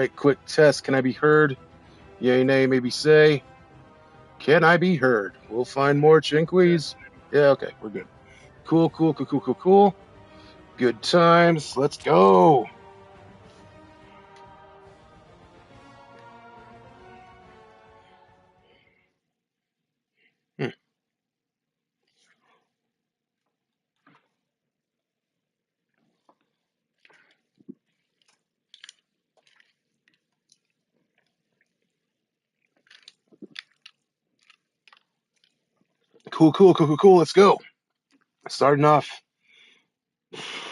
Alright, quick test. Can I be heard? Yay, nay, maybe say. Can I be heard? We'll find more chinquies. Yeah, okay, we're good. Cool, cool, cool, cool, cool, cool. Good times. Let's go. Cool, cool, cool, cool, cool. Let's go. Starting off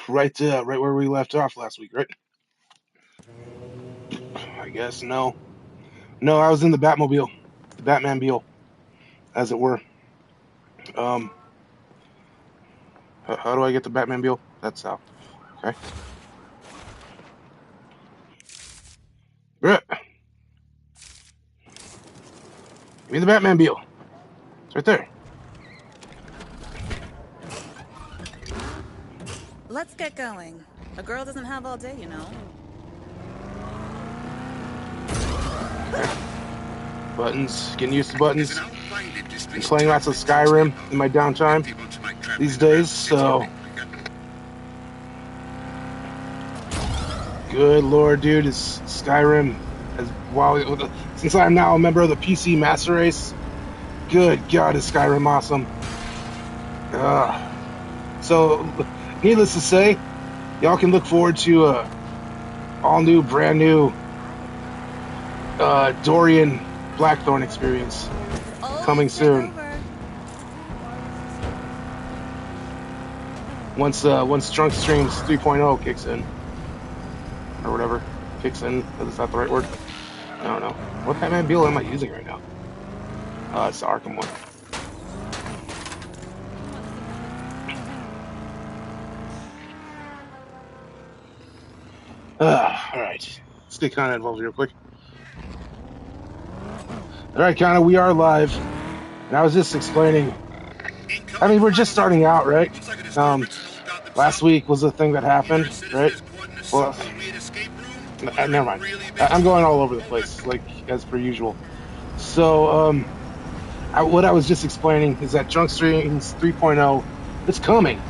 right where we left off last week, right? I guess no. No, I was in the Batmobile, the Batmobile, as it were. Um, how do I get the Batmobile? That's how. Okay. Give me the Batmobile. It's right there. Let's get going. A girl doesn't have all day, you know. Okay. Buttons. Getting used to buttons. Been playing lots of Skyrim in my downtime these days, so... Good lord, dude, is Skyrim... Since I'm now a member of the PC Master Race, good god, is Skyrim awesome. So, needless to say, y'all can look forward to a all-new, brand-new Dorian Blackthorn experience coming soon. Once DRUNKSTREAM 3.0 kicks in, or whatever kicks in. Is that the right word? I don't know. What Batmobile am I using right now? It's the Arkham one. Alright. Let's get kind of involved real quick. Alright, kind of, we are live. And I was just explaining. I mean, we're just starting out, right? Last week was the thing that happened, right? Well, never mind. I'm going all over the place, like, as per usual. So, what I was just explaining is that DRUNKSTREAM 3.0, it's coming.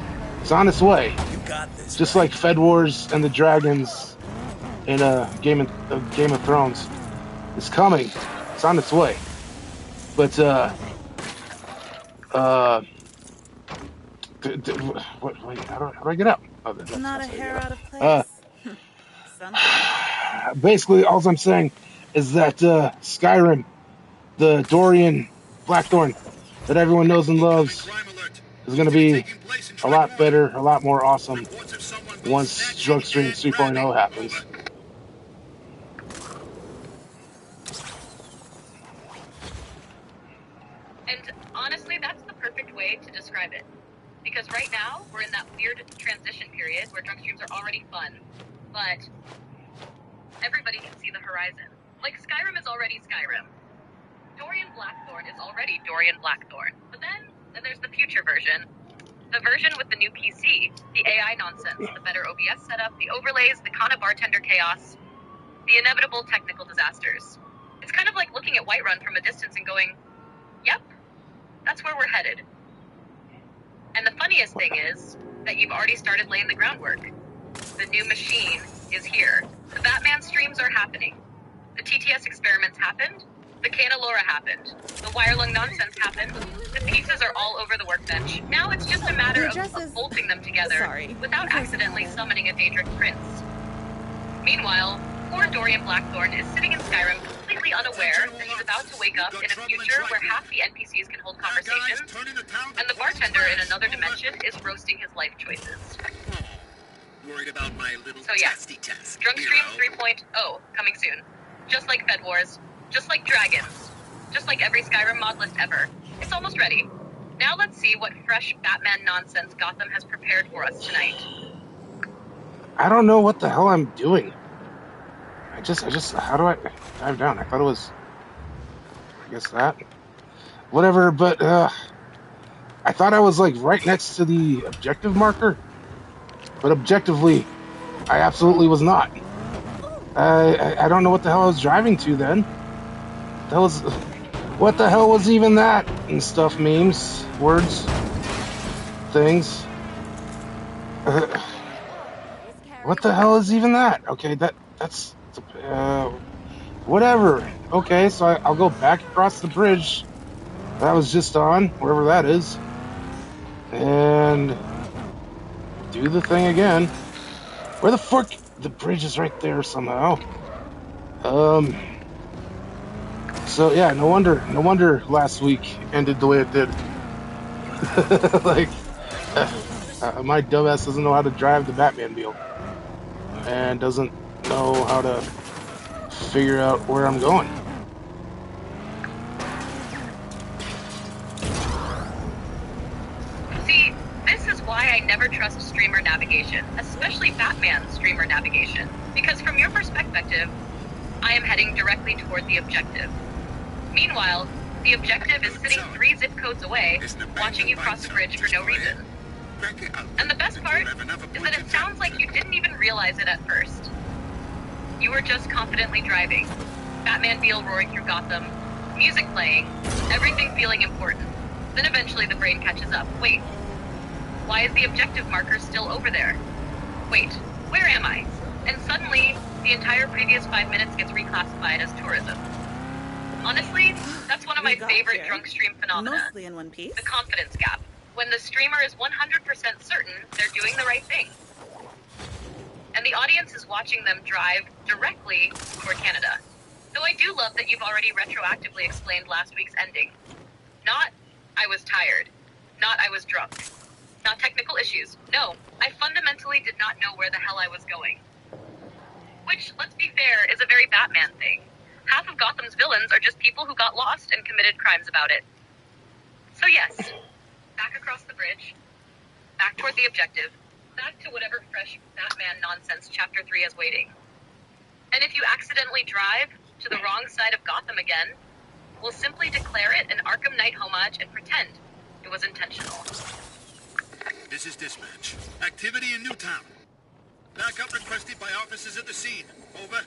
It's on its way. You got this, just right? like Fed Wars and the Dragons in Game of Thrones. It's coming. It's on its way. But wait, how do I get out? Oh, Not a hair out of place. Basically, all I'm saying is that Skyrim, the Dorian Blackthorn that everyone knows and loves, is going to be a lot better, a lot more awesome once DRUNKSTREAM 3.0 happens. And honestly, that's the perfect way to describe it. Because right now, we're in that weird transition period where DRUNKSTREAMs are already fun, but everybody can see the horizon. Like, Skyrim is already Skyrim. Dorian Blackthorn is already Dorian Blackthorn. But then there's the future version. The version with the new PC, the AI nonsense, the better OBS setup, the overlays, the Kana bartender chaos, the inevitable technical disasters. It's kind of like looking at Whiterun from a distance and going, yep, that's where we're headed. And the funniest thing is that you've already started laying the groundwork. The new machine is here. The Batman streams are happening. The TTS experiments happened. The Canalora happened. The Wirelung nonsense happened. The pieces are all over the workbench. Now it's just a matter of bolting them together without accidentally summoning a Daedric Prince. Meanwhile, poor Dorian Blackthorn is sitting in Skyrim completely unaware that he's about to wake up in a future where half the NPCs can hold conversations, and the bartender in another dimension is roasting his life choices. Worried about my little testy test. DRUNKSTREAM 3.0 coming soon. Just like Fed Wars, just like Dragons, just like every Skyrim mod list ever. It's almost ready. Now let's see what fresh Batman nonsense Gotham has prepared for us tonight. I don't know what the hell I'm doing. I just, how do I dive down? I thought it was, I guess that. Whatever, but, I thought I was, like, right next to the objective marker. But objectively, I absolutely was not. I don't know what the hell I was driving to then. What the hell was even that? And stuff, memes, words, things. What the hell is even that? Okay, that's whatever. Okay, so I'll go back across the bridge that I was just on, wherever that is, and do the thing again. Where the fuck? The bridge is right there somehow. So yeah, no wonder last week ended the way it did. Like, my dumbass doesn't know how to drive the Batmobile and doesn't know how to figure out where I'm going. See, this is why I never trust streamer navigation, especially Batman streamer navigation. Because from your perspective, I am heading directly toward the objective. Meanwhile, the objective is sitting 3 zip codes away, watching you cross the bridge for no reason. And the best part is that it sounds like you didn't even realize it at first. You were just confidently driving, Batmobile roaring through Gotham, music playing, everything feeling important. Then eventually the brain catches up. Wait, why is the objective marker still over there? Wait, where am I? And suddenly, the entire previous 5 minutes gets reclassified as tourism. Honestly, that's one of my favorite drunk stream phenomena. Mostly in one piece. The confidence gap. When the streamer is 100% certain they're doing the right thing. And the audience is watching them drive directly toward Canada. Though I do love that you've already retroactively explained last week's ending. Not, I was tired. Not, I was drunk. Not technical issues. No, I fundamentally did not know where the hell I was going. Which, let's be fair, is a very Batman thing. Half of Gotham's villains are just people who got lost and committed crimes about it. So yes, back across the bridge, back toward the objective, back to whatever fresh Batman nonsense Chapter 3 is waiting. And if you accidentally drive to the wrong side of Gotham again, we'll simply declare it an Arkham Knight homage and pretend it was intentional. This is dispatch. Activity in Newtown. Backup requested by officers at the scene. Over.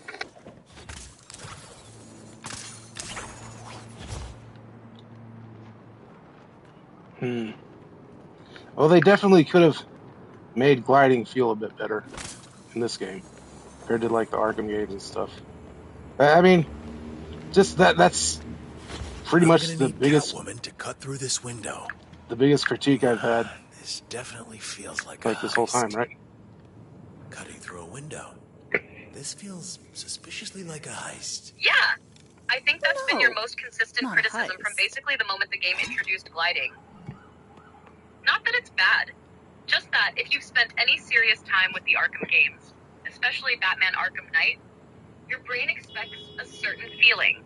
Well, they definitely could have made gliding feel a bit better in this game compared to like the Arkham games and stuff. I mean, just that's pretty much the biggest woman to cut through this window. The biggest critique I've had. This definitely feels like this whole time, right? Cutting through a window. This feels suspiciously like a heist. Yeah, I think that's been your most consistent criticism from basically the moment the game introduced gliding. Not that it's bad, just that if you've spent any serious time with the Arkham games, especially Batman Arkham Knight, your brain expects a certain feeling.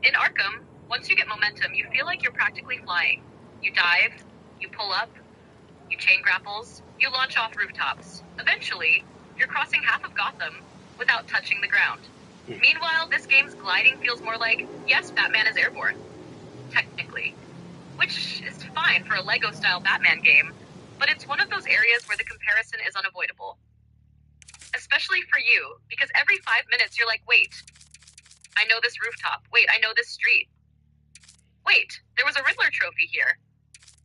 In Arkham, once you get momentum, you feel like you're practically flying. You dive, you pull up, you chain grapples, you launch off rooftops. Eventually, you're crossing half of Gotham without touching the ground. Meanwhile, this game's gliding feels more like, yes, Batman is airborne. Technically. Which is fine for a Lego-style Batman game, but it's one of those areas where the comparison is unavoidable. Especially for you, because every 5 minutes you're like, wait, I know this rooftop. Wait, I know this street. Wait, there was a Riddler trophy here.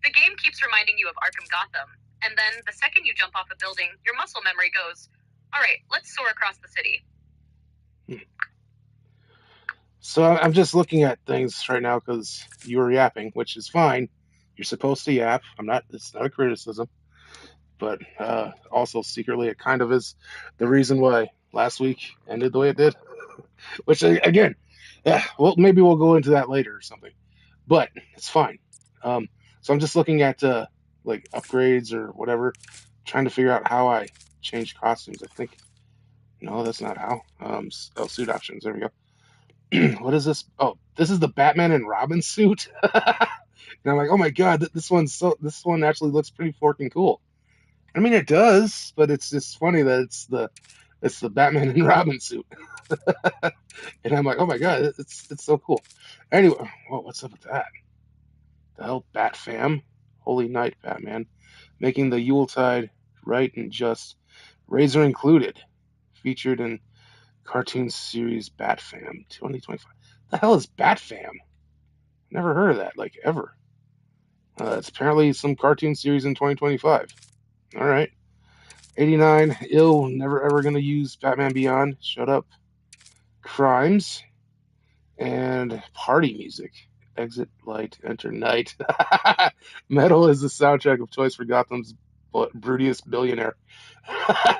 The game keeps reminding you of Arkham Gotham, and then the second you jump off a building, your muscle memory goes, all right, let's soar across the city. So I'm just looking at things right now because you were yapping, which is fine. You're supposed to yap. It's not a criticism, but also secretly it kind of is the reason why last week ended the way it did. Which again, well, maybe we'll go into that later or something, but it's fine. So I'm just looking at like upgrades or whatever, trying to figure out how I change costumes. I think no, that's not how. Suit options. There we go. What is this? Oh, this is the Batman and Robin suit. And I'm like, oh my god, this one actually looks pretty fucking cool. I mean, it does, but it's just funny that it's the Batman and Robin suit. And I'm like, oh my god, it's so cool. Anyway, what's up with that? The hell, Bat Fam, Holy Night Batman, making the Yuletide right and just, razor included, featured in Cartoon series Bat Fam 2025. The hell is Bat Fam? Never heard of that, like ever. It's apparently some cartoon series in 2025. All right. 89. Ill, never ever gonna use Batman Beyond. Shut up. Crimes and party music. Exit light, enter night. Metal is the soundtrack of choice for Gotham's brutiest billionaire.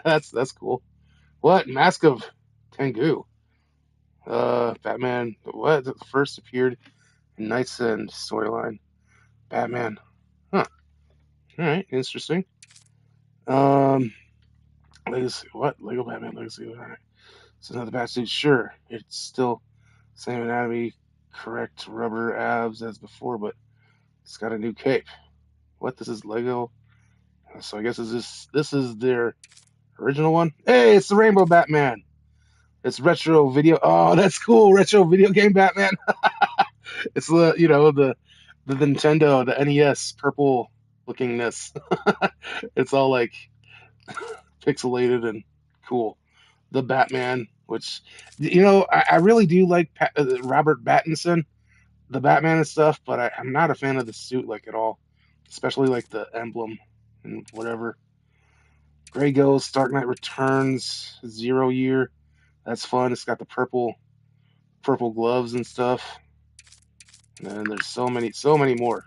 That's cool. What? Mask of Tengu. Batman. What? First appeared in Knight's End storyline. Batman. Huh. All right. Interesting. Legacy. What? Lego Batman Legacy. All right. It's another Batsuit. Sure. It's still same anatomy, correct rubber abs as before, but it's got a new cape. What? This is Lego. So I guess this is their original one. Hey, it's the Rainbow Batman. It's retro video. Oh, that's cool. Retro video game Batman. It's the Nintendo, the NES purple lookingness. It's all like pixelated and cool. The Batman, which I really do like Robert Pattinson, the Batman and stuff, but I'm not a fan of the suit like at all, especially like the emblem and whatever. Grey Ghost, Dark Knight Returns, 0 Year. That's fun. It's got the purple gloves and stuff. And there's so many more.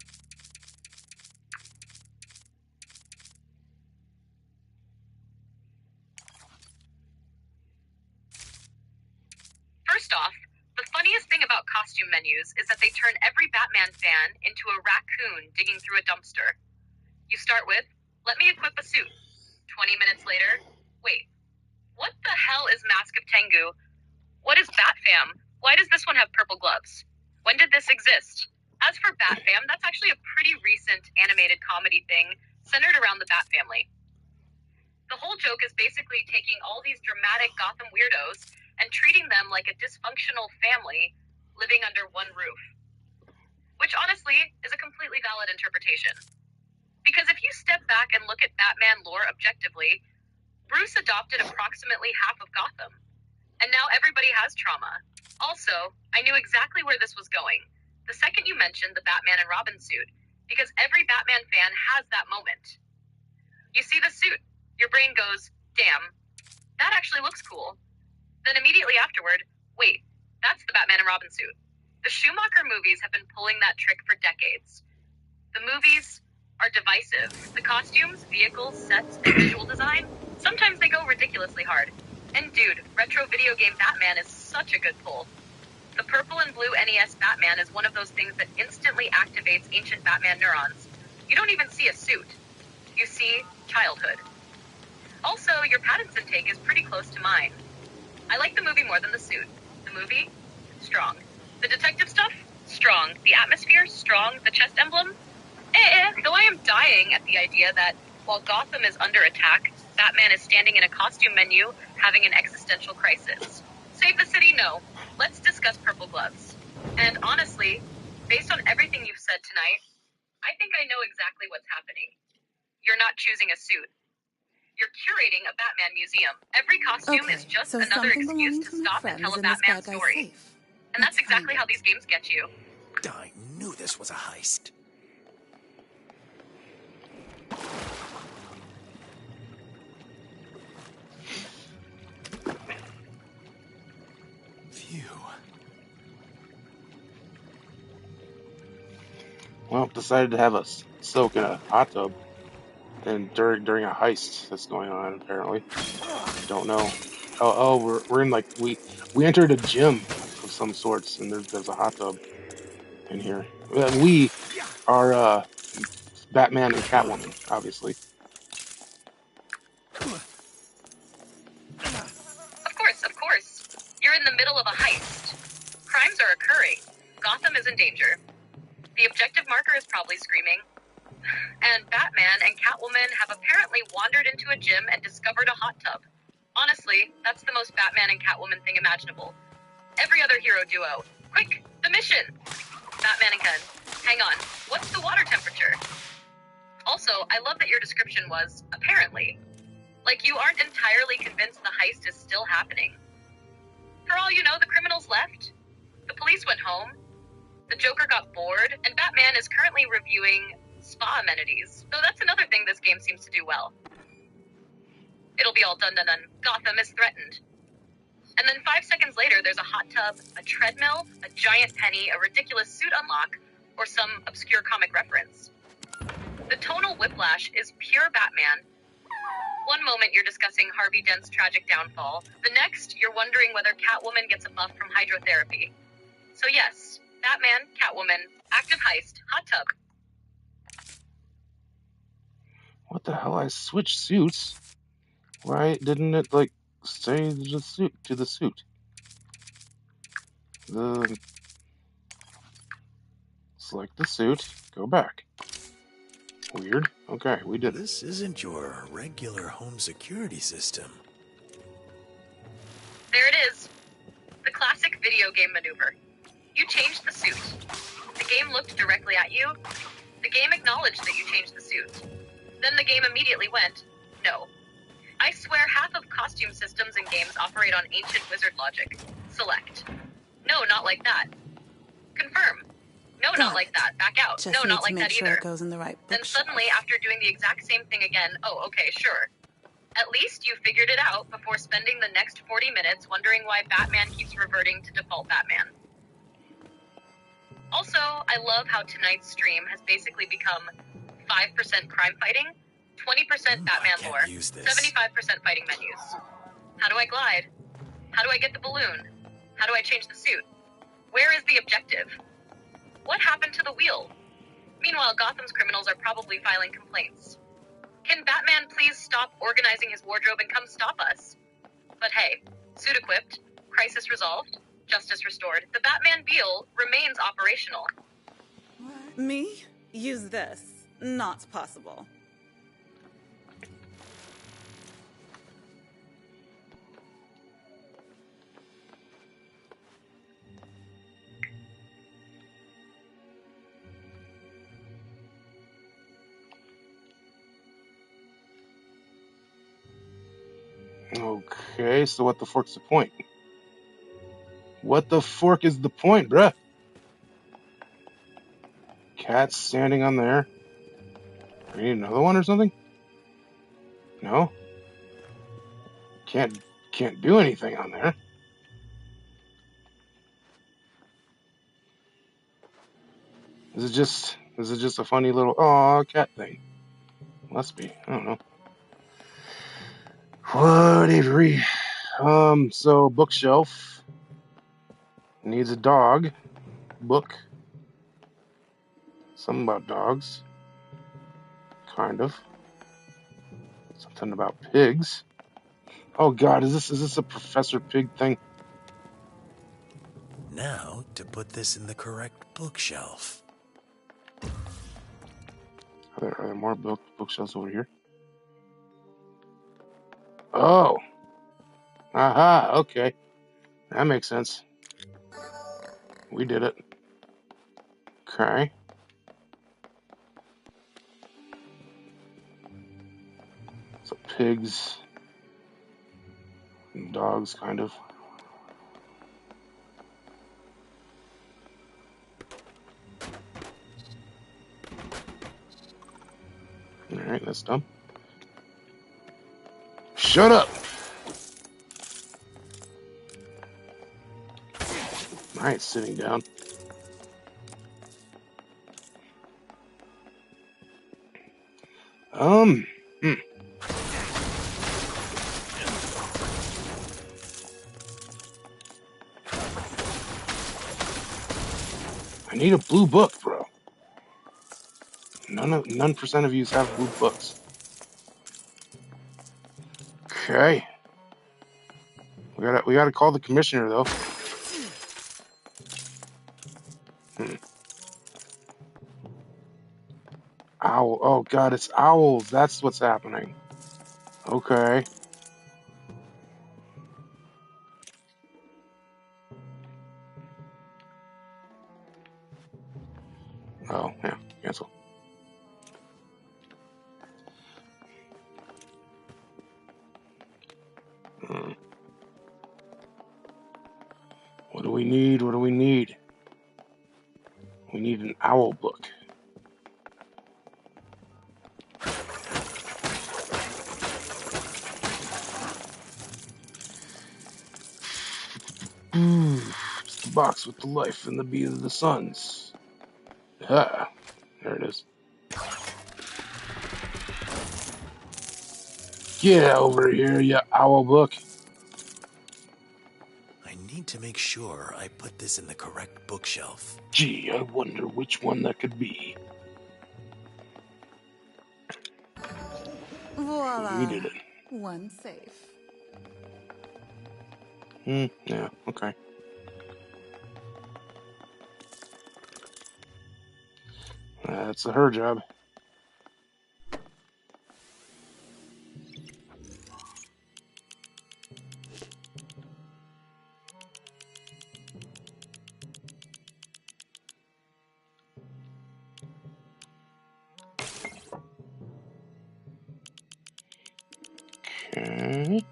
First off, the funniest thing about costume menus is that they turn every Batman fan into a raccoon digging through a dumpster. You start with, let me equip a suit. 20 minutes later, wait, what the hell is Mask of Tengu? What is Batfam? Why does this one have purple gloves? When did this exist? As for Batfam, that's actually a pretty recent animated comedy thing centered around the Bat family. The whole joke is basically taking all these dramatic Gotham weirdos and treating them like a dysfunctional family living under one roof. Which honestly is a completely valid interpretation. Because if you step back and look at Batman lore objectively, Bruce adopted approximately half of Gotham. And now everybody has trauma. Also, I knew exactly where this was going the second you mentioned the Batman and Robin suit, because every Batman fan has that moment. You see the suit, your brain goes, damn, that actually looks cool. Then immediately afterward, wait, that's the Batman and Robin suit. The Schumacher movies have been pulling that trick for decades. The movies are divisive. The costumes, vehicles, sets, and visual design, sometimes they go ridiculously hard. And dude, retro video game Batman is such a good pull. The purple and blue NES Batman is one of those things that instantly activates ancient Batman neurons. You don't even see a suit. You see childhood. Also, your Pattinson take is pretty close to mine. I like the movie more than the suit. The movie? Strong. The detective stuff? Strong. The atmosphere? Strong. The chest emblem? Though I am dying at the idea that while Gotham is under attack, Batman is standing in a costume menu having an existential crisis. Save the city? No. Let's discuss purple gloves. And honestly, based on everything you've said tonight, I think I know exactly what's happening. You're not choosing a suit. You're curating a Batman museum. Every costume is just another excuse to stop and tell a Batman story. And that's exactly how these games get you. I knew this was a heist. Phew. Well, decided to have us soak in a hot tub, and during a heist that's going on apparently. Don't know. We're in like we entered a gym of some sorts, and there's a hot tub in here. We are Batman and Catwoman, obviously. Of course. You're in the middle of a heist. Crimes are occurring. Gotham is in danger. The objective marker is probably screaming. And Batman and Catwoman have apparently wandered into a gym and discovered a hot tub. Honestly, that's the most Batman and Catwoman thing imaginable. Every other hero duo. Quick, the mission! Batman and Ken, hang on, what's the water temperature? Also, I love that your description was, apparently. Like you aren't entirely convinced the heist is still happening. For all you know, the criminals left. The police went home. The Joker got bored, and Batman is currently reviewing spa amenities. So that's another thing this game seems to do well. It'll be all done. Gotham is threatened. And then 5 seconds later, there's a hot tub, a treadmill, a giant penny, a ridiculous suit unlock, or some obscure comic reference. The tonal whiplash is pure Batman. One moment you're discussing Harvey Dent's tragic downfall. The next, you're wondering whether Catwoman gets a buff from hydrotherapy. So yes, Batman, Catwoman, active heist, hot tub. What the hell? I switched suits. Why didn't it, like, say the suit to the suit? Select the suit, go back. Weird. Okay, we did it. This isn't your regular home security system. There it is. The classic video game maneuver. You changed the suit. The game looked directly at you. The game acknowledged that you changed the suit. Then the game immediately went, no. I swear half of costume systems and games operate on ancient wizard logic. Select. No, not like that. Confirm. No, not like that. Back out. Just No, need not to like make that sure either. it goes in the right Then bookshelf. suddenly, after doing the exact same thing again, oh, okay, sure. At least you figured it out before spending the next 40 minutes wondering why Batman keeps reverting to default Batman. Also, I love how tonight's stream has basically become 5% crime fighting, 20% Batman can't lore, use this. 75% fighting menus. How do I glide? How do I get the balloon? How do I change the suit? Where is the objective? What happened to the wheel? Meanwhile, Gotham's criminals are probably filing complaints. Can Batman please stop organizing his wardrobe and come stop us? But hey, suit equipped, crisis resolved, justice restored. The Batmobile remains operational. Me? Use this. Not possible. Okay, so what the fork's the point? What the fork is the point, bruh? Cat's standing on there. I need another one or something? No? Can't do anything on there. Is it just a funny little aw cat thing? Must be. I don't know. Whatever. So bookshelf needs a dog. Book. Something about dogs. Kind of. Something about pigs. Oh God, is this a Professor Pig thing? Now, to put this in the correct bookshelf. Are there more bookshelves over here? Oh. Aha, okay. That makes sense. We did it. Okay. So pigs and dogs, kind of. Alright, that's done. Shut up! Alright, sitting down. Hmm. I need a blue book, bro. None percent of you have blue books. Okay. We gotta call the commissioner though. Owl. Oh God, it's owls. That's what's happening. Okay. Oh yeah, cancel. we need? What do we need? We need an owl book. It's the box with the life and the beat of the suns. Ah, there it is. Get over here, you owl book. I need to make sure I put this in the correct bookshelf. Gee, I wonder which one that could be. Voila. We did it. One safe. Yeah, okay. That's her job. Okay.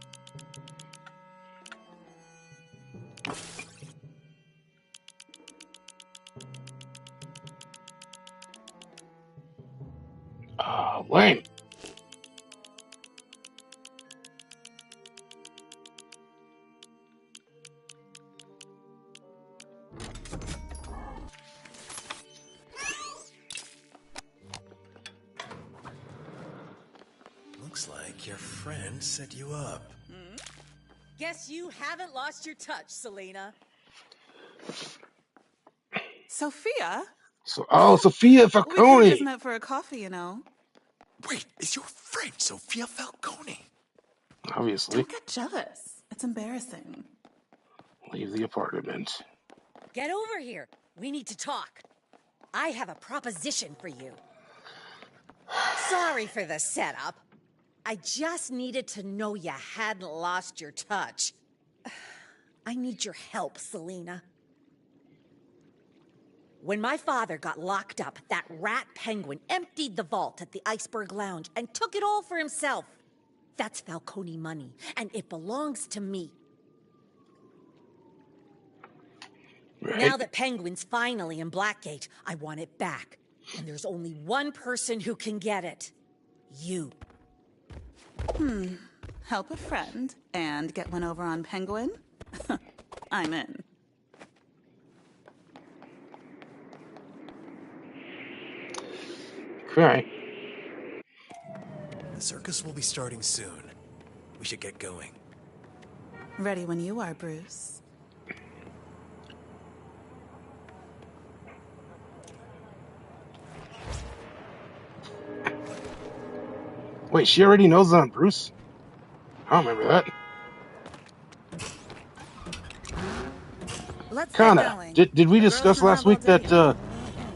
Lame. Looks like your friend set you up. Guess you haven't lost your touch, Selena. Sophia? Sophia We could have Falcone. just met for a coffee, you know. Wait, is your friend Sophia Falcone? Obviously. Don't get jealous. It's embarrassing. Leave the apartment. Get over here. We need to talk. I have a proposition for you. Sorry for the setup. I just needed to know you hadn't lost your touch. I need your help, Selena. When my father got locked up, that rat penguin emptied the vault at the Iceberg Lounge and took it all for himself. That's Falcone money, and it belongs to me. Right. Now that Penguin's finally in Blackgate, I want it back. And there's only one person who can get it. You. Help a friend and get one over on Penguin? I'm in. Okay. The circus will be starting soon. We should get going. Ready when you are, Bruce. Wait, she already knows that I'm Bruce? I don't remember that. Let's get Kinda. going. Did we The girls discuss don't last have all week day, that you know.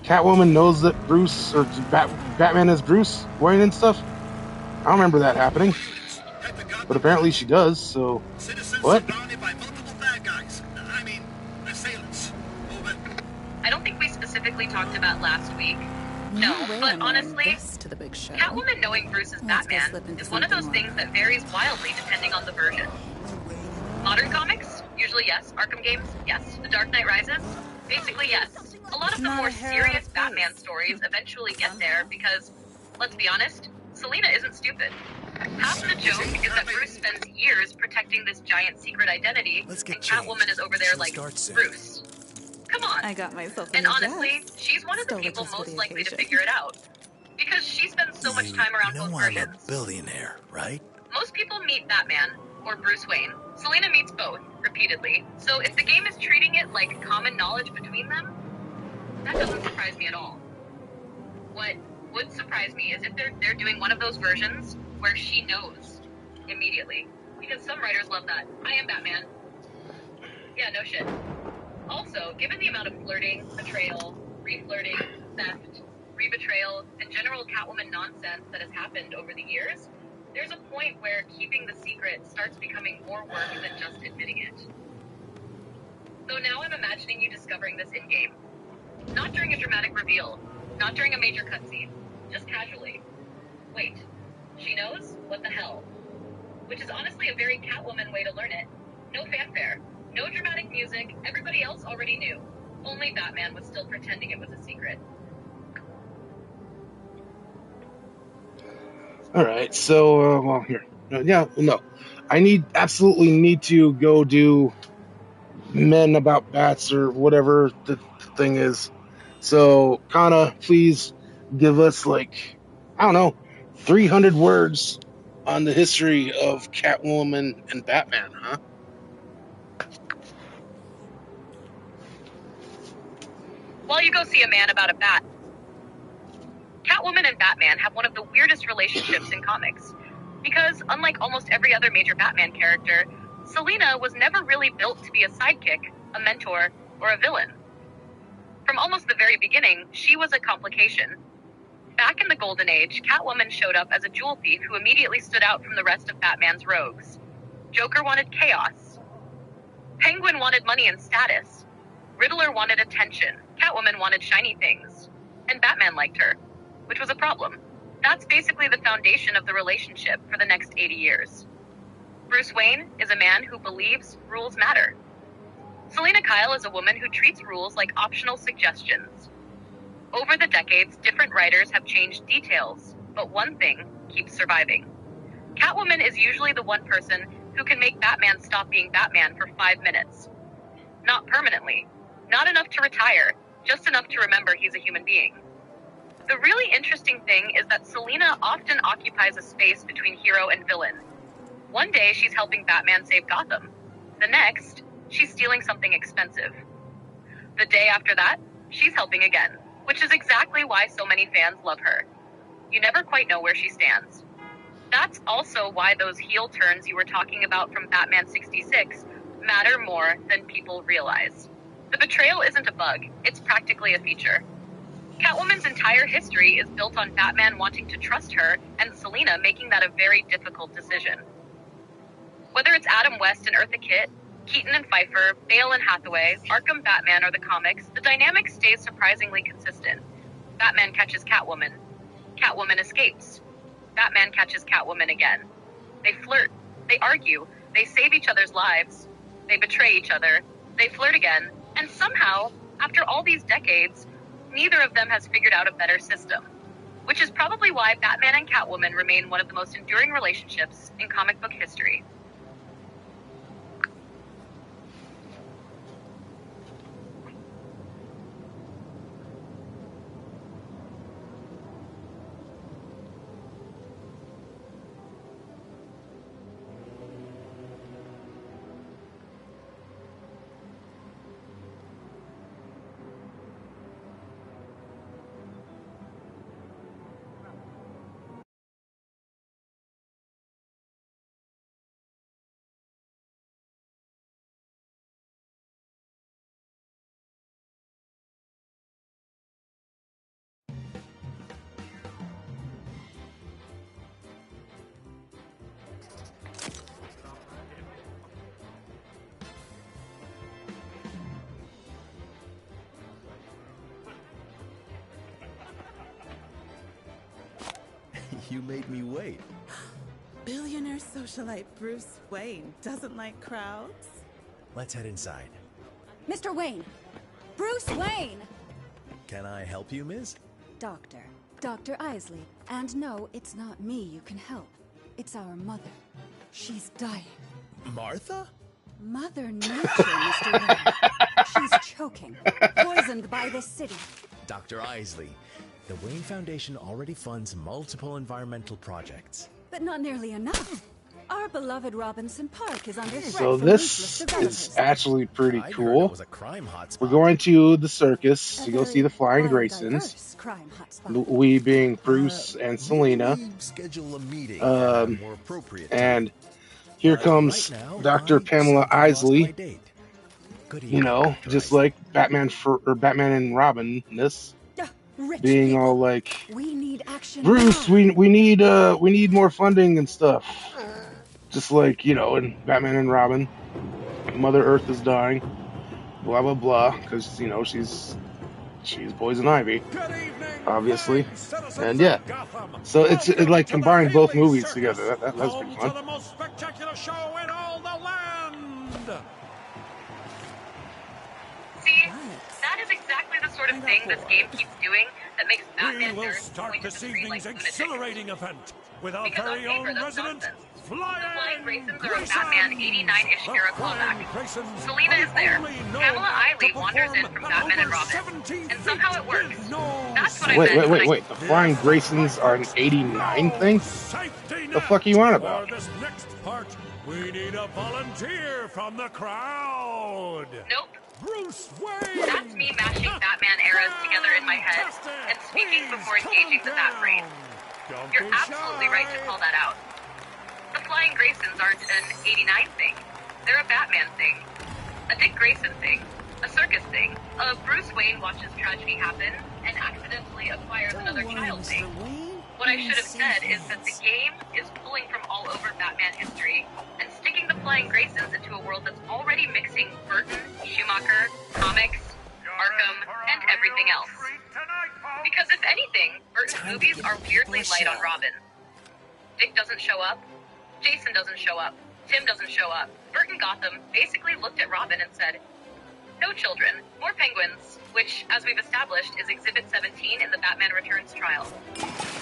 Catwoman knows that Bruce or Batman is Bruce Wayne and stuff? I don't remember that happening, but apparently she does. So Citizens what? surrounded by multiple bad guys. I mean, assailants. Over. I don't think we specifically talked about last week. No, way but I'm wearing honestly, this to the big show. Catwoman knowing Bruce is Let's go slip Batman into is one of those something things more. that varies wildly depending on the version. Modern comics? Usually yes. Arkham games? Yes. The Dark Knight Rises? Basically yes. A lot of the Not more a hair out serious of Batman place. stories eventually get there because, let's be honest, Selena isn't stupid. Half the joke is that Bruce spends years protecting this giant secret identity, Let's get and Catwoman changed. is over there Show like, starts soon. Bruce. Come on. I got myself a And new honestly, dress. she's one of the Stole it people just for most the likely to occasion. figure it out. Because she spends so much time around both You know I'm a versions. billionaire, right? Most people meet Batman, or Bruce Wayne. Selena meets both, repeatedly. So if the game is treating it like common knowledge between them, that doesn't surprise me at all. What would surprise me is if they're doing one of those versions where she knows immediately. Because some writers love that. I am Batman. Yeah, no shit. Also, given the amount of flirting, betrayal, re-flirting, theft, re-betrayal, and general Catwoman nonsense that has happened over the years, there's a point where keeping the secret starts becoming more work than just admitting it. So now I'm imagining you discovering this in-game. Not during a dramatic reveal, not during a major cutscene, just casually. Wait, she knows? What the hell? Which is honestly a very Catwoman way to learn it. No fanfare. No dramatic music, everybody else already knew. Only Batman was still pretending it was a secret. Alright, so, well, here. Yeah, no. I absolutely need to go do Men About Bats or whatever the thing is. So, Kana, please give us, like, I don't know, 300 words on the history of Catwoman and Batman, huh? While you go see a man about a bat, Catwoman and Batman have one of the weirdest relationships in comics. Because, unlike almost every other major Batman character, Selina was never really built to be a sidekick, a mentor, or a villain. From almost the very beginning, she was a complication. Back in the Golden Age, Catwoman showed up as a jewel thief who immediately stood out from the rest of Batman's rogues. Joker wanted chaos. Penguin wanted money and status. Riddler wanted attention. Catwoman wanted shiny things. And Batman liked her, which was a problem. That's basically the foundation of the relationship for the next 80 years. Bruce Wayne is a man who believes rules matter. Selina Kyle is a woman who treats rules like optional suggestions. Over the decades, different writers have changed details, but one thing keeps surviving. Catwoman is usually the one person who can make Batman stop being Batman for 5 minutes. Not permanently. Not enough to retire, just enough to remember he's a human being. The really interesting thing is that Selina often occupies a space between hero and villain. One day, she's helping Batman save Gotham. The next, she's stealing something expensive. The day after that, she's helping again, which is exactly why so many fans love her. You never quite know where she stands. That's also why those heel turns you were talking about from Batman 66 matter more than people realize. The betrayal isn't a bug, it's practically a feature. Catwoman's entire history is built on Batman wanting to trust her and Selina making that a very difficult decision. Whether it's Adam West and Eartha Kitt, Keaton and Pfeiffer, Bale and Hathaway, Arkham Batman, or the comics, the dynamic stays surprisingly consistent. Batman catches Catwoman. Catwoman escapes. Batman catches Catwoman again. They flirt. They argue. They save each other's lives. They betray each other. They flirt again. And somehow, after all these decades, neither of them has figured out a better system. Which is probably why Batman and Catwoman remain one of the most enduring relationships in comic book history. You made me wait. Billionaire socialite Bruce Wayne doesn't like crowds? Let's head inside. Mr. Wayne! Bruce Wayne! Can I help you, Miss? Dr. Isley. And no, it's not me you can help. It's our mother. She's dying. Martha? Mother Nature, Mr. Wayne. She's choking. Poisoned by this city. Dr. Isley. The Wayne Foundation already funds multiple environmental projects. But not nearly enough. Our beloved Robinson Park is under threat So from this ruthless developers. is actually pretty I heard it cool. was a crime hotspot. We're going to the circus A to go very see the Flying biodiverse Graysons. crime hotspot. We being Bruce and Selina. We schedule a meeting more appropriate. And here comes Right now, Dr. I Pamela simply lost my Isley. date. Good You evening, know, Dr. just Isley. like Batman and Robin. This Rich being people. all like, We need action Bruce, now. we need more funding and stuff. Just like, you know, in Batman and Robin, Mother Earth is dying, blah blah blah, because you know she's Poison Ivy, obviously, and yeah. So it like combined both movies together. That's pretty fun. The most spectacular show in all the land. sort of thing this game keeps doing that makes We Batman will nerds start point to this the screen like evening's lunatics. exhilarating event with our Because on very paper, own that's resident, nonsense. The Flying Flying Graysons are a Graysons. Batman 89-ish The era Flying callback. Graysons Selina are is there. the only known Pamela act to Eiley wanders in perform from at Batman and over Robin. 17 And somehow feet it works. with no That's what I Wait, meant wait, when wait, I... wait. The Flying Graysons are an 89 thing? Safety The fuck are you on net. about? For this next part, we need a volunteer from the crowd. Nope. Bruce Wayne. That's me mashing Batman eras together in my head and speaking before engaging the Bat brain. You're absolutely right to call that out. The Flying Graysons aren't an 89 thing. They're a Batman thing. A Dick Grayson thing. A circus thing. A Bruce Wayne watches tragedy happen and accidentally acquires another child thing. What I should have said is that the game is pulling from all over Batman history and sticking the Flying Graysons into a world that's already mixing Burton, Schumacher, comics, Arkham, and everything else. Because if anything, Burton's movies are weirdly light on Robin. Dick doesn't show up. Jason doesn't show up. Tim doesn't show up. Burton Gotham basically looked at Robin and said, "No children, more penguins," which, as we've established, is Exhibit 17 in the Batman Returns trial.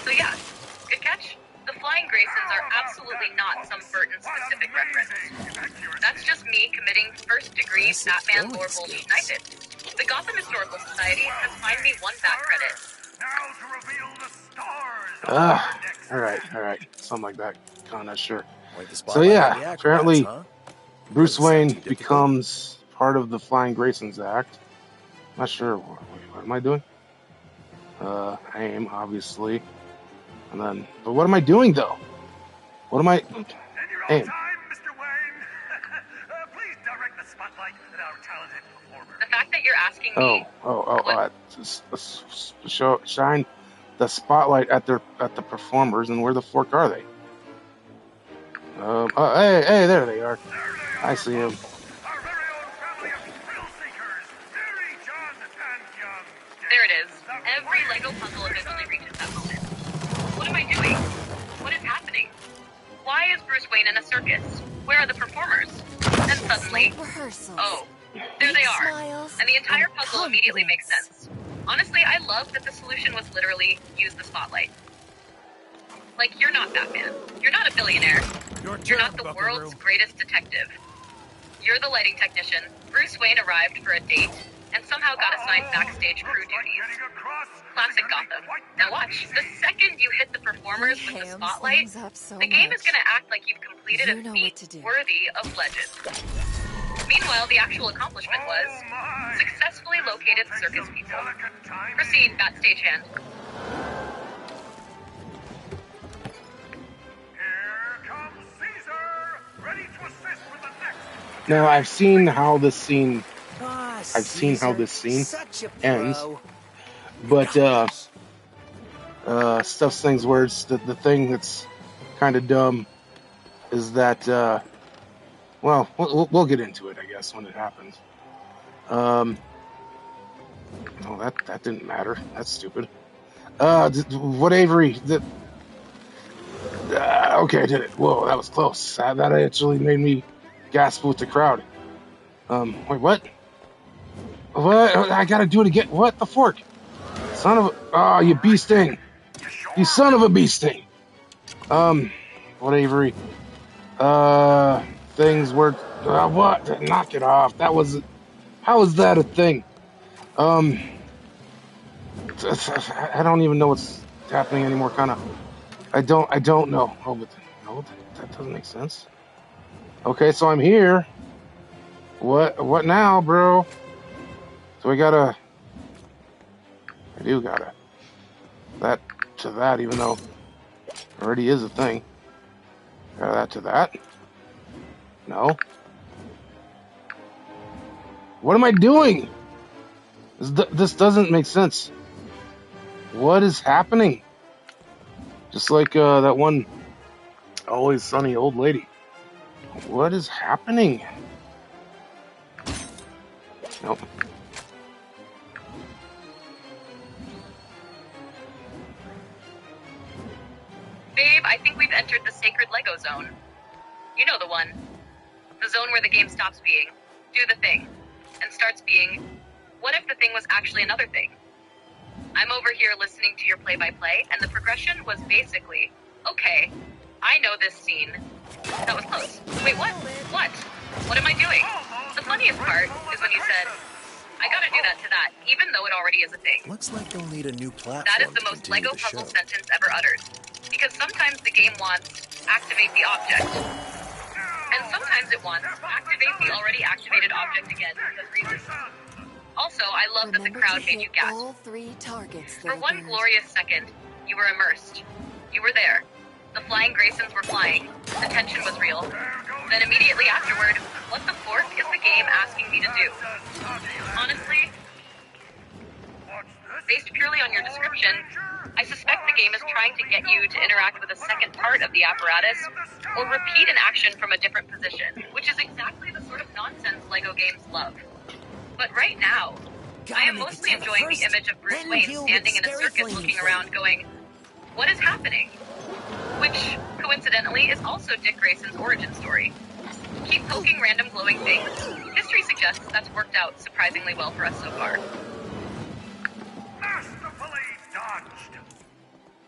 So yeah, good catch. The Flying Graysons are absolutely not some Burton-specific reference. That's just me committing first-degree Batman lore bullshit I did. The Gotham Historical Society has fined me 1 Bat credit. Now to reveal the stars of our next Alright. Something like that. Kinda sure. Point the So spotlight on the yeah, acrobats, apparently huh? Bruce Doesn't sound Wayne too difficult. becomes part of the Flying Graysons Act. Not sure. What am I doing? Aim, obviously. And then, but what am I doing though? What am I? In your own Aim. time, Mr. Wayne. Please direct the spotlight at our talented performer. The fact that you're asking me... Shine the spotlight at the performers, and where the fork are they? Hey, there they are. I see them. Our very own family of thrill seekers, Mary, John, and Young. There it is. Every Lego puzzle eventually reaches that moment. What am I doing? What is happening? Why is Bruce Wayne in a circus? Where are the performers? And suddenly, Rehearsals. oh, there they are. Smiles And the entire and puzzle immediately makes confidence. sense. Honestly, I love that the solution was literally use the spotlight. Like, you're not Batman. You're not a billionaire. You're not the world's greatest detective. You're the lighting technician. Bruce Wayne arrived for a date and somehow got assigned backstage crew duties. Classic Gotham. Now watch. The second you hit the performers with the Hams spotlight, things up so the game is much. going to act like you've completed You a know feat what to do. worthy of legend. Meanwhile, the actual accomplishment was successfully located circus people. Proceed, Bat Stagehand. Here comes Caesar, ready to assist with the next. Now I've seen how this scene Ah, I've seen how Caesar, this scene such a ends. pro. But stuff things where it's the thing that's kind of dumb is that well, we'll get into it, I guess, when it happens. No, that didn't matter. That's stupid. What Avery? Okay, I did it. Whoa, that was close. That actually made me gasp with the crowd. Wait, what? What? I gotta do it again. What? The fork? Son of a... Oh, you bee sting. You son of a bee sting. What Avery? Things were... what? Knock it off. That was... How is that a thing? I don't even know what's happening anymore, kind of. I don't know. Oh, but no, that doesn't make sense. Okay, so I'm here. What now, bro? So I do gotta that to that, even though it already is a thing. Got that to that. No. What am I doing? This doesn't make sense. What is happening? Just like that one Always Sunny old lady. What is happening? Nope. Babe, I think we've entered the sacred Lego zone. You know the one. The zone where the game stops being do the thing and starts being What if the thing was actually another thing? I'm over here listening to your play-by-play, and the progression was basically, okay, I know this scene. That was close. Wait, what? What? What am I doing? The funniest part is when you said, I gotta do that to that, even though it already is a thing. Looks like they'll need a new platform. That is the to most continue Lego the puzzle show. sentence ever uttered. Because sometimes the game wants, activate the object. And sometimes it wants, activate the already activated object again because reasons. Also, I love that the crowd made you gasp. All 3 targets. For one glorious second, you were immersed. You were there. The flying Graysons were flying. The tension was real. Then immediately afterward, what the fork is the game asking me to do? Honestly, based purely on your description, I suspect the game is trying to get you to interact with a second part of the apparatus or repeat an action from a different position, which is exactly the sort of nonsense LEGO games love. But right now, I am mostly enjoying the image of Bruce Wayne standing in a circus looking around going, what is happening? Which, coincidentally, is also Dick Grayson's origin story. Keep poking random glowing things. History suggests that's worked out surprisingly well for us so far. Masterfully dodged.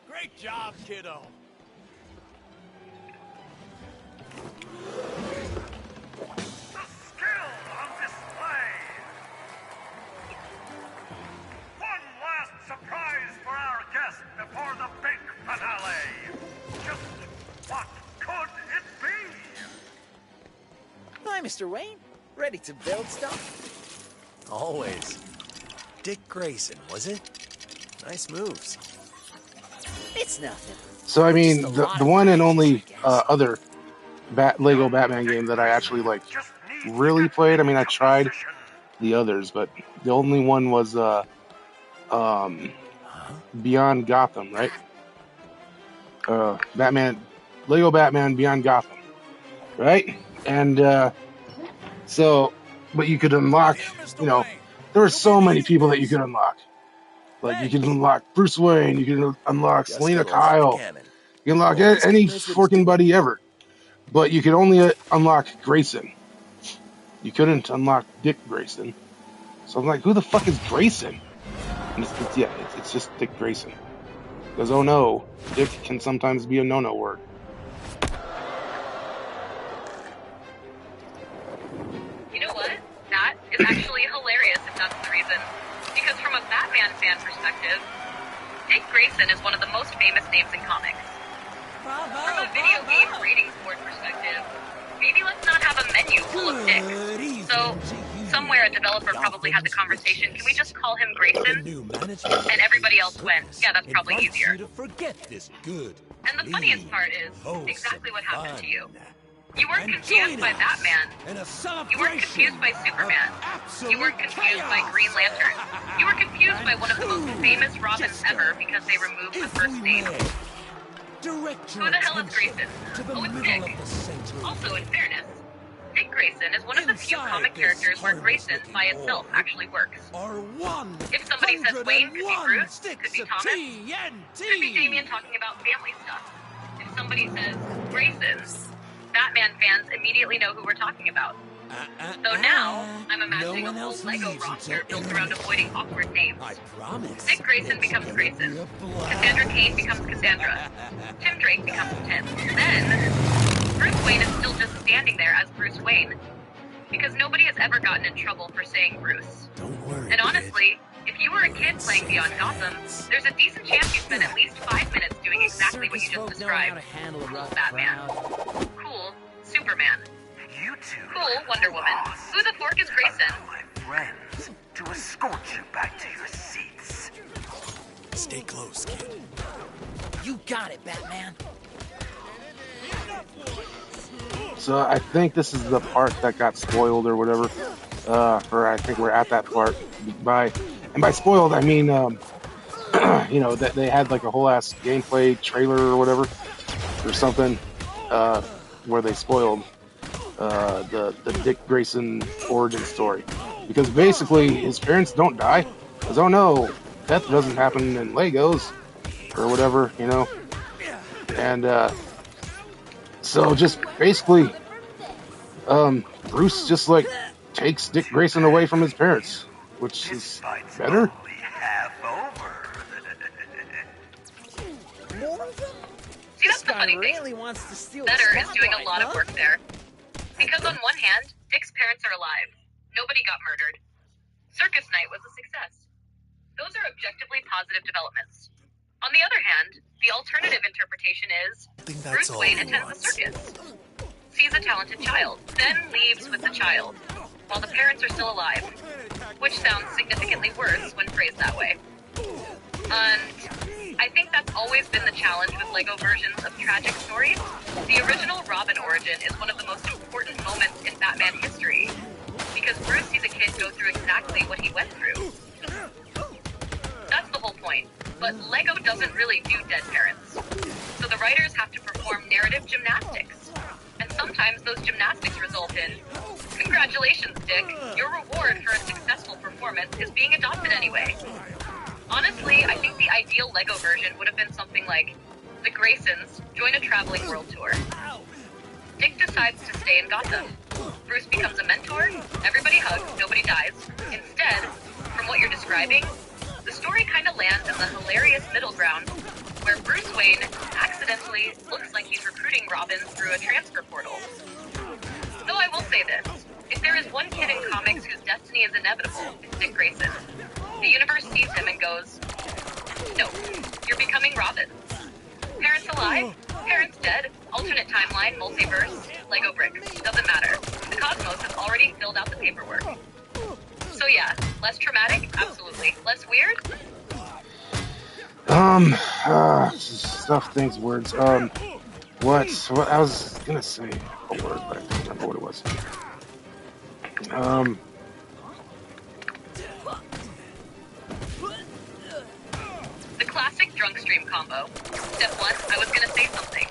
Great job, kiddo. The skill on display. One last surprise for our guest before the big finale. Just what could it be? Hi, Mr. Wayne. Ready to build stuff? Always. Dick Grayson, was it? Nice moves. It's nothing. So I mean, the one and only other Lego Batman game that I actually like really played. I mean, I tried the others, but the only one was Beyond Gotham, right? Lego Batman Beyond Gotham, right? And so, but you could unlock, you know, there were so many people that you could unlock. Like, you could unlock Bruce Wayne, you could unlock Selena Kyle, you can unlock any freaking buddy ever. But you could only unlock Grayson. You couldn't unlock Dick Grayson. So I'm like, who the fuck is Grayson? And it's just Dick Grayson. Because, oh no, Dick can sometimes be a no-no word. You know what? That is actually hilarious if that's the reason. Because from a Batman fan perspective, Dick Grayson is one of the most famous names in comics. From a video game ratings board perspective, maybe let's not have a menu full of dicks. So, somewhere a developer probably had the conversation, can we just call him Grayson? And everybody else went, yeah, that's probably easier. And the funniest part is exactly what happened to you. You weren't confused by Batman. You weren't confused by Superman. You weren't confused by Green Lantern. You were confused by one of the most famous Robins ever because they removed the first name. Who the hell is Grayson? Oh, it's Dick. Also, in fairness, Dick Grayson is one of the few comic characters where Grayson by itself actually works. If somebody says Wayne, could be Bruce, could be Thomas, could be Damien talking about family stuff. If somebody says Grayson, Batman fans immediately know who we're talking about. So now, I'm imagining a whole Lego roster built around avoiding awkward names. Dick Grayson becomes Grayson. Cassandra Cain becomes Cassandra. Tim Drake becomes Tim. Then, Bruce Wayne is still just standing there as Bruce Wayne. Because nobody has ever gotten in trouble for saying Bruce. Don't worry. And honestly, if you were a kid playing Beyond Gotham, there's a decent chance you spent at least 5 minutes doing exactly what you just described. Cool Batman. Cool Superman. Cool Wonder Woman. Who the fork is Grayson? My friends, to escort you back to your seats. Stay close, kid. You got it, Batman. So I think this is the part that got spoiled or whatever. Or I think we're at that part. By spoiled, I mean, you know, that they had like a whole ass gameplay trailer or whatever, or something, where they spoiled the Dick Grayson origin story. Because basically his parents don't die. Because, oh no, death doesn't happen in Legos or whatever, you know. And so just basically Bruce just like takes Dick Grayson away from his parents. which This is fight's better. only half over. More of them? See, that's This the guy funny thing. really wants to steal Better the is doing a spotlight, lot of huh? work there. Because on one hand, Dick's parents are alive. Nobody got murdered. Circus night was a success. Those are objectively positive developments. On the other hand, the alternative interpretation is I think Bruce that's all Wayne he attends the wants. circus, sees a talented child, then leaves with the child, while the parents are still alive, which sounds significantly worse when phrased that way. And I think that's always been the challenge with LEGO versions of tragic stories. The original Robin origin is one of the most important moments in Batman history, because Bruce sees a kid go through exactly what he went through. That's the whole point. But LEGO doesn't really do dead parents. So the writers have to perform narrative gymnastics. And sometimes those gymnastics result in, congratulations, Dick, your reward for a successful performance is being adopted anyway. Honestly, I think the ideal LEGO version would have been something like, the Graysons join a traveling world tour. Dick decides to stay in Gotham. Bruce becomes a mentor, everybody hugs, nobody dies. Instead, from what you're describing, the story kind of lands in the hilarious middle ground where Bruce Wayne accidentally looks like he's recruiting Robin through a transfer portal. Though I will say this, if there is one kid in comics whose destiny is inevitable, it's Dick Grayson. The universe sees him and goes, no, you're becoming Robin. Parents alive, parents dead, alternate timeline, multiverse, Lego bricks, doesn't matter. The cosmos has already filled out the paperwork. So yeah, less traumatic, absolutely. Less weird? Stuff things, words. What I was gonna say a word, but I don't remember what it was. The classic DRUNKSTREAM combo. Step 1, I was gonna say something.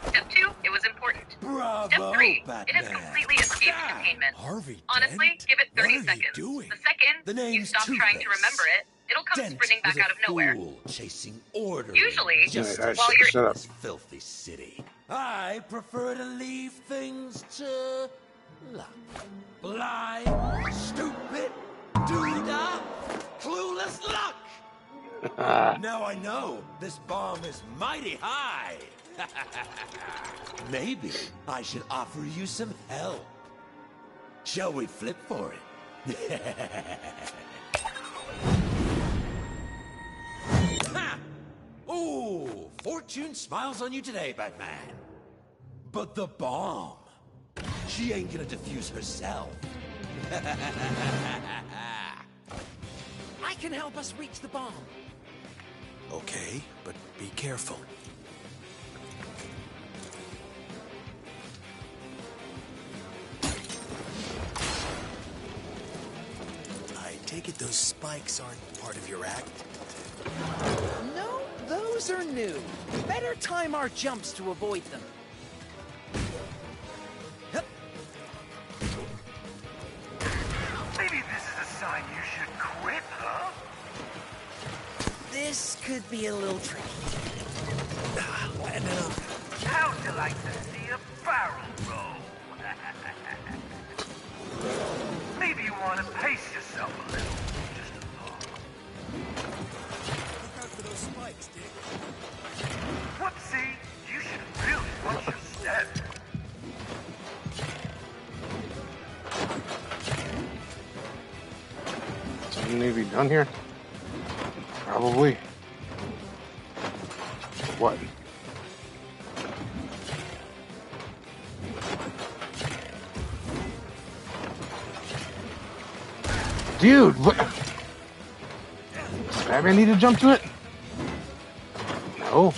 Step 2, it was important. Bravo, Step 3, Batman. it has completely escaped containment. Harvey Honestly, Dent? give it 30 What are you seconds. doing? The second The you name's stop trying to Two-Face. remember it, it'll come Dent sprinting back was out of nowhere. a fool chasing order. Usually, just Alright, while you're shut up. this filthy city. I prefer to leave things to luck. Blind, stupid, doodah, clueless luck. Now I know this bomb is mighty high. Maybe I should offer you some help. Shall we flip for it? Ha! Ooh, fortune smiles on you today, Batman. But the bomb, she ain't gonna defuse herself. I can help us reach the bomb. Okay, but be careful. I take it those spikes aren't part of your act? No, those are new. Better time our jumps to avoid them. Hup. Maybe this is a sign you should quit, huh? This could be a little tricky. And then How'd you like to see a barrel roll? Maybe you want to pace yourself a little. Just a thought. look out for those spikes, Dick. Whoopsie, you should really watch your step. Something need to be done here? Probably. What? Dude, what? Does Batman need to jump to it? No.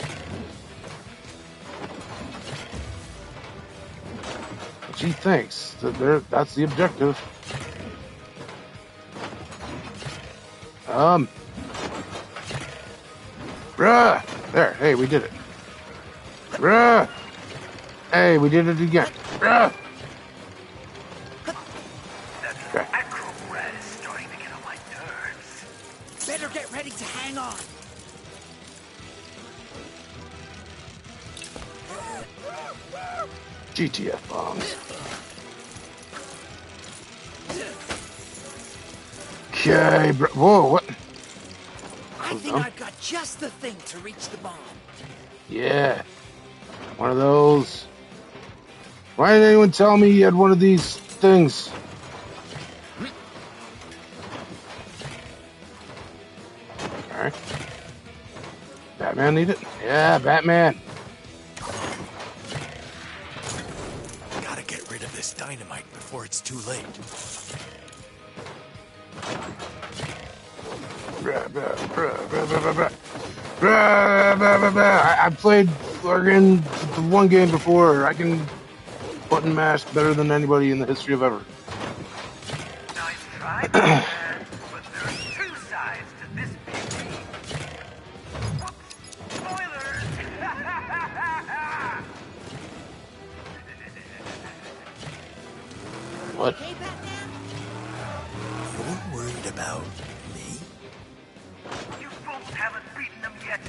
Gee, thanks. That's the objective. Bruh! There, hey, we did it. Bruh! Hey, we did it again. Bruh! That acro rat is starting to get on my nerves. Better get ready to hang on. GTF bombs. Okay, bro. Whoa, what? I think I've got just the thing to reach the bomb. Yeah. One of those. Why didn't anyone tell me you had one of these things? Alright. Batman need it? Yeah, Batman. Gotta get rid of this dynamite before it's too late. I played fucking the one game before. I can button mash better than anybody in the history of ever. Nice try, but there's two sides to this big game. Whoops! Spoilers! What? Hey, Batman? You're worried about me? You folks haven't beaten them yet.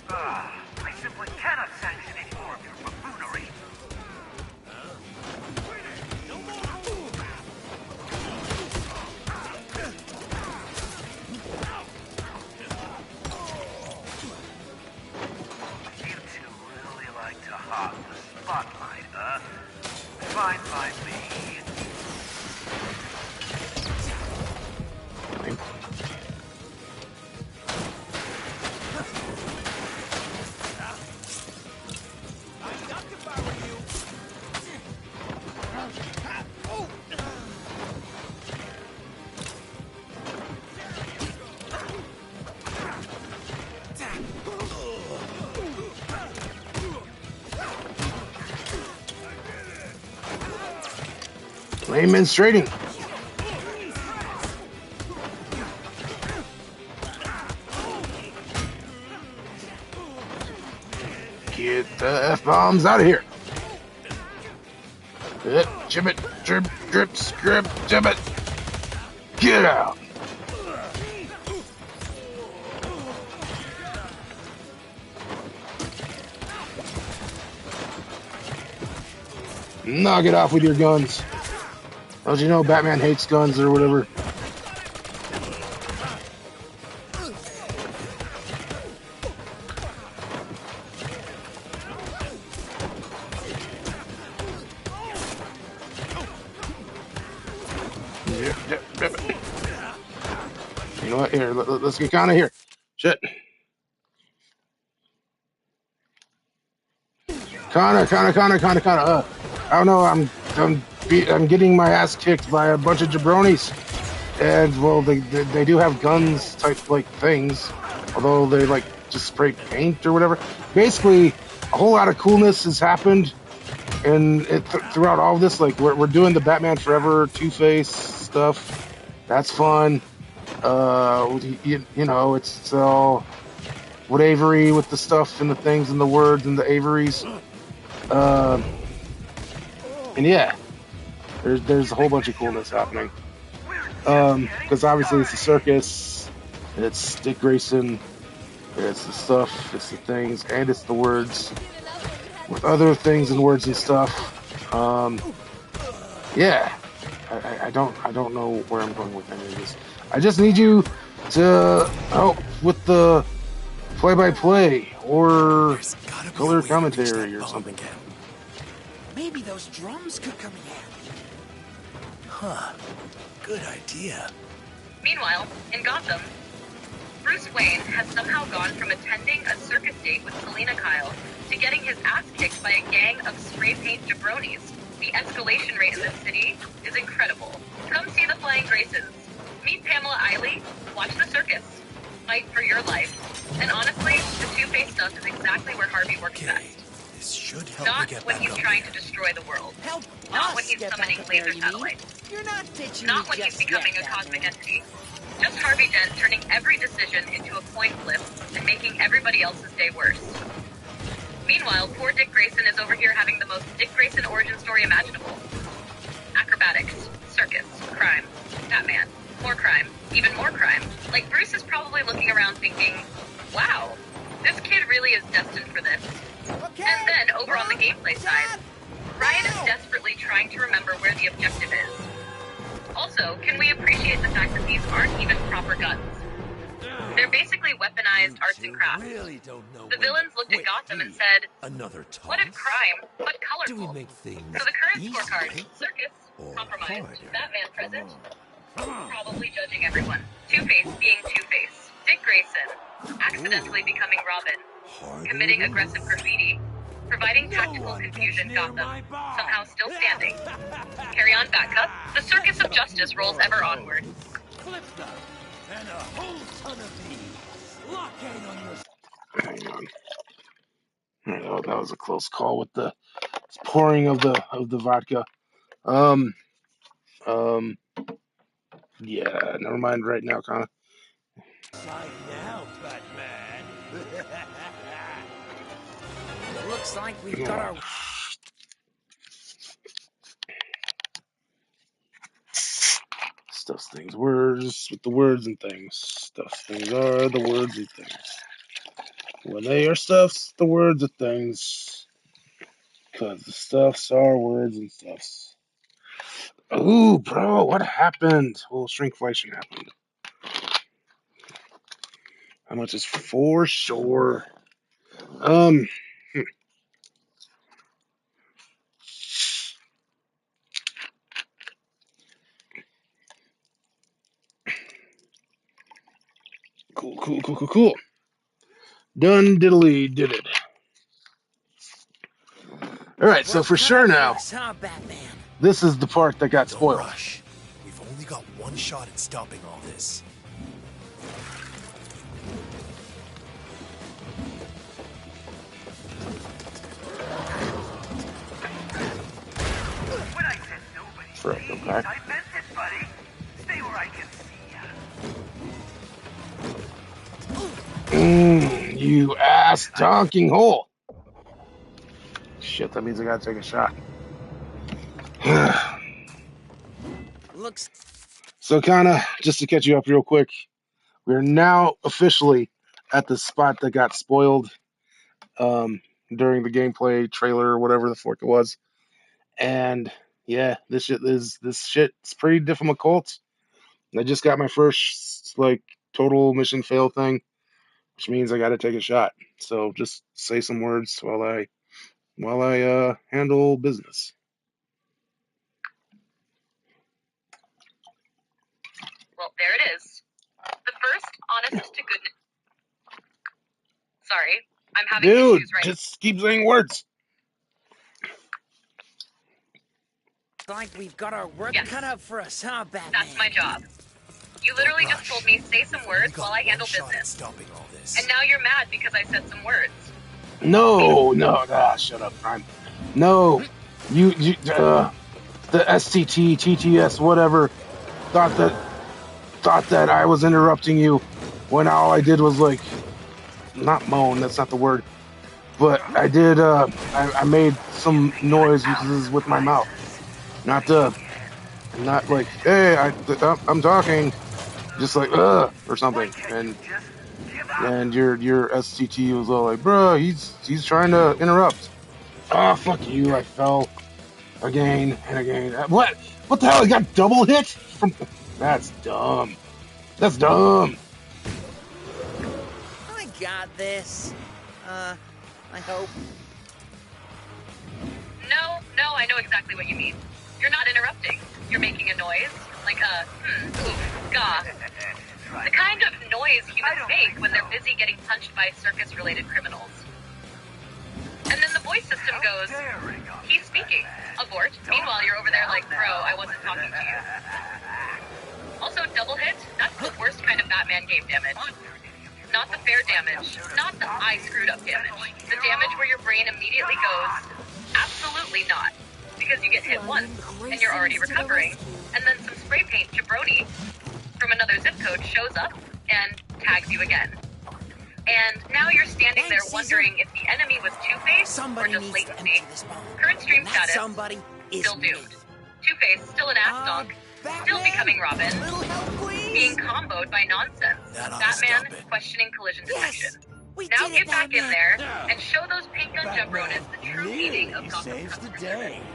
I simply cannot sanction any more of your buffoonery. You two really like to hog the spotlight, huh? Fine by me. Demonstrating. Get the F-bombs out of here. Jib it, drip, drip, script, jib it. Get out. Knock it off with your guns. Don't you know Batman hates guns or whatever? You know what? Here, let's get kind of here. Shit. Kinda. I don't know. I'm getting my ass kicked by a bunch of jabronis, and well, they do have guns type like things, although they like just spray paint or whatever. Basically, a whole lot of coolness has happened, and throughout all of this, like we're doing the Batman Forever Two-Face stuff. That's fun. You know, it's all with Avery with the stuff and the things and the words and the Averys. And yeah, there's a whole bunch of coolness happening. Because obviously it's a circus, and it's Dick Grayson, and it's the stuff, it's the things, and it's the words with other things and words and stuff. Yeah, I don't know where I'm going with any of this. I just need you to help with the play-by-play or color commentary or something. Again. Maybe those drums could come in handy. Huh. Good idea. Meanwhile, in Gotham, Bruce Wayne has somehow gone from attending a circus date with Selena Kyle to getting his ass kicked by a gang of spray paint jabronis. The escalation rate in this city is incredible. Come see the Flying Graces. Meet Pamela Eiley. Watch the circus. Fight for your life. And honestly, the Two-Face stuff is exactly where Harvey works best. This should help Not me get when back he's up trying here. to destroy the world. Help Not us when he's get summoning back up there, laser you mean? satellites. You're not ditching Not me when he's just becoming yet, a cosmic Batman. entity. Just Harvey Dent turning every decision into a coin flip and making everybody else's day worse. Meanwhile, poor Dick Grayson is over here having the most Dick Grayson origin story imaginable. Acrobatics, circus, crime, Batman, more crime, even more crime. Like, Bruce is probably looking around thinking, wow, this kid really is destined for this. Okay. And then, over on the gameplay side, Ryan is desperately trying to remember where the objective is. Also, can we appreciate the fact that these aren't even proper guns? They're basically weaponized arts and crafts. Really don't know The villains looked at Gotham and said, another toss? what if crime, but Do we colorful? make things So the current easier scorecard, circus, or compromised, harder? Batman present, probably judging everyone. Two-Face being Two-Face, Dick Grayson, accidentally becoming Robin, Harder committing than aggressive graffiti, providing No tactical one confusion gets near Gotham, my bomb. somehow still standing. Carry on backup, the circus of justice rolls ever onward. Flip them, and a whole ton of these. Blockade on your Hang on. Oh, that was a close call with the pouring of the vodka. Um, yeah, never mind right now, Connor. side now, Batman. Looks like we've got our... Stuffs things words with the words and things. Stuffs things are the words and things. When they are stuffs, the words are things. Cause the stuffs are words and stuffs. Ooh, bro, what happened? Well, shrinkflation happened. How much is for sure? Hmm. Cool. Done diddly did it. All right, so Work for cut sure out for now, us, huh, Batman? this is the part that got Don't spoiled. rush. We've only got one shot at stopping all this. When I said nobody, Right, go back. I meant it, buddy. Stay where I can see ya. You ass donking hole. Shit, that means I gotta take a shot. Looks... So, kinda, just to catch you up real quick, we're now officially at the spot that got spoiled during the gameplay trailer or whatever the fuck it was. And yeah, this shit's pretty difficult. I just got my first like total mission fail thing, which means I gotta take a shot. So just say some words while I handle business. Well, there it is. The first honest to goodness. Sorry, I'm having Dude, issues right just keep saying words. like we've got our work Yes. cut out for us, huh, Batman? That's my job. You literally just told me say some words while I handle business. Stopping all this. And now you're mad because I said some words. No, shut up, Prime. No, the STT, TTS, whatever, thought that I was interrupting you when all I did was like, not moan, that's not the word, but I did, I made some noise with my mouth. Not like, hey, I'm talking, just like, or something. And your STT was all like, bro, he's trying to interrupt. Oh, fuck you, I fell again and again. What the hell, I got double hit? That's dumb. That's dumb. I got this. I hope. No, I know exactly what you mean. You're not interrupting. You're making a noise. Like a, oof, gah. The kind of noise humans make when they're busy getting punched by circus-related criminals. And then the voice system goes, he's speaking. Abort. Meanwhile, you're over there like, bro, I wasn't talking to you. Also, double hit, that's the worst kind of Batman game damage. Not the fair damage. Not the I screwed up damage. The damage where your brain immediately goes, absolutely not. Because you get hit once, and you're already recovering, and then some spray paint jabroni from another zip code shows up and tags you again. And now you're standing there wondering if the enemy was Two-Face or just latency. Current stream status, somebody is still doomed. Two-Face, still an ass donk, still becoming Robin, being comboed by nonsense. Batman questioning collision detection. Now get back in there and show those paint gun jabronis the true meaning of Gotham saves the customer day. service.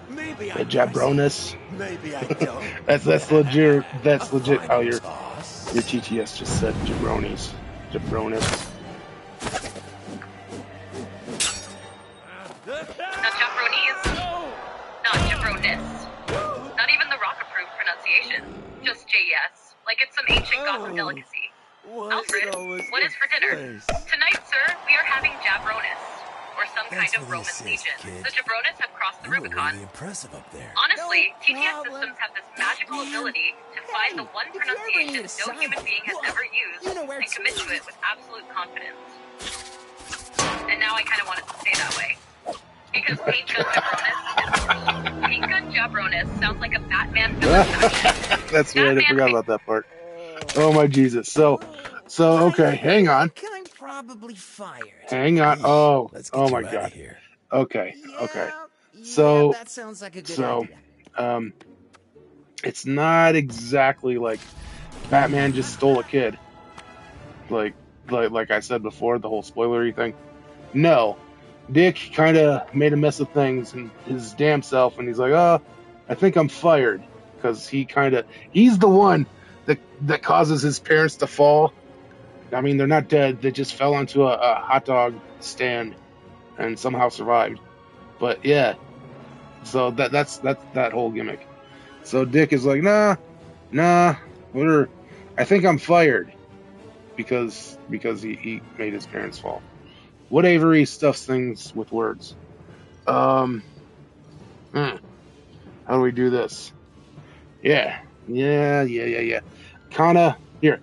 Maybe I The press it. jabronis. Maybe I don't. That's legit. That's A legit. Oh, final your toss. TTS just said jabronis. Jabronis. Not jabronis. Not jabronis. Not even the rock-approved pronunciation. Just JES. Like it's some ancient Gotham delicacy. Alfred, what is for dinner? Tonight, sir, we are having jabronis. Or some Thanks kind of for the Roman assist, legion. kid. The jabronis have crossed the You were Rubicon. really impressive up there. Honestly, No TTS problem. systems have this magical ability to find the one if you ever pronunciation need a no sign, human being has well, ever used you know where and to commit to be. it with absolute confidence. And now I kind of want it to stay that way. Because Paint Gun Jabronis is cool. Paint Gun Jabronis sounds like a Batman villain action. That's right. I forgot about that part. Oh my Jesus. So okay. Hang on. I'm probably fired. Hang on. Oh. Let's get Oh you my out God. of here. Okay. Yeah, Okay. yeah, So that sounds like a good so idea. it's not exactly like Batman just stole a kid. Like I said before, the whole spoilery thing. No, Dick kind of made a mess of things and his damn self, and he's like, "Oh, I think I'm fired," because he's the one that causes his parents to fall. I mean, they're not dead; they just fell onto a hot dog stand and somehow survived. But yeah, so that's that whole gimmick. So Dick is like, "Nah, I think I'm fired." Because he made his parents fall. Whatever, he stuffs things with words. How do we do this? Yeah. Kinda here.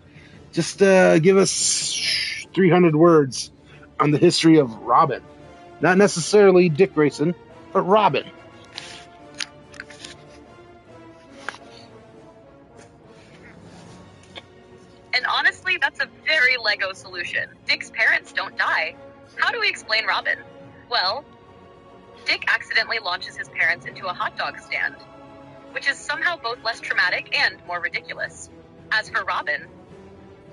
Just give us 300 words on the history of Robin. Not necessarily Dick Grayson, but Robin. And honestly, that's a very Lego solution. Dick's parents don't die. How do we explain Robin? Well, Dick accidentally launches his parents into a hot dog stand, which is somehow both less traumatic and more ridiculous. As for Robin,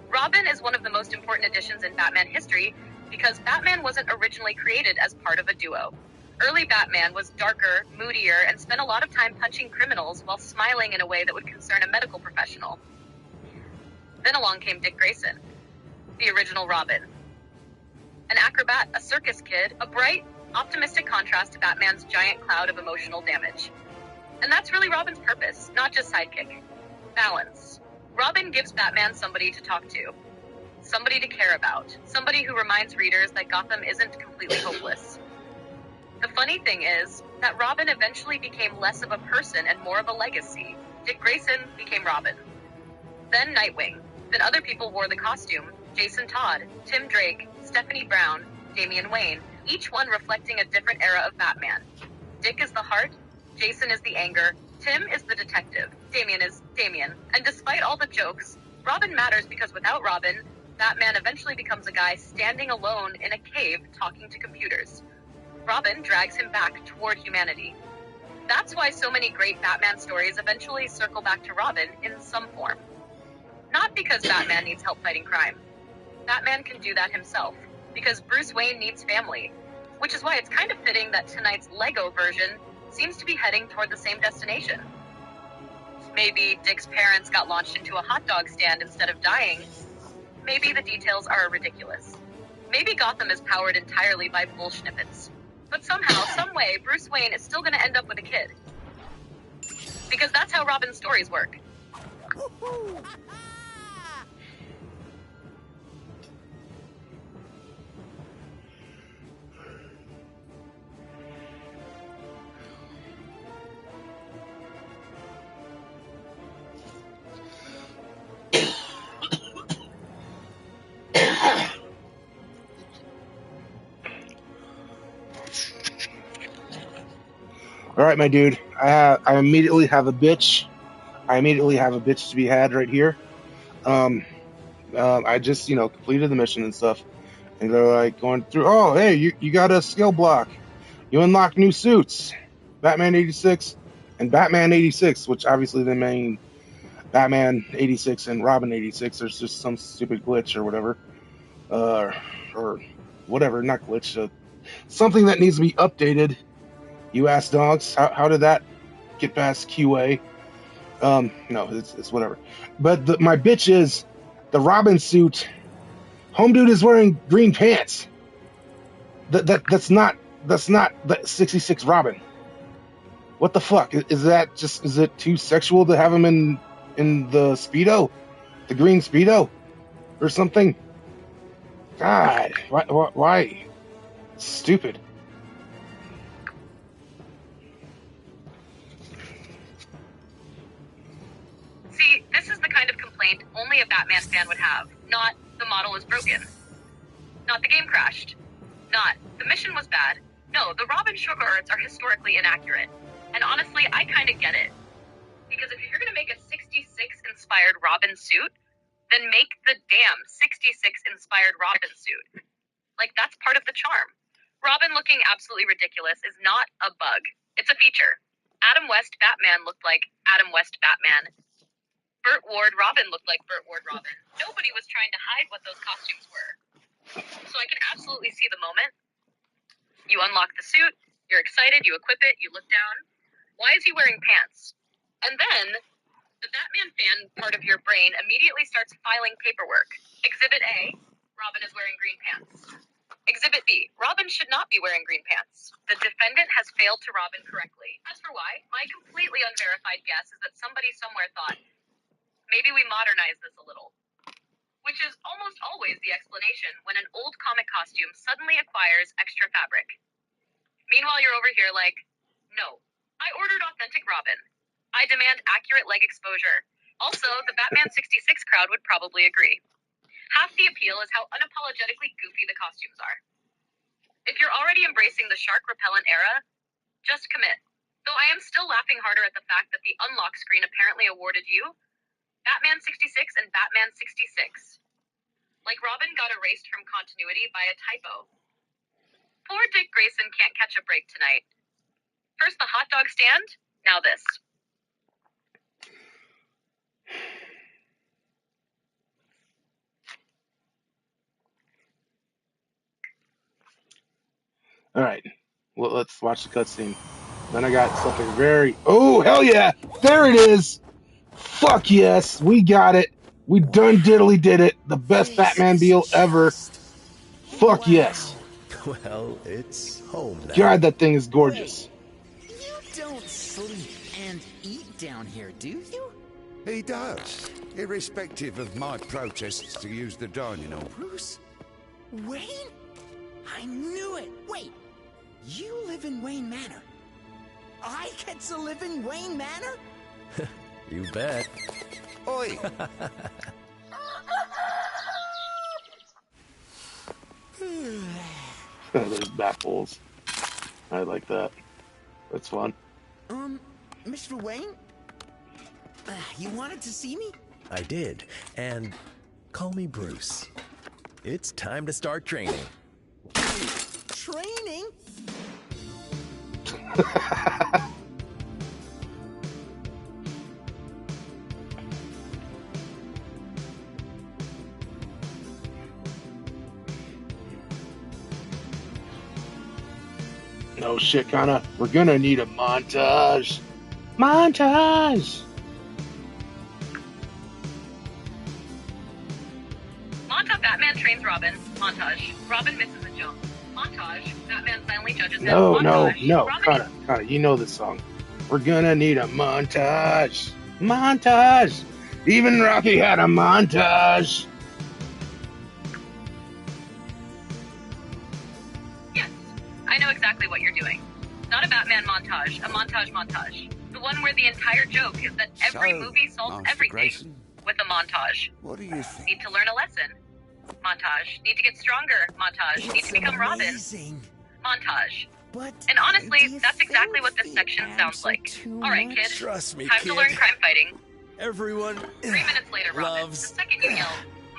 Robin is one of the most important additions in Batman history because Batman wasn't originally created as part of a duo. Early Batman was darker, moodier, and spent a lot of time punching criminals while smiling in a way that would concern a medical professional. Then along came Dick Grayson, the original Robin. An acrobat, a circus kid, a bright, optimistic contrast to Batman's giant cloud of emotional damage. And that's really Robin's purpose, not just sidekick. Balance. Robin gives Batman somebody to talk to, somebody to care about, somebody who reminds readers that Gotham isn't completely hopeless. The funny thing is that Robin eventually became less of a person and more of a legacy. Dick Grayson became Robin. Then Nightwing. Then other people wore the costume. Jason Todd, Tim Drake, Stephanie Brown, Damian Wayne, each one reflecting a different era of Batman. Dick is the heart, Jason is the anger, Tim is the detective, Damian is Damian. And despite all the jokes, Robin matters because without Robin, Batman eventually becomes a guy standing alone in a cave talking to computers. Robin drags him back toward humanity. That's why so many great Batman stories eventually circle back to Robin in some form. Not because Batman needs help fighting crime. Batman can do that himself, because Bruce Wayne needs family, which is why it's kind of fitting that tonight's Lego version seems to be heading toward the same destination. Maybe Dick's parents got launched into a hot dog stand instead of dying. Maybe the details are ridiculous. Maybe Gotham is powered entirely by bullschnippets. But somehow, some way, Bruce Wayne is still going to end up with a kid. Because that's how Robin's stories work. All right, my dude. I immediately have a bitch. I immediately have a bitch to be had right here. I just completed the mission and stuff, and they're like going through. Oh, hey, you got a skill block. You unlock new suits, Batman 86 and Batman 86, which obviously they mean Batman 86 and Robin 86. There's just some stupid glitch or whatever, or whatever, not glitch. Something that needs to be updated You ass dogs. How did that get past QA? No, it's whatever. But my bitch is the Robin suit. Home dude is wearing green pants. That's not the 66 Robin. What the fuck? Is it too sexual to have him in the Speedo? The green Speedo? Or something? God, why? Stupid. See, this is the kind of complaint only a Batman fan would have. Not, the model is broken. Not, the game crashed. Not, the mission was bad. No, the Robin sugar arts are historically inaccurate. And honestly, I kind of get it. Because if you're going to make a 66-inspired Robin suit, then make the damn 66-inspired Robin suit. Like, that's part of the charm. Robin looking absolutely ridiculous is not a bug. It's a feature. Adam West Batman looked like Adam West Batman. Burt Ward Robin looked like Burt Ward Robin. Nobody was trying to hide what those costumes were. So I can absolutely see the moment. You unlock the suit, you're excited, you equip it, you look down. Why is he wearing pants? And then the Batman fan part of your brain immediately starts filing paperwork. Exhibit A, Robin is wearing green pants. Exhibit B, Robin should not be wearing green pants. The defendant has failed to Robin correctly. As for why, my completely unverified guess is that somebody somewhere thought, maybe we modernize this a little. Which is almost always the explanation when an old comic costume suddenly acquires extra fabric. Meanwhile, you're over here like, no, I ordered authentic Robin. I demand accurate leg exposure. Also, the Batman 66 crowd would probably agree. Half the appeal is how unapologetically goofy the costumes are. If you're already embracing the shark repellent era, just commit. Though I am still laughing harder at the fact that the unlock screen apparently awarded you Batman 66 and Batman 66. Like Robin got erased from continuity by a typo. Poor Dick Grayson can't catch a break tonight. First the hot dog stand, now this. All right. Well, let's watch the cutscene. Then I got something very... Oh, hell yeah! There it is! Fuck yes! We got it! We done diddly did it! The best Batmobile ever! Fuck yes! Well, it's home now. God, that thing is gorgeous. Wait, you don't sleep and eat down here, do you? He does, irrespective of my protests to use the dining hall. Bruce Wayne? I knew it! Wait, you live in Wayne Manor? I get to live in Wayne Manor? You bet. Oi! There's bat bowls. I like that. That's fun. Mr. Wayne? You wanted to see me? I did, and call me Bruce. It's time to start training. Training? No shit, kinda. We're gonna need a montage. Montage! Montage, Batman trains Robin. Montage. Robin misses a jump. Montage. Batman finally judges him. No, Montage. no, Robin Connor, you know this song. We're gonna need a montage. Montage! Even Rocky had a montage. Yes, I know exactly what you're doing. Not a Batman montage, a montage. The one where the entire joke is that every movie solves Master everything Grayson, with a montage. what do you think? Need to learn a lesson. Montage. Need to get stronger. Montage. Need to become Robin. Amazing. Montage. But And honestly, do you that's exactly think what this the section sounds abs are like. too All right, much? kid. Trust me, Time kid. to learn crime fighting. Everyone 3 minutes later, Robin. loves The second you yell,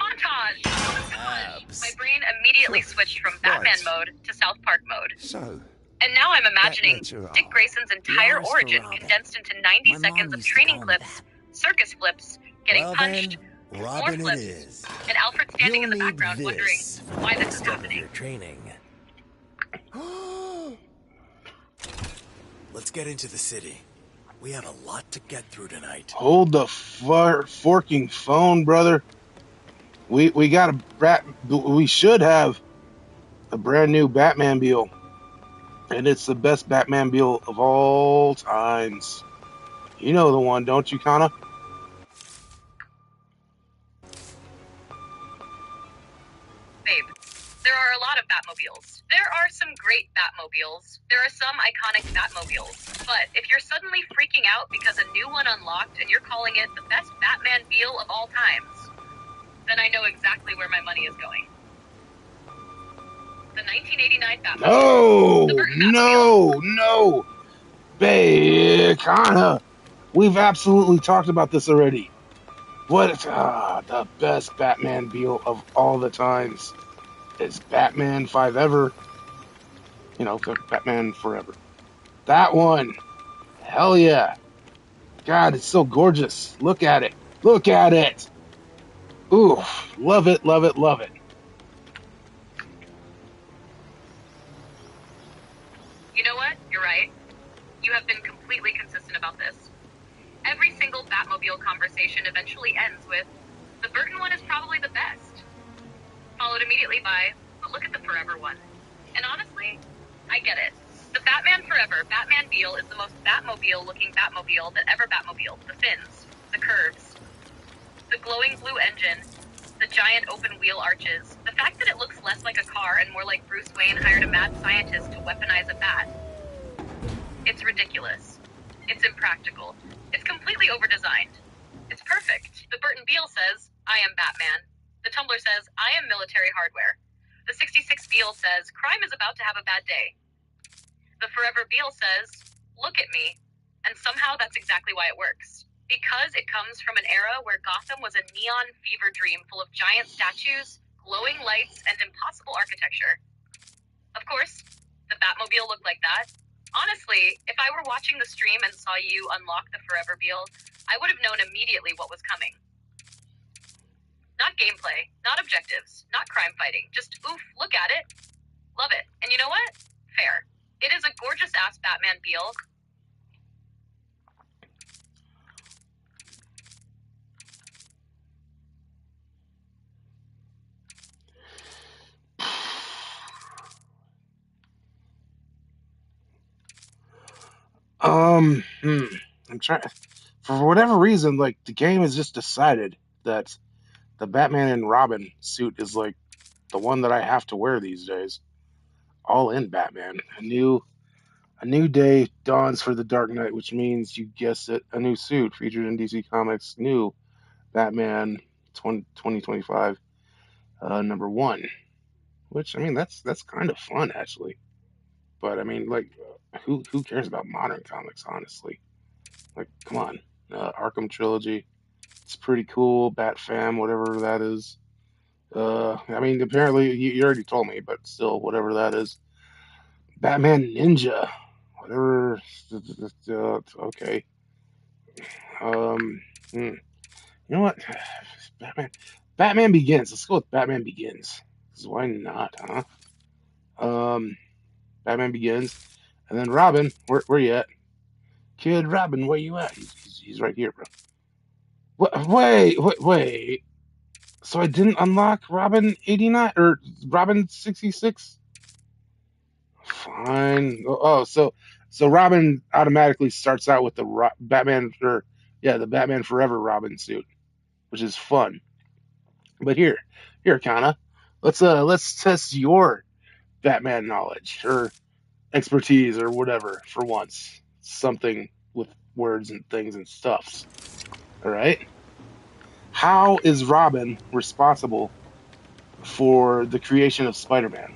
montage! Montage! abs. My brain immediately switched from Batman mode to South Park mode. So, And now I'm imagining letter R. Dick Grayson's entire R is for origin Robin. condensed into 90 My mom seconds of used to training call me clips, circus flips, getting Well punched, then, more Robin it flips, is. and Alfred standing You'll in the need background wondering this why this is instead of happening. your training. let's get into the city. We have a lot to get through tonight. Hold the forking phone, brother. We got we should have a brand new Batmobile, and it's the best Batmobile of all times. You know the one, don't you, Kana? Babe, there are a lot of Batmobiles. There are some great Batmobiles. There are some iconic Batmobiles. But if you're suddenly freaking out because a new one unlocked and you're calling it the best Batmobile of all times, then I know exactly where my money is going. The 1989 Batmobile. No. Babe, Kana. We've absolutely talked about this already. The best Batmobile of all the times is Batman 5 ever. You know, Batman Forever. That one. Hell yeah. God, it's so gorgeous. Look at it. Look at it. Ooh, love it, love it, love it. You know what? You're right. You have been completely consistent about this. Every single Batmobile conversation eventually ends with, the Burton one is probably the best. Followed immediately by, but look at the Forever one. And honestly, I get it. The Batman Forever Batmobile is the most Batmobile-looking Batmobile that ever Batmobile. The fins, the curves, the glowing blue engine, the giant open wheel arches, the fact that it looks less like a car and more like Bruce Wayne hired a mad scientist to weaponize a bat. It's ridiculous. It's impractical. It's completely overdesigned. It's perfect. The Burton Beale says, I am Batman. The Tumblr says, I am military hardware. The 66 Beale says, crime is about to have a bad day. The Forever Beale says, look at me. And somehow that's exactly why it works. Because it comes from an era where Gotham was a neon fever dream full of giant statues, glowing lights, and impossible architecture. Of course, the Batmobile looked like that. Honestly, if I were watching the stream and saw you unlock the Forever Beale, I would have known immediately what was coming. Not gameplay, not objectives, not crime fighting, just oof, look at it. Love it. And you know what? Fair. It is a gorgeous-ass Batmobile. I'm trying. For whatever reason, like the game has just decided that the Batman and Robin suit is like the one that I have to wear these days. All in Batman. A new day dawns for the Dark Knight, which means you guessed it, a new suit featured in DC Comics' new Batman 2025 #1. Which I mean, that's kind of fun actually. But I mean, like, who cares about modern comics, honestly? Like, come on, Arkham trilogy. It's pretty cool. Bat Fam, whatever that is. I mean, apparently you already told me, but still, whatever that is. Batman Ninja, whatever. Okay. You know what? Batman Begins. Let's go with Batman Begins. 'Cause why not, huh? Batman Begins, and then Robin. Where you at? Kid Robin, where you at? He's right here, bro. Wait. So I didn't unlock Robin 89 or Robin 66? Fine. So Robin automatically starts out with the Batman the Batman Forever Robin suit, which is fun. But here, Kana, let's test your Batman knowledge or expertise or whatever for once. Something with words and things and stuffs. All right. How is Robin responsible for the creation of Spider-Man?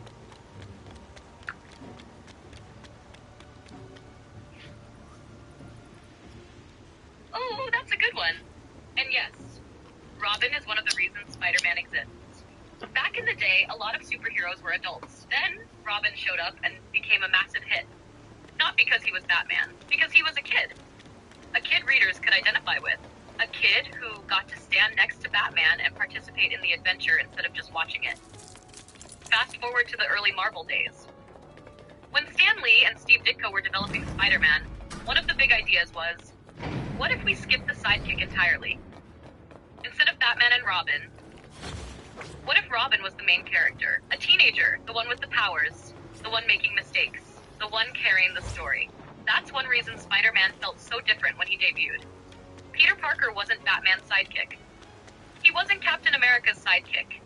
Oh, that's a good one. And yes, Robin is one of the reasons Spider-Man exists. Back in the day, a lot of superheroes were adults. Then, Robin showed up and became a massive hit. Not because he was Batman, because he was a kid. A kid readers could identify with. A kid who got to stand next to Batman and participate in the adventure instead of just watching it. Fast forward to the early Marvel days. When Stan Lee and Steve Ditko were developing Spider-Man, ideas was, what if we skip the sidekick entirely? Instead of Batman and Robin, what if Robin was the main character? A teenager, the one with the powers, the one making mistakes, the one carrying the story. That's one reason Spider-Man felt so different when he debuted. Peter Parker wasn't Batman's sidekick. He wasn't Captain America's sidekick.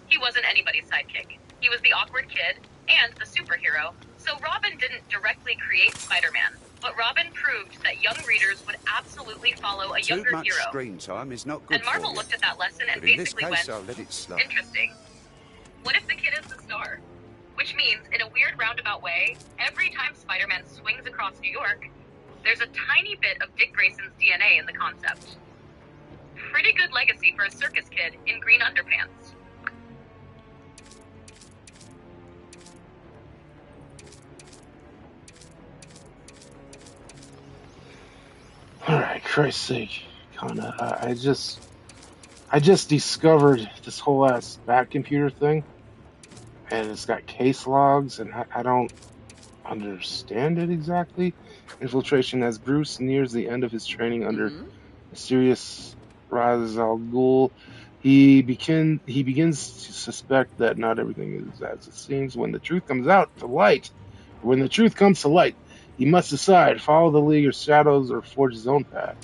He wasn't anybody's sidekick. He was the awkward kid and the superhero. So Robin didn't directly create Spider-Man, but Robin proved that young readers would absolutely follow a younger Too much hero. screen time is not good And Marvel for you. looked at that lesson and But in this basically case, went, I'll let it slide. interesting. What if the kid is the star? Which means, in a weird roundabout way, every time Spider-Man swings across New York, there's a tiny bit of Dick Grayson's DNA in the concept. Pretty good legacy for a circus kid in green underpants. Alright, Christ's sake, Kana, I just discovered this whole ass Bat computer thing, and it's got case logs, and I don't understand it exactly. Infiltration as Bruce nears the end of his training under mysterious Ra's al Ghul. He begins to suspect that not everything is as it seems. When the truth comes to light, he must decide, follow the League of Shadows or forge his own path.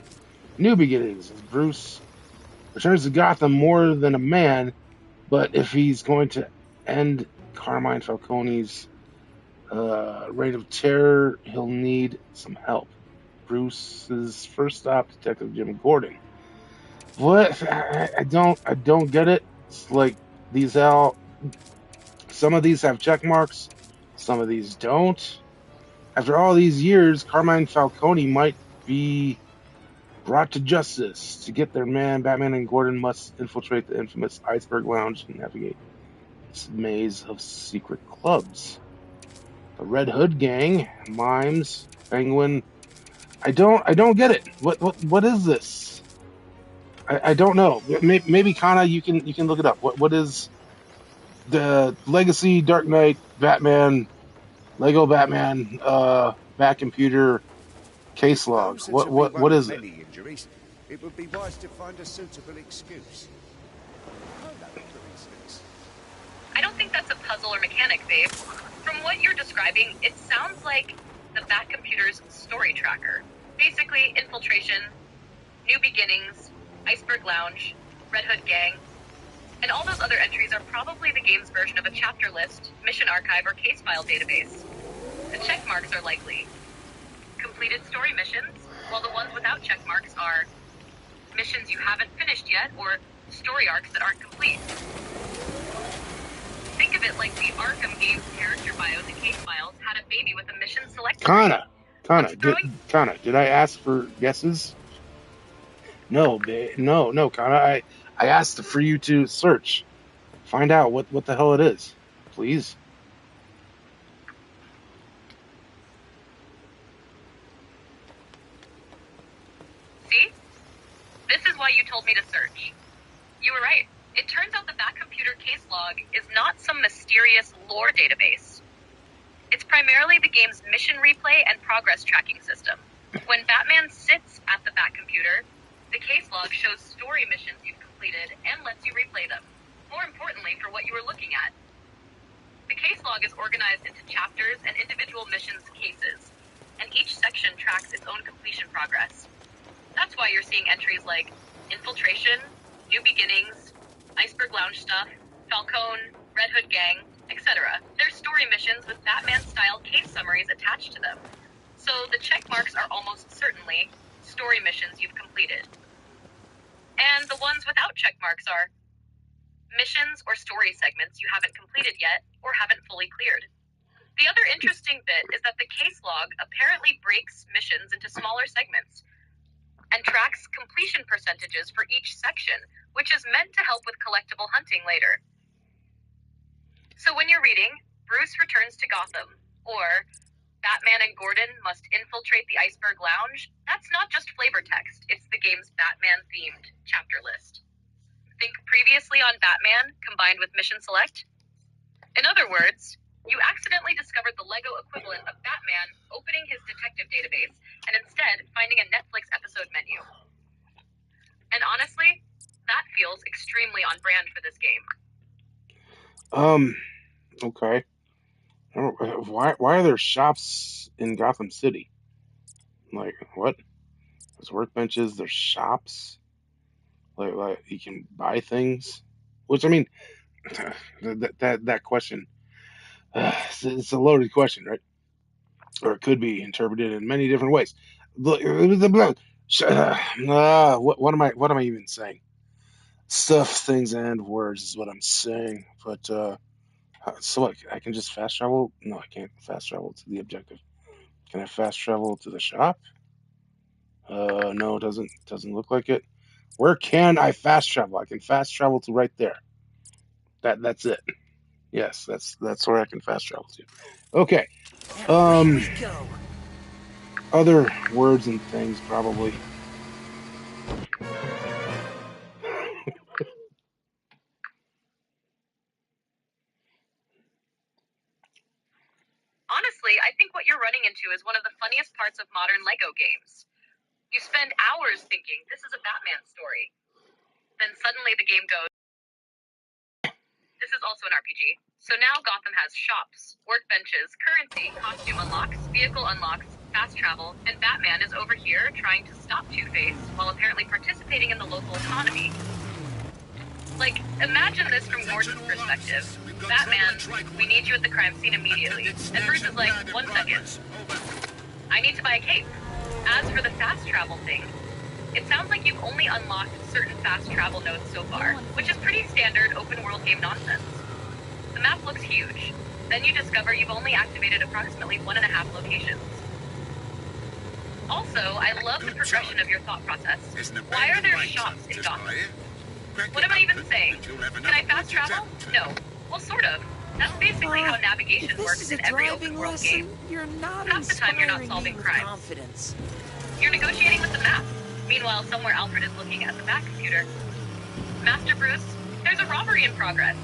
New beginnings as Bruce returns to Gotham more than a man, but if he's going to end Carmine Falcone's reign of terror, he'll need some help. Bruce's first stop, Detective Jim Gordon. What? I don't get it. It's like some of these have check marks, some of these don't. After all these years, Carmine Falcone might be brought to justice. To get their man, Batman and Gordon must infiltrate the infamous Iceberg Lounge and navigate its maze of secret clubs. The Red Hood Gang, Mimes, Penguin. I don't get it. What is this? I don't know. Maybe Kana, you can look it up. What is the Legacy Dark Knight Batman Lego Batman Bat computer case log? Suppose it will be one What of is it? many injuries. It would be wise to find a suitable excuse. For instance. I don't think that's a puzzle or mechanic, babe. From what you're describing, it sounds like the Bat computer's story tracker. Basically, infiltration, new beginnings, Iceberg Lounge, Red Hood Gang, and all those other entries are probably the game's version of a chapter list, mission archive, or case file database. The check marks are likely completed story missions, while the ones without check marks are missions you haven't finished yet, or story arcs that aren't complete. Think of it like the Arkham game's character bios and case files had a baby with a mission select. Kana, did I ask for guesses? No, Kana. I asked for you to search, find out what the hell it is, please. See? This is why you told me to search. You were right. It turns out the Bat computer case log is not some mysterious lore database. It's primarily the game's mission replay and progress tracking system. When Batman sits at the Bat computer, the case log shows story missions you've completed and lets you replay them. More importantly, for what you were looking at. The case log is organized into chapters and individual missions cases, and each section tracks its own completion progress. That's why you're seeing entries like Infiltration, New Beginnings, Iceberg Lounge Stuff, Falcone, Red Hood Gang, etc. They're story missions with Batman-style case summaries attached to them. So the check marks are almost certainly story missions you've completed. And the ones without check marks are missions or story segments you haven't completed yet or haven't fully cleared. The other interesting bit is that the case log apparently breaks missions into smaller segments and tracks completion percentages for each section, which is meant to help with collectible hunting later. So when you're reading, Bruce returns to Gotham, or Batman and Gordon must infiltrate the Iceberg Lounge, that's not just flavor text, it's the game's Batman-themed chapter list. Think previously on Batman combined with Mission Select? In other words, you accidentally discovered the Lego equivalent of Batman opening his detective database and instead finding Okay. Why are there shops in Gotham City? Like what? There's workbenches. There's shops. Like you can buy things. Which I mean, that question. It's a loaded question, right? Or it could be interpreted in many different ways. What am I even saying? Stuff, things, and words is what I'm saying. But so what? I can just fast travel? No, I can't fast travel to the objective. Can I fast travel to the shop? No, it doesn't look like it. Where can I fast travel? I can fast travel to right there. That's it. Yes, that's where I can fast travel to. Okay. And away we go. Other words and things probably. Honestly, I think what you're running into is one of the funniest parts of modern LEGO games. You spend hours thinking, this is a Batman story. Then suddenly the game goes, this is also an RPG. So now Gotham has shops, workbenches, currency, costume unlocks, vehicle unlocks, fast travel, and Batman is over here trying to stop Two-Face while apparently participating in the local economy. Like, imagine this from Gordon's perspective. Batman, we need you at the crime scene immediately. And Bruce is like, 1 second. I need to buy a cape. As for the fast travel thing, it sounds like you've only unlocked certain fast travel nodes so far, which is pretty standard open world game nonsense. The map looks huge. Then you discover you've only activated approximately 1.5 locations. Also, I love the progression of your thought process. Why are there shops in Gotham? What am I even saying? Can I fast travel? No. Well, sort of. That's basically how navigation works in every open world game. You're not Half the time you're not solving crimes. Confidence. You're negotiating with the map. Meanwhile, somewhere Alfred is looking at the back computer. Master Bruce, there's a robbery in progress.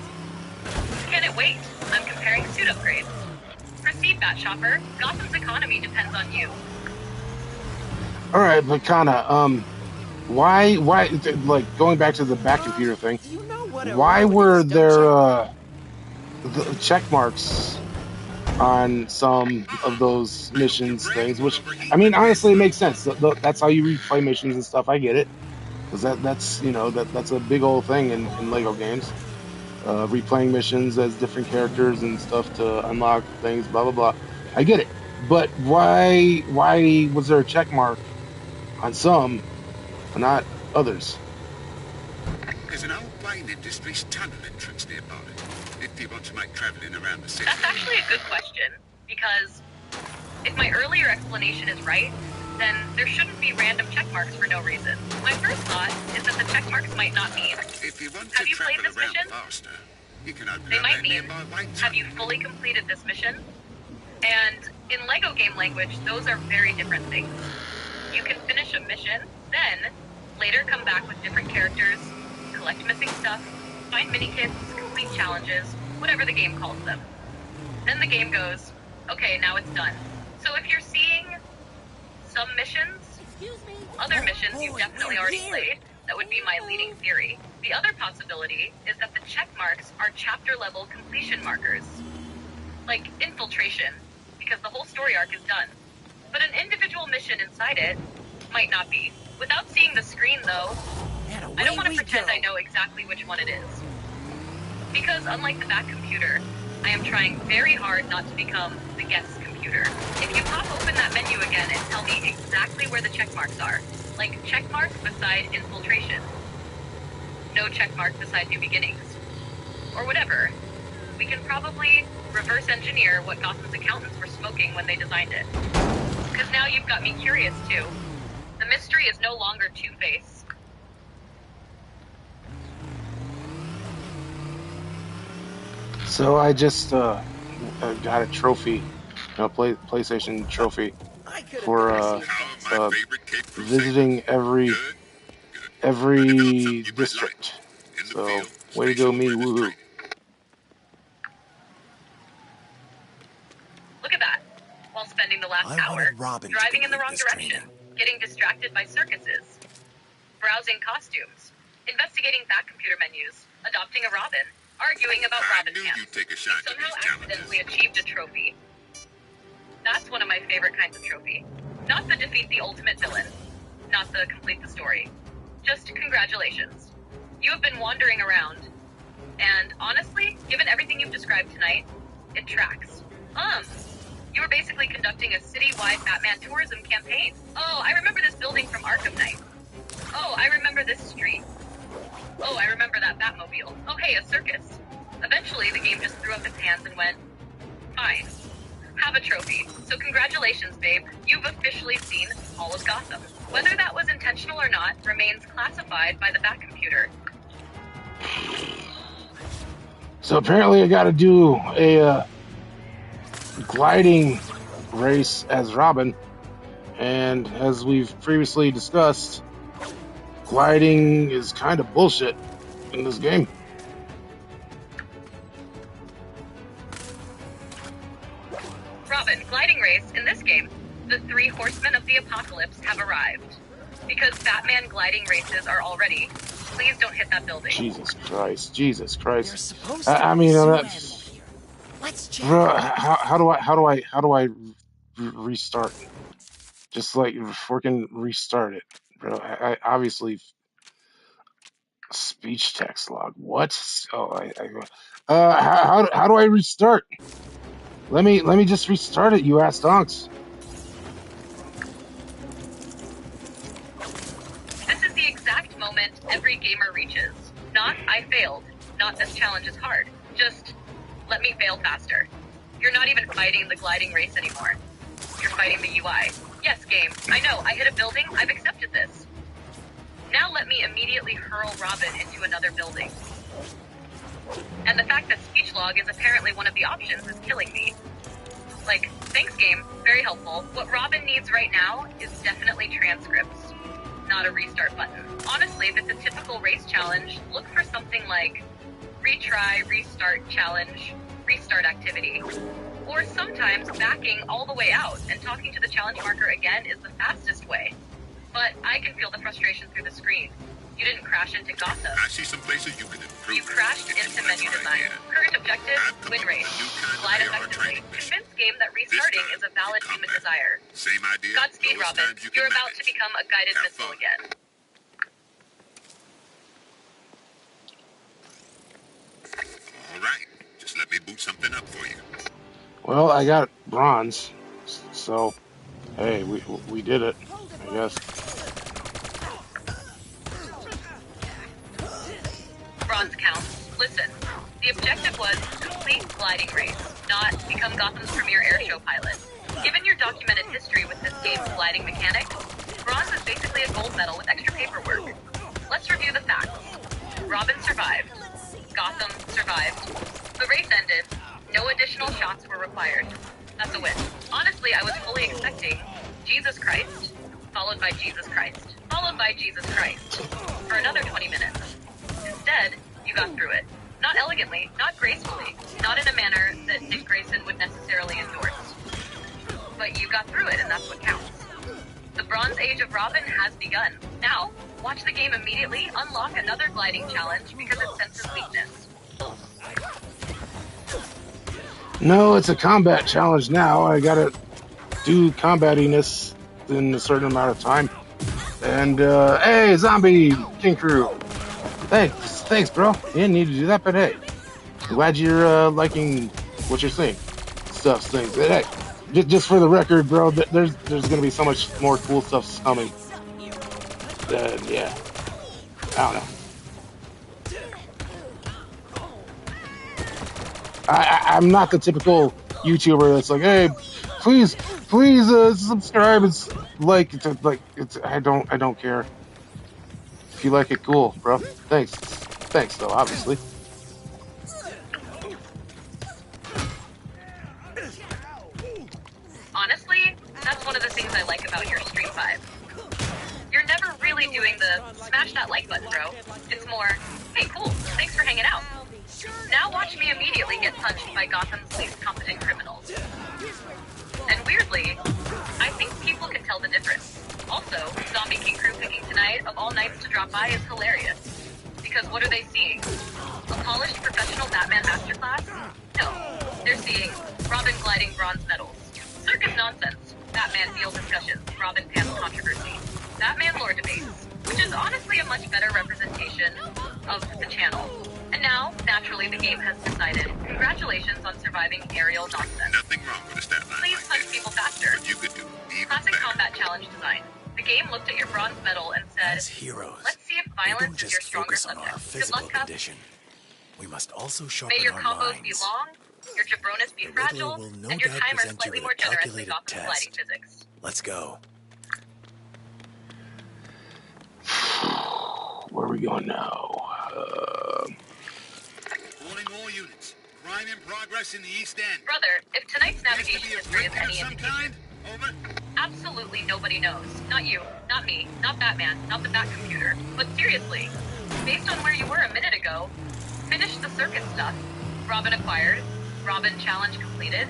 Can it wait? I'm comparing suit upgrades. Proceed, Bat Shopper. Gotham's economy depends on you. All right, but kinda, why, like going back to the back computer thing? You know what Why were there the check marks on some of those missions things? Which I mean, honestly, it makes sense. That's how you replay missions and stuff. I get it, because that's that's a big old thing in Lego games. Replaying missions as different characters and stuff to unlock things. Blah blah blah. I get it, but why was there a check mark on some, but not others? There's an old wine industry's tunnel entrance nearby. If you want to make travelling around the city. That's actually a good question, because if my earlier explanation is right, then there shouldn't be random check marks for no reason. My first thought is that the check marks might not mean, If you want have to you played travel this around mission? faster, you can open They up might that mean, nearby wine have tunnel. you fully completed this mission? And in LEGO game language, those are very different things. You can finish a mission, then later come back with different characters, collect missing stuff, find mini-kits, complete challenges, whatever the game calls them. Then the game goes, okay, now it's done. So if you're seeing some missions, other missions you've definitely already played, that would be my leading theory. The other possibility is that the check marks are chapter-level completion markers. Like infiltration, because the whole story arc is done. But an individual mission inside it might not be. Without seeing the screen, though, I don't want to pretend I know exactly which one it is. Because unlike the back computer, I am trying very hard not to become the guess computer. If you pop open that menu again and tell me exactly where the check marks are, like check mark beside infiltration, no check mark beside new beginnings, or whatever, we can probably reverse engineer what Gotham's accountants were smoking when they designed it. Because now you've got me curious too. The mystery is no longer Two-Face. So I just got a trophy, PlayStation trophy for visiting every district. So way to go, me, woohoo! Look at that. While spending the last hour driving in the wrong direction, getting distracted by circuses, browsing costumes, investigating back computer menus, adopting a Robin, arguing about I Robin knew camps. you'd take a shot at Somehow these challenges. accidentally achieved a trophy. That's one of my favorite kinds of trophy. Not the defeat the ultimate villain. Not the complete the story. Just congratulations. You have been wandering around. And honestly, given everything you've described tonight, it tracks. You were basically conducting a citywide Batman tourism campaign. Oh, I remember this building from Arkham Knight. Oh, I remember this street. Oh, I remember that Batmobile. Oh, hey, a circus. Eventually, the game just threw up its hands and went, fine. Have a trophy. So congratulations, babe. You've officially seen all of Gotham. Whether that was intentional or not remains classified by the Batcomputer. So apparently I got to do a gliding race as Robin, and as we've previously discussed, gliding is kind of bullshit in this game. Robin, gliding race in this game. The 3 horsemen of the apocalypse have arrived. Because Batman gliding races are all ready, please don't hit that building. Jesus Christ! Jesus Christ! You're supposed to I mean, zoom in here. Let's check. bro, how do I restart? Just like freaking restart it, bro. I obviously speech text log. What? Oh, how do I restart? Let me just restart it, you ass donks. This is the exact moment every gamer reaches. Not, I failed. Not, this challenge is hard. Just, let me fail faster. You're not even fighting the gliding race anymore. You're fighting the UI. Yes, game. I know, I hit a building. I've accepted this. Now let me immediately hurl Robin into another building. And the fact that speech log is apparently one of the options is killing me. Like, thanks game, very helpful. What Robin needs right now is definitely transcripts, not a restart button. Honestly, if it's a typical race challenge, look for something like retry, restart challenge, restart activity. Or sometimes backing all the way out and talking to the challenge marker again is the fastest way. But I can feel the frustration through the screen. You didn't crash into Gotham. I see some places you can improve. You crashed into menu design. Current objective, win rate. Glide effectively. Convince game that restarting is a valid human desire. Same idea. Godspeed, Robin. You're about to become a guided missile again. All right. Just let me boot something up for you. Well, I got bronze, so hey, we did it, I guess. Bronze counts. Listen, the objective was complete gliding race, not become Gotham's premier airshow pilot. Given your documented history with this game's gliding mechanic, bronze is basically a gold medal with extra paperwork. Let's review the facts. Robin survived. Gotham survived. The race ended. No additional shots were required. That's a win. Honestly, I was fully expecting Jesus Christ, followed by Jesus Christ, followed by Jesus Christ, for another 20 minutes. Instead, you got through it. Not elegantly, not gracefully, not in a manner that Dick Grayson would necessarily endorse. But you got through it, and that's what counts. The Bronze Age of Robin has begun. Now, watch the game immediately unlock another gliding challenge because it senses weakness. No, it's a combat challenge now. I gotta do combatiness in a certain amount of time. And, hey, Zombie King Crew. Thanks, bro. You didn't need to do that, but hey. I'm glad you're, liking what you're seeing. Things. But hey, just for the record, bro, there's gonna be so much more cool stuff coming. Yeah. I don't know. I'm not the typical YouTuber that's like, hey, please, subscribe. It's like, I don't care. If you like it, cool, bro. Thanks, though, obviously. Honestly, that's one of the things I like about your stream vibe. You're never really doing the smash that like button, bro. It's more, hey, cool, thanks for hanging out. Now watch me immediately get punched by Gotham's least competent criminals. And weirdly, I think people can tell the difference. Also, Zombie King Crew picking tonight of all nights to drop by is hilarious. Because what are they seeing? A polished professional Batman masterclass? No. They're seeing Robin gliding bronze medals. Circus nonsense. Batman field discussions. Robin pants controversy. Batman lore debates. Which is honestly a much better representation of the channel. And now, naturally, the game has decided. Congratulations on surviving aerial nonsense. Nothing wrong with a stat line. Please punch people faster. But you could do even Classic better. combat challenge design. The game looked at your bronze medal and said, As heroes, let's see if we violence don't is your just stronger focus on subject. our Good physical luck, Cup. condition. We must also May sharpen your our combos be minds. long, your jabronis be The Riddler fragile, will no and your doubt timer present you slightly with more a generously calculated Gotham sliding test. physics. Let's go. Where are we going now? Warning all units. Crime in progress in the East End. Brother, if tonight's Has to navigation be a history is break-in of any some indication, kind? Over. absolutely nobody knows. Not you, not me, not Batman, not the Bat computer. But seriously, based on where you were a minute ago, finish the circuit stuff. Robin acquired, Robin challenge completed,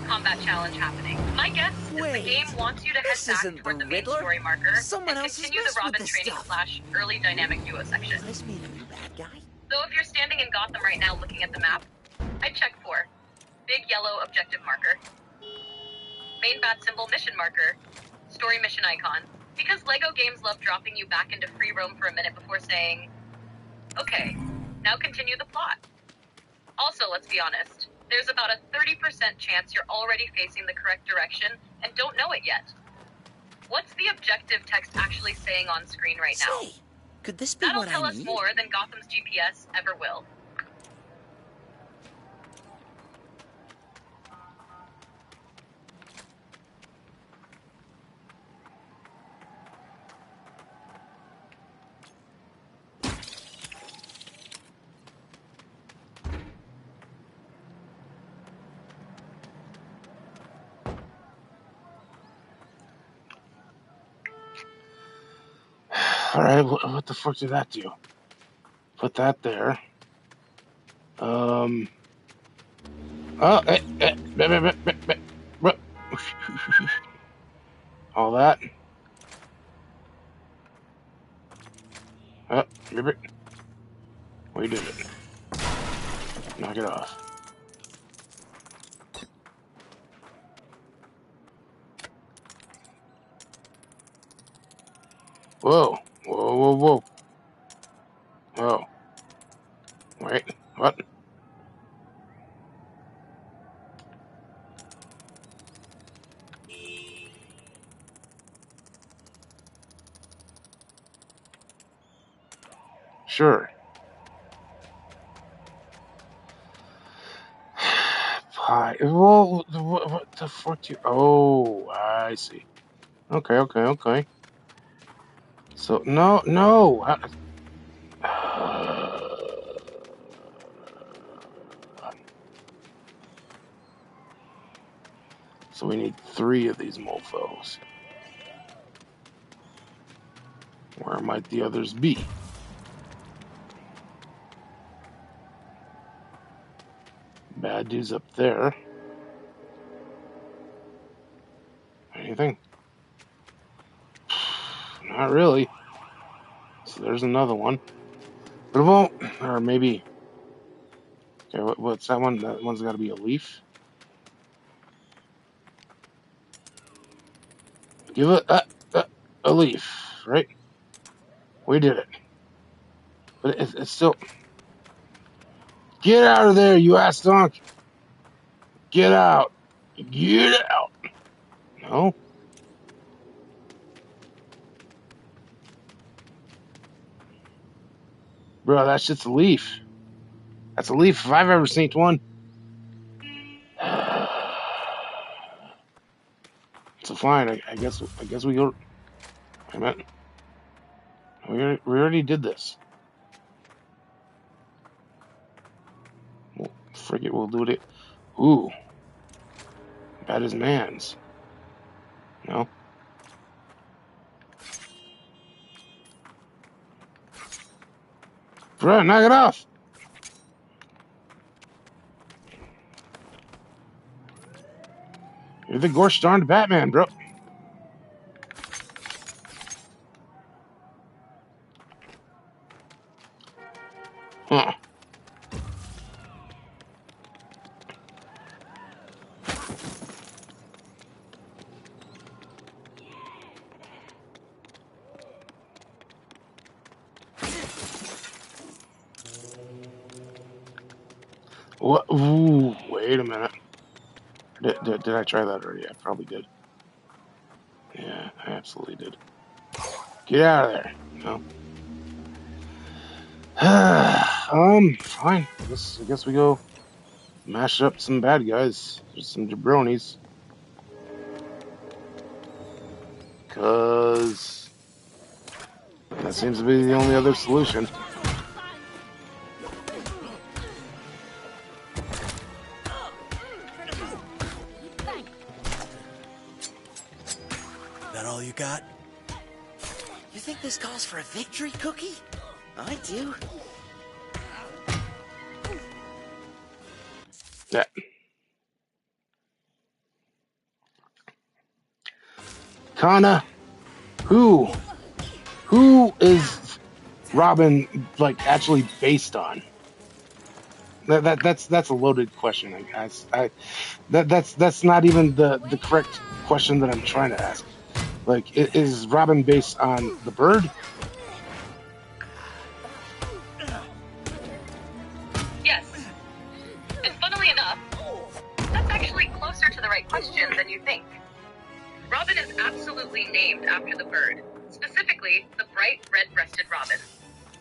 combat challenge happening. My guess is the Wait, game wants you to head this back isn't toward the the main Riddler. story marker Someone and else has continue the messed with Robin this training stuff. / early dynamic duo section. Does this mean a new bad guy? So if you're standing in Gotham right now looking at the map, I'd check for big yellow objective marker, main bat symbol mission marker, story mission icon, because LEGO games love dropping you back into free roam for a minute before saying, okay, now continue the plot. Also, let's be honest, there's about a 30% chance you're already facing the correct direction and don't know it yet. What's the objective text actually saying on screen right now? Say, could this be That'll what tell I us need? more than Gotham's GPS ever will. All right, what the fuck did that do? Put that there. Oh, all that. We did it. Knock it off. Whoa, whoa, whoa, whoa. Oh, wait, what? Sure. Pie. Well, what the fuck you? Oh, I see. Okay, okay, okay. So no, no. So we need 3 of these mofos. Where might the others be? Bad dude's up there. Anything? Not really. So there's another one. But it won't. Or maybe. Okay, what's that one? That one's got to be a leaf. Give it a leaf, right? We did it. But it's still. Get out of there, you ass donk! Get out! Get out! No? Bro, that shit's a leaf. That's a leaf if I've ever seen one. So fine, I guess we go. I meant we already did this. Well, frick it, we'll do it. Ooh, that is man's. No. Bro, knock it off. You're the gosh darned Batman, bro. Huh. What? Ooh, wait a minute. Did I try that already? I probably did. Yeah, I absolutely did. Get out of there. No. Fine. I guess we go mash up some bad guys. There's some jabronis. 'Cause that seems to be the only other solution. That all you got? You think this calls for a victory cookie? I do. Yeah. Kana, who is Robin like actually based on? That's a loaded question, I guess. That's not even the correct question that I'm trying to ask. Like, is Robin based on the bird? Yes. And funnily enough, that's actually closer to the right question than you think. Robin is absolutely named after the bird, specifically the bright red-breasted robin.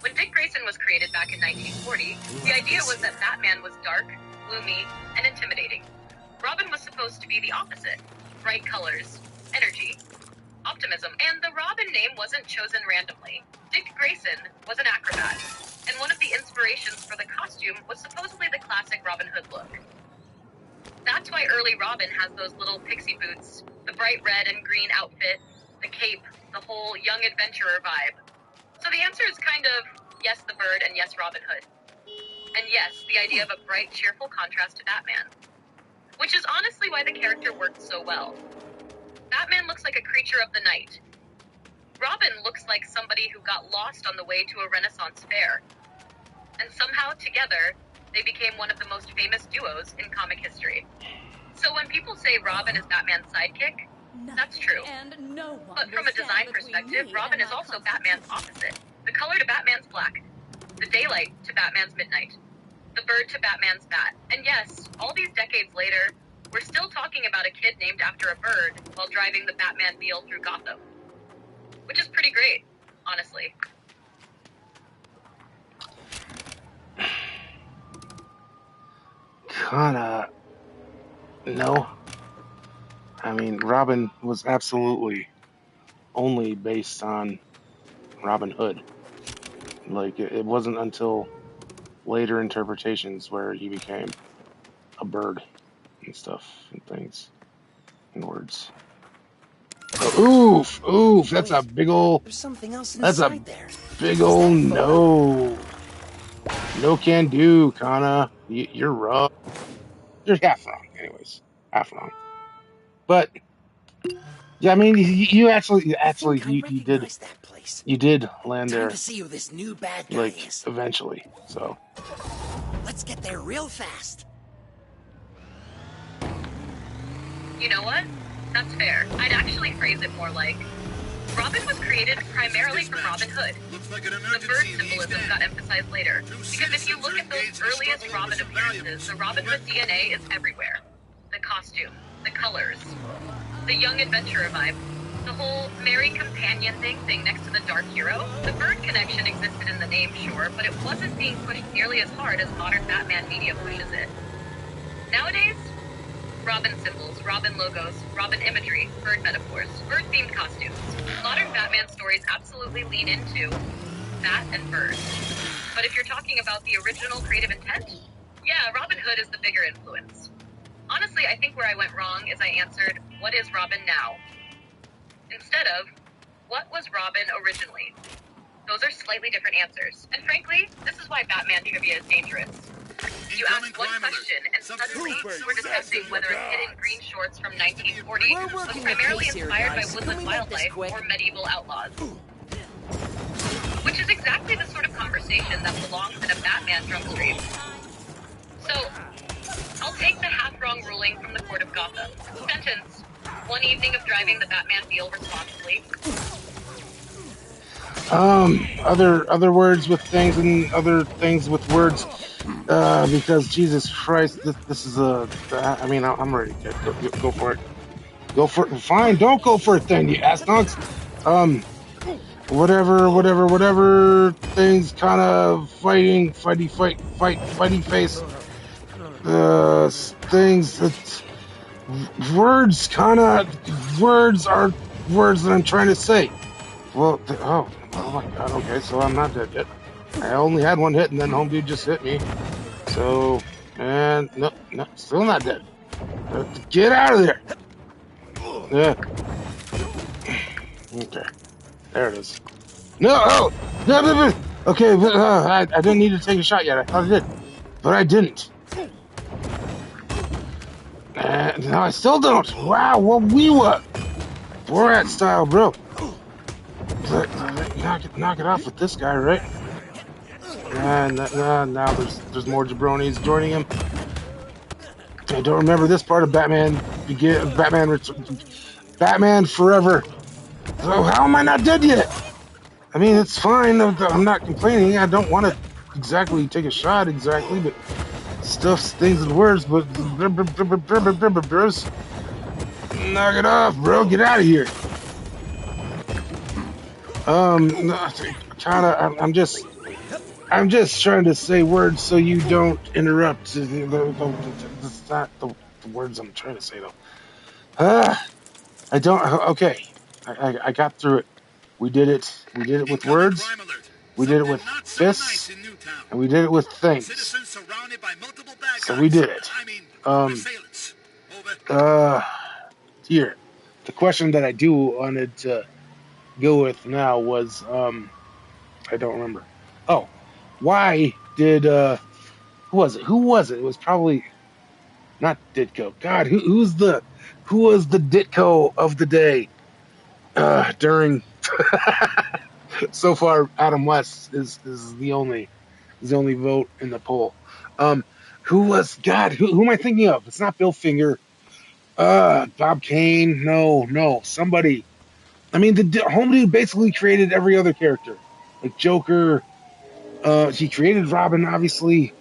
When Dick Grayson was created back in 1940, the idea was that Batman was dark, gloomy, and intimidating. Robin was supposed to be the opposite. Bright colors, energy, optimism, and the Robin name wasn't chosen randomly. Dick Grayson was an acrobat, and one of the inspirations for the costume was supposedly the classic Robin Hood look. That's why early Robin has those little pixie boots, the bright red and green outfit, the cape, the whole young adventurer vibe. So the answer is kind of yes, the bird, and yes, Robin Hood. And yes, the idea of a bright, cheerful contrast to Batman. Which is honestly why the character worked so well. Batman looks like a creature of the night. Robin looks like somebody who got lost on the way to a Renaissance fair. And somehow, together, they became one of the most famous duos in comic history. So when people say Robin is Batman's sidekick, that's true. But from a design perspective, Robin is also Batman's opposite. The color to Batman's black. The daylight to Batman's midnight. The bird to Batman's bat. And yes, all these decades later, we're still talking about a kid named after a bird while driving the Batmobile through Gotham. Which is pretty great, honestly. Kinda. No. I mean, Robin was absolutely only based on Robin Hood. Like, it wasn't until later interpretations where he became a bird and stuff and things and words. Oh, oof, that's a big ol'. There's something else That's a inside there. big ol' no. No can do, Kana. You're wrong. You're half wrong, anyways. Half wrong. But yeah, I mean, you actually you did That place. you did land there Time to see who this new bad guy like is. eventually. So Let's get there real fast. You know what? That's fair. I'd actually phrase it more like, Robin was created primarily from Robin Hood. The bird symbolism got emphasized later, because if you look at those earliest Robin appearances, the Robin Hood DNA is everywhere. The costume, the colors, the young adventurer vibe, the whole merry companion thing next to the dark hero. The bird connection existed in the name, sure, but it wasn't being pushed nearly as hard as modern Batman media pushes it. Nowadays, Robin symbols, Robin logos, Robin imagery, bird metaphors, bird-themed costumes. Modern Batman stories absolutely lean into bat and bird. But if you're talking about the original creative intent, yeah, Robin Hood is the bigger influence. Honestly, I think where I went wrong is I answered, what is Robin now? Instead of, what was Robin originally? Those are slightly different answers. And frankly, this is why Batman trivia is dangerous. You ask one question, and suddenly we're discussing whether a kid in green shorts from 1940 was primarily inspired by woodland wildlife or medieval outlaws. which is exactly the sort of conversation that belongs in a Batman drunk stream. So, I'll take the half-wrong ruling from the Court of Gotham. Sentence: 1 evening of driving the Batmobile responsibly. Other words with things and other things with words. Because Jesus Christ, this is I mean, I'm ready. Go for it. Go for it. Fine, don't go for it then, you ass donks. Whatever things kind of fighty face. Things that words are words that I'm trying to say. Well, oh my God. Okay, so I'm not dead yet. I only had one hit, and then home dude just hit me. So, and no, still not dead. Get out of there. Yeah. Okay. There it is. No, oh, no. Okay, but, I didn't need to take a shot yet. I thought I did, but I didn't. And no, I still don't. Wow, what we were. Borat style, bro. Knock it off with this guy, right? And now there's more jabronis joining him. I don't remember this part of Batman Forever. So how am I not dead yet? I mean, it's fine. I'm not complaining. I don't want to exactly take a shot but stuffs things and words. But bros, knock it off, bro. Get out of here. I'm just trying to say words so you don't interrupt. That's not the words I'm trying to say, though. I don't. Okay, I got through it. We did it. We did it with words. We did it with fists, and we did it with things. So we did it. Here, the question that I do wanted to go with now was I don't remember. Oh, why did who was it? It was probably not Ditko. God, who was the Ditko of the day during so far? Adam West is the only vote in the poll. Who was God? Who am I thinking of? It's not Bill Finger. Bob Kane. No, somebody. I mean, the home dude basically created every other character, like Joker. He created Robin, obviously.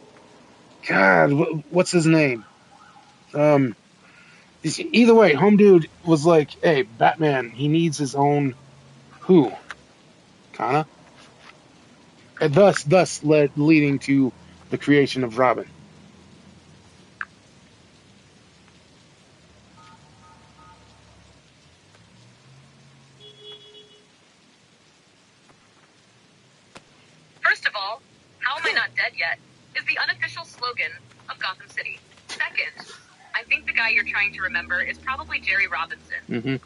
God, what's his name? Either way, home dude was like, "Hey, Batman, he needs his own who, kinda," and thus leading to the creation of Robin. First of all, "How am I not dead yet?" is the unofficial slogan of Gotham City. Second, I think the guy you're trying to remember is probably Jerry Robinson. Mm-hmm.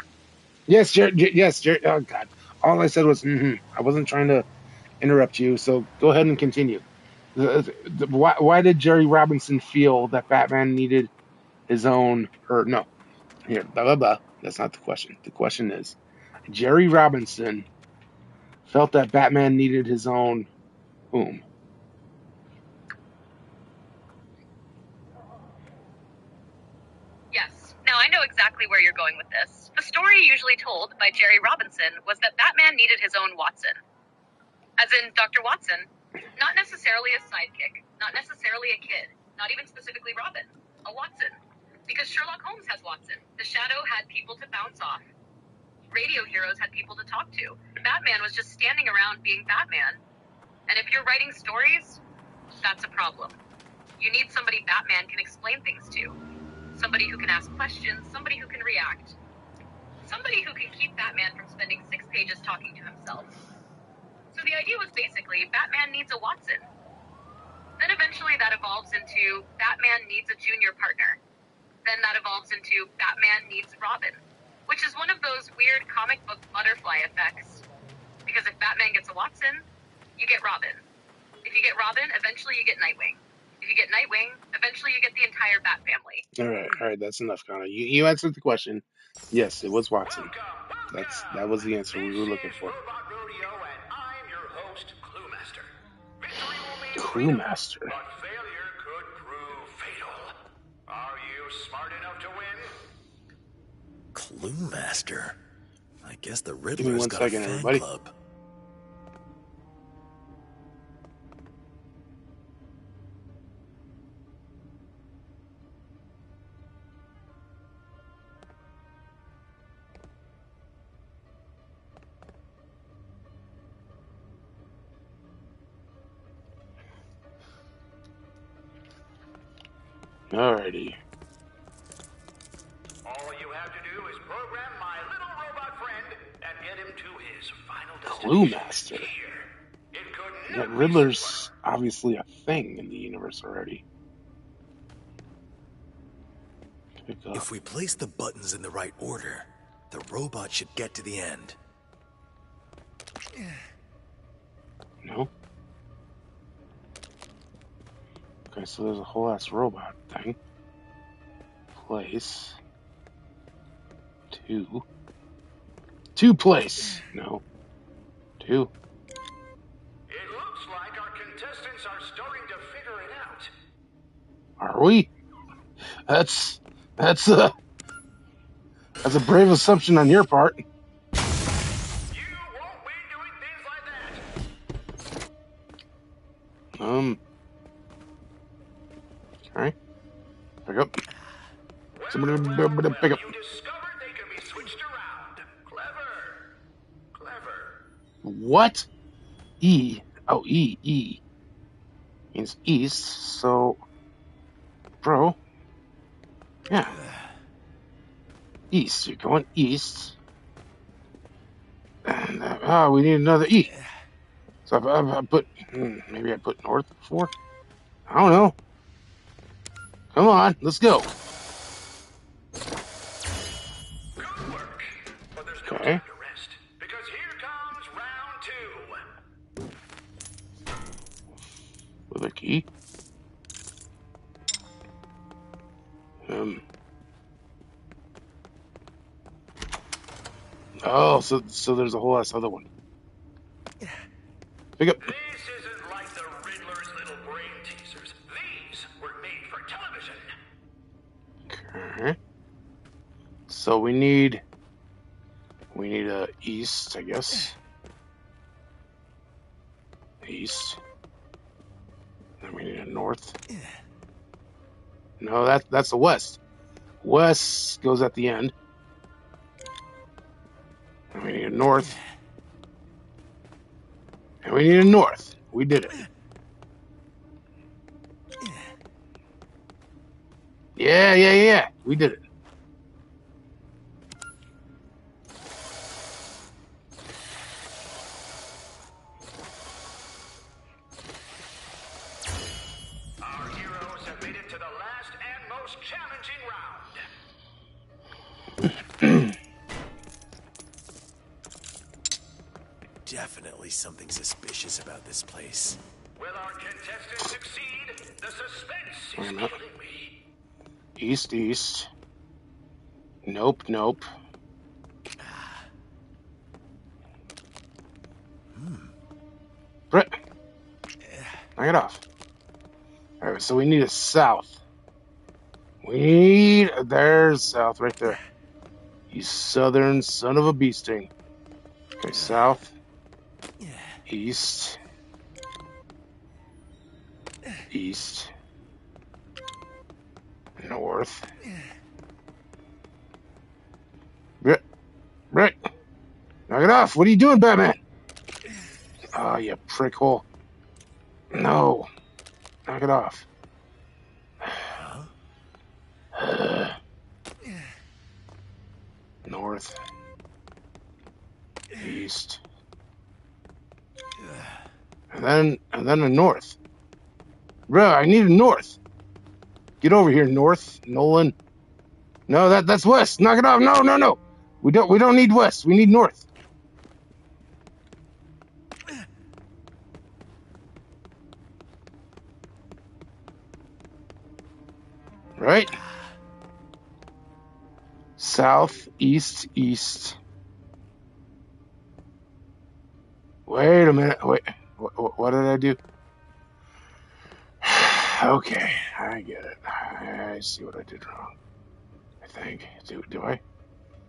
Yes, Jerry. Oh God, all I said was mm-hmm. I wasn't trying to interrupt you, so go ahead and continue. Why did Jerry Robinson feel that Batman needed his own? Or no, here, blah blah blah. That's not the question. The question is, Jerry Robinson felt that Batman needed his own whom? Yes. Now I know exactly where you're going with this. The story usually told by Jerry Robinson was that Batman needed his own Watson. As in Dr. Watson. Not necessarily a sidekick, not necessarily a kid, not even specifically Robin. A Watson. Because Sherlock Holmes has Watson. The Shadow had people to bounce off. Radio heroes had people to talk to. Batman was just standing around being Batman. And if you're writing stories, that's a problem. You need somebody Batman can explain things to. Somebody who can ask questions, somebody who can react. Somebody who can keep Batman from spending 6 pages talking to himself. So the idea was basically, Batman needs a Watson. Then eventually that evolves into, Batman needs a junior partner. Then that evolves into, Batman needs Robin. Which is one of those weird comic book butterfly effects. Because if Batman gets a Watson, you get Robin. If you get Robin, eventually you get Nightwing. If you get Nightwing, eventually you get the entire Bat family. All right, that's enough, Connor. You answered the question. Yes, it was Watson. That was the answer we were looking for. Rodeo, and I'm your host, Clue Master. But failure could prove fatal. Are you smart enough to win? Clue Master. I guess the me Riddler's 1 got second, a fan everybody. club. Alrighty. All you have to do is program my little robot friend and get him to his final Clue destination. Master. Here. It could That not be Riddler's obviously a thing in the universe already. Pick up. If we place the buttons in the right order, the robot should get to the end. No. Okay, so there's a whole ass robot thing. Place. Two place. No. 2. It looks like our contestants are starting to figure it out. Are we? That's a brave assumption on your part. You won't win doing things like that. Okay. Pick up. Somebody pick up. You discovered they can be switched around. Clever. What? E. Oh, E means east, so... Bro. Yeah. East. You're going east. And, we need another E. So I put... maybe I put north before? I don't know. Come on, let's go. Good work. But there's no Okay. time to rest. Because here comes round 2. With a key. Oh, so there's a whole ass other one. Pick up. This isn't like the Riddler's little brain teasers. These were made for television. Okay. So we need a east, I guess. East. Then we need a north. No, that's the west. West goes at the end. And we need a north. And we need a north. We did it. Yeah. We did it. Our heroes have made it to the last and most challenging round. Definitely something suspicious about this place. Will our contestants succeed? The suspense Wait a is minute. killing me. East. Nope. Brett, knock it off. Alright, so we need a south. There's south right there. You southern son of a bee sting. Okay, south. East. North. Brett, knock it off. What are you doing, Batman? Oh, you prickhole. No. Knock it off. North. East. And then a north. Bro, I need a north. Get over here, north, Nolan. No, that's west. Knock it off. No. We don't need west. We need north. Right? South, east. Wait a minute. Wait. What did I do? Okay, I get it. I see what I did wrong. I think. Do I?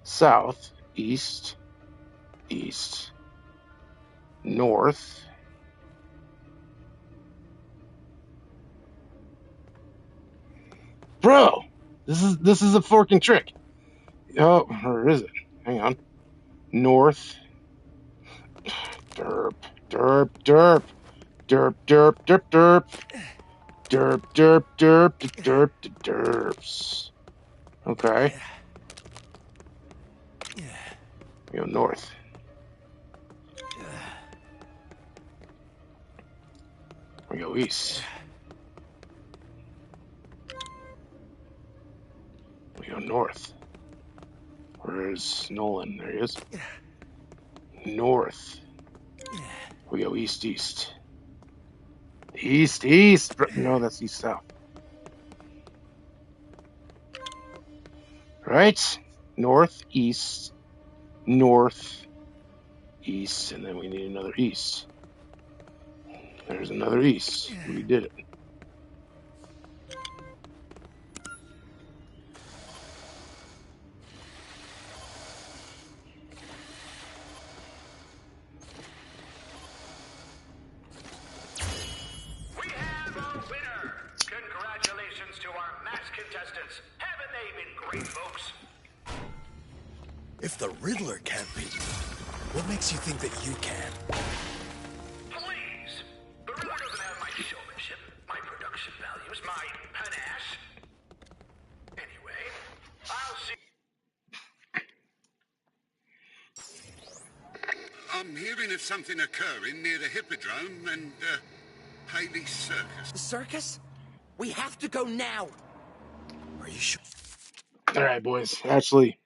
South, east, east, north. Bro, this is a forking trick. Oh, or is it? Hang on. North. Derp, derp, derp, derp, derp, derp, derp, derp, derp, derp, derp, derps. Okay. We go north. We go east. We go north. Where's Nolan? There he is. North. We go east, east. East, east. No, that's east, south. Right? North, east, north, east, and then we need another east. There's another east. We did it. We have a winner! Congratulations to our match contestants. Haven't they been great, folks? If the Riddler can't beat me, what makes you think that you can? Please! The Riddler doesn't have my showmanship, my production values, my panache. Anyway, I'll see. I'm hearing of something occurring near the Hippodrome and, Haley's Circus. The circus? We have to go now. Are you sure? All right, boys. Actually,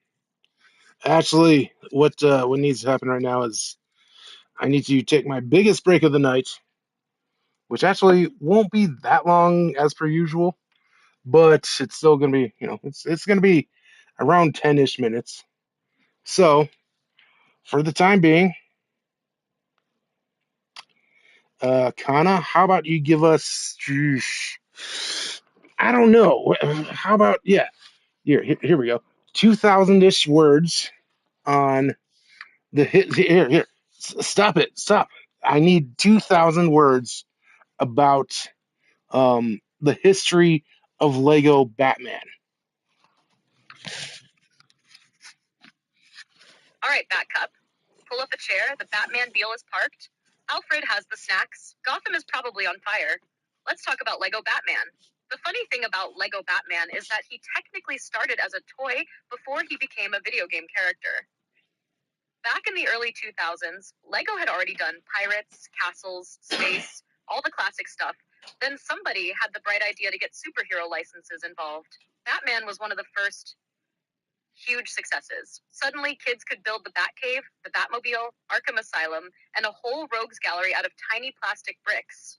what needs to happen right now is I need to take my biggest break of the night, which actually won't be that long as per usual, but it's still gonna be, it's gonna be around 10-ish minutes. So, for the time being, Kana, how about you give us? I don't know. How about here we go. 2,000-ish words on the hit. Here. Stop it. Stop. I need 2,000 words about the history of Lego Batman. All right, Batcup. Pull up a chair. The Batmobile is parked. Alfred has the snacks. Gotham is probably on fire. Let's talk about Lego Batman. The funny thing about Lego Batman is that he technically started as a toy before he became a video game character. Back in the early 2000s, Lego had already done pirates, castles, space, all the classic stuff. Then somebody had the bright idea to get superhero licenses involved. Batman was one of the first huge successes. Suddenly, kids could build the Batcave, the Batmobile, Arkham Asylum, and a whole rogues gallery out of tiny plastic bricks.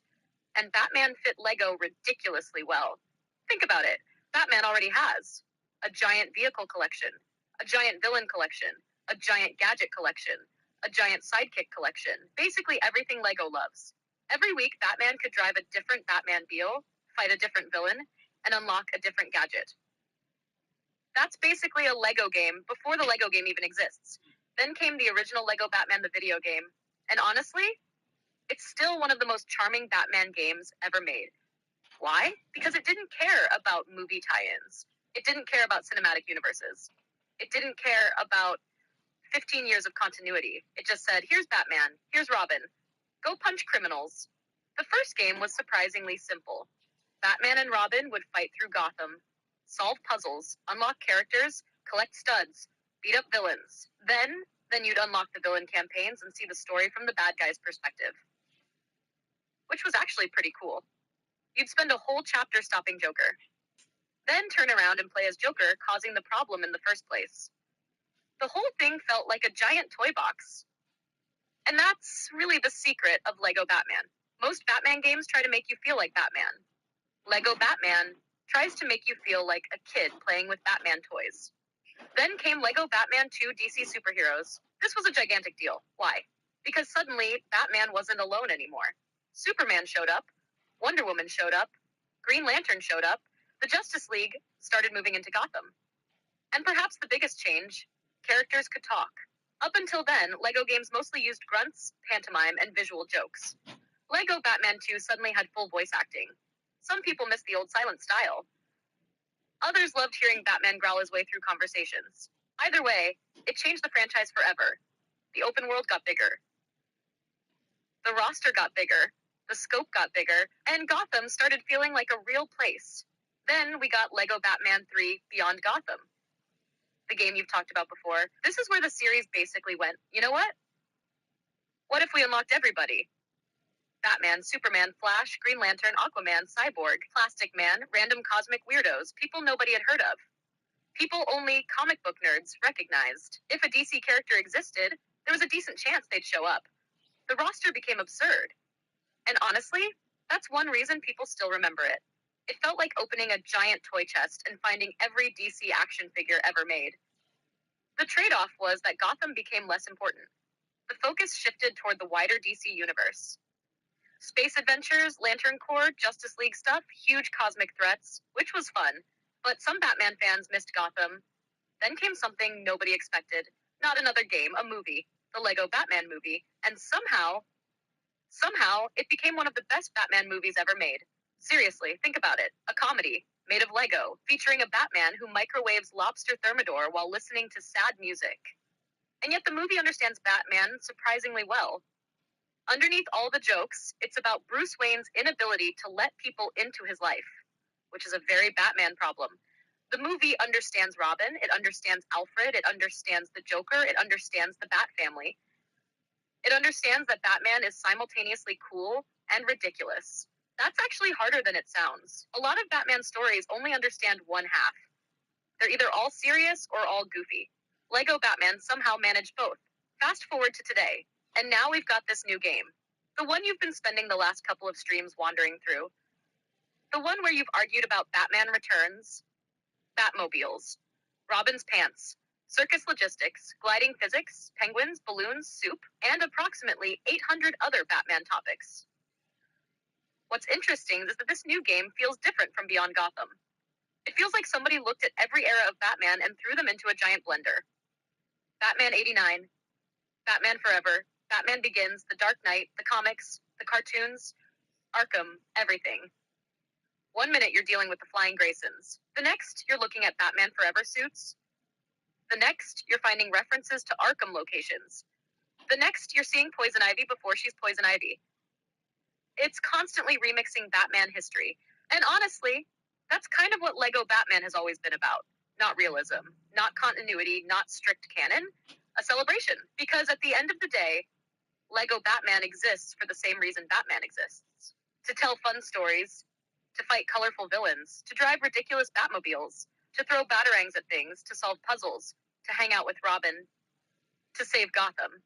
And Batman fit Lego ridiculously well. Think about it. Batman already has a giant vehicle collection, a giant villain collection, a giant gadget collection, a giant sidekick collection, basically everything Lego loves. Every week, Batman could drive a different Batmobile, fight a different villain, and unlock a different gadget. That's basically a Lego game before the Lego game even exists. Then came the original Lego Batman the video game, and honestly, it's still one of the most charming Batman games ever made. Why? Because it didn't care about movie tie-ins. It didn't care about cinematic universes. It didn't care about 15 years of continuity. It just said, here's Batman, here's Robin, go punch criminals. The first game was surprisingly simple. Batman and Robin would fight through Gotham, solve puzzles, unlock characters, collect studs, beat up villains. Then you'd unlock the villain campaigns and see the story from the bad guy's perspective. Which was actually pretty cool. You'd spend a whole chapter stopping Joker. Then turn around and play as Joker, causing the problem in the first place. The whole thing felt like a giant toy box. And that's really the secret of Lego Batman. Most Batman games try to make you feel like Batman. Lego Batman tries to make you feel like a kid playing with Batman toys. Then came Lego Batman 2 DC Superheroes. This was a gigantic deal. Why? Because suddenly, Batman wasn't alone anymore. Superman showed up, Wonder Woman showed up, Green Lantern showed up, the Justice League started moving into Gotham. And perhaps the biggest change, characters could talk. Up until then, LEGO games mostly used grunts, pantomime, and visual jokes. LEGO Batman 2 suddenly had full voice acting. Some people missed the old silent style. Others loved hearing Batman growl his way through conversations. Either way, it changed the franchise forever. The open world got bigger. The roster got bigger. The scope got bigger. And Gotham started feeling like a real place. Then we got LEGO Batman 3 Beyond Gotham. The game you've talked about before. This is where the series basically went, you know what? What if we unlocked everybody? Batman, Superman, Flash, Green Lantern, Aquaman, Cyborg, Plastic Man, random cosmic weirdos, people nobody had heard of. People only comic book nerds recognized. If a DC character existed, there was a decent chance they'd show up. The roster became absurd. And honestly, that's one reason people still remember it. It felt like opening a giant toy chest and finding every DC action figure ever made. The trade-off was that Gotham became less important. The focus shifted toward the wider DC universe. Space adventures, Lantern Corps, Justice League stuff, huge cosmic threats, which was fun. But some Batman fans missed Gotham. Then came something nobody expected. Not another game, a movie. The LEGO Batman movie. And somehow, it became one of the best Batman movies ever made. Seriously, think about it. A comedy, made of Lego, featuring a Batman who microwaves lobster thermidor while listening to sad music. And yet the movie understands Batman surprisingly well. Underneath all the jokes, it's about Bruce Wayne's inability to let people into his life, which is a very Batman problem. The movie understands Robin, it understands Alfred, it understands the Joker, it understands the Bat family. It understands that Batman is simultaneously cool and ridiculous. That's actually harder than it sounds. A lot of Batman stories only understand one half. They're either all serious or all goofy. LEGO Batman somehow managed both. Fast forward to today, and now we've got this new game. The one you've been spending the last couple of streams wandering through. The one where you've argued about Batman Returns, Batmobiles, Robin's pants, circus logistics, gliding physics, penguins, balloons, soup, and approximately 800 other Batman topics. What's interesting is that this new game feels different from Beyond Gotham. It feels like somebody looked at every era of Batman and threw them into a giant blender. Batman 89, Batman Forever, Batman Begins, The Dark Knight, the comics, the cartoons, Arkham, everything. 1 minute you're dealing with the Flying Graysons. The next, you're looking at Batman Forever suits. The next, you're finding references to Arkham locations. The next, you're seeing Poison Ivy before she's Poison Ivy. It's constantly remixing Batman history. And honestly, that's kind of what LEGO Batman has always been about. Not realism, not continuity, not strict canon. A celebration. Because at the end of the day, LEGO Batman exists for the same reason Batman exists. To tell fun stories, to fight colorful villains, to drive ridiculous Batmobiles, to throw batarangs at things, to solve puzzles, to hang out with Robin, to save Gotham.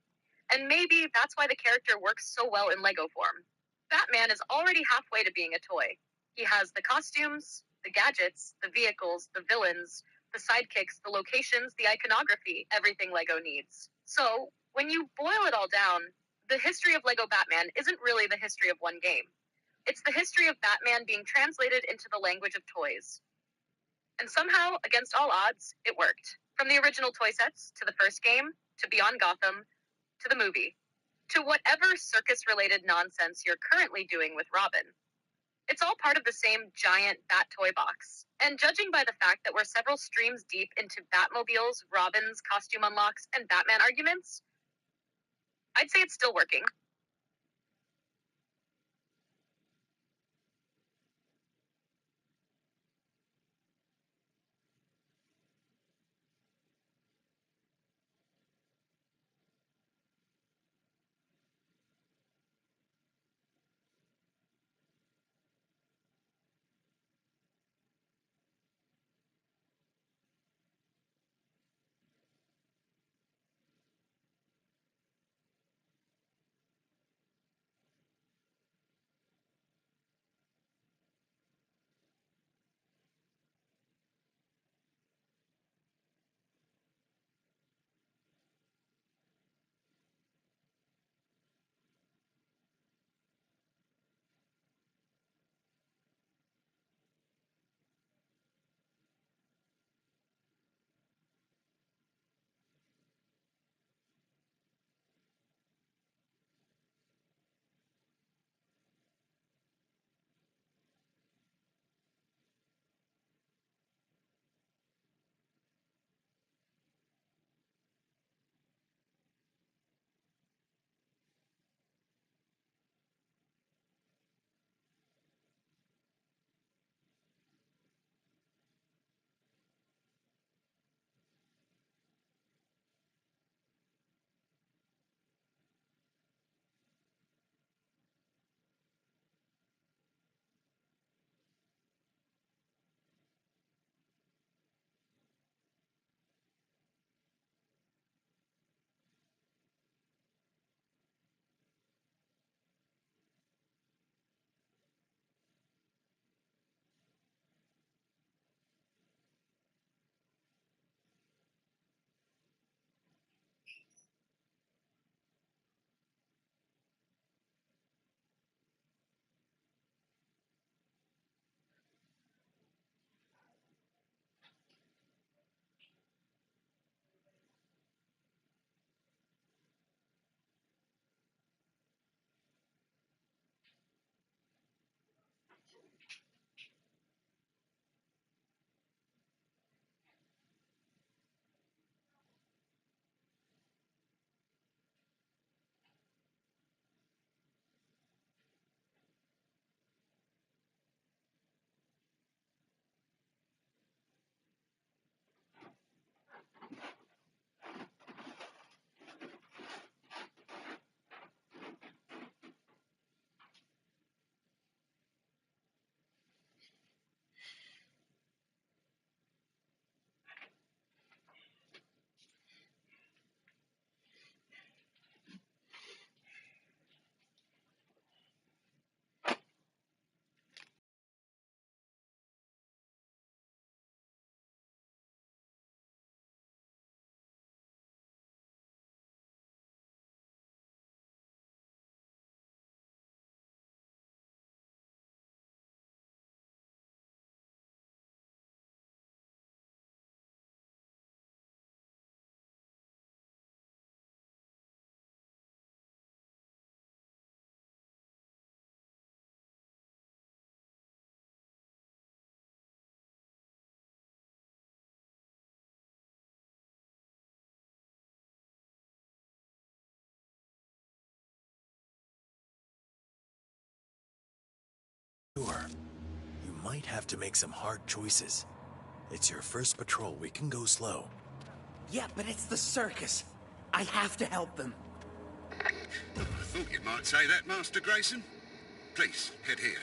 And maybe that's why the character works so well in LEGO form. Batman is already halfway to being a toy. He has the costumes, the gadgets, the vehicles, the villains, the sidekicks, the locations, the iconography, everything LEGO needs. So, when you boil it all down, the history of LEGO Batman isn't really the history of one game. It's the history of Batman being translated into the language of toys. And somehow, against all odds, it worked. From the original toy sets, to the first game, to Beyond Gotham, to the movie, to whatever circus-related nonsense you're currently doing with Robin. It's all part of the same giant Bat toy box. And judging by the fact that we're several streams deep into Batmobiles, Robins, costume unlocks, and Batman arguments, I'd say it's still working. Sure. You might have to make some hard choices. It's your first patrol. We can go slow. Yeah, but it's the circus. I have to help them. I thought you might say that, Master Grayson. Please, head here.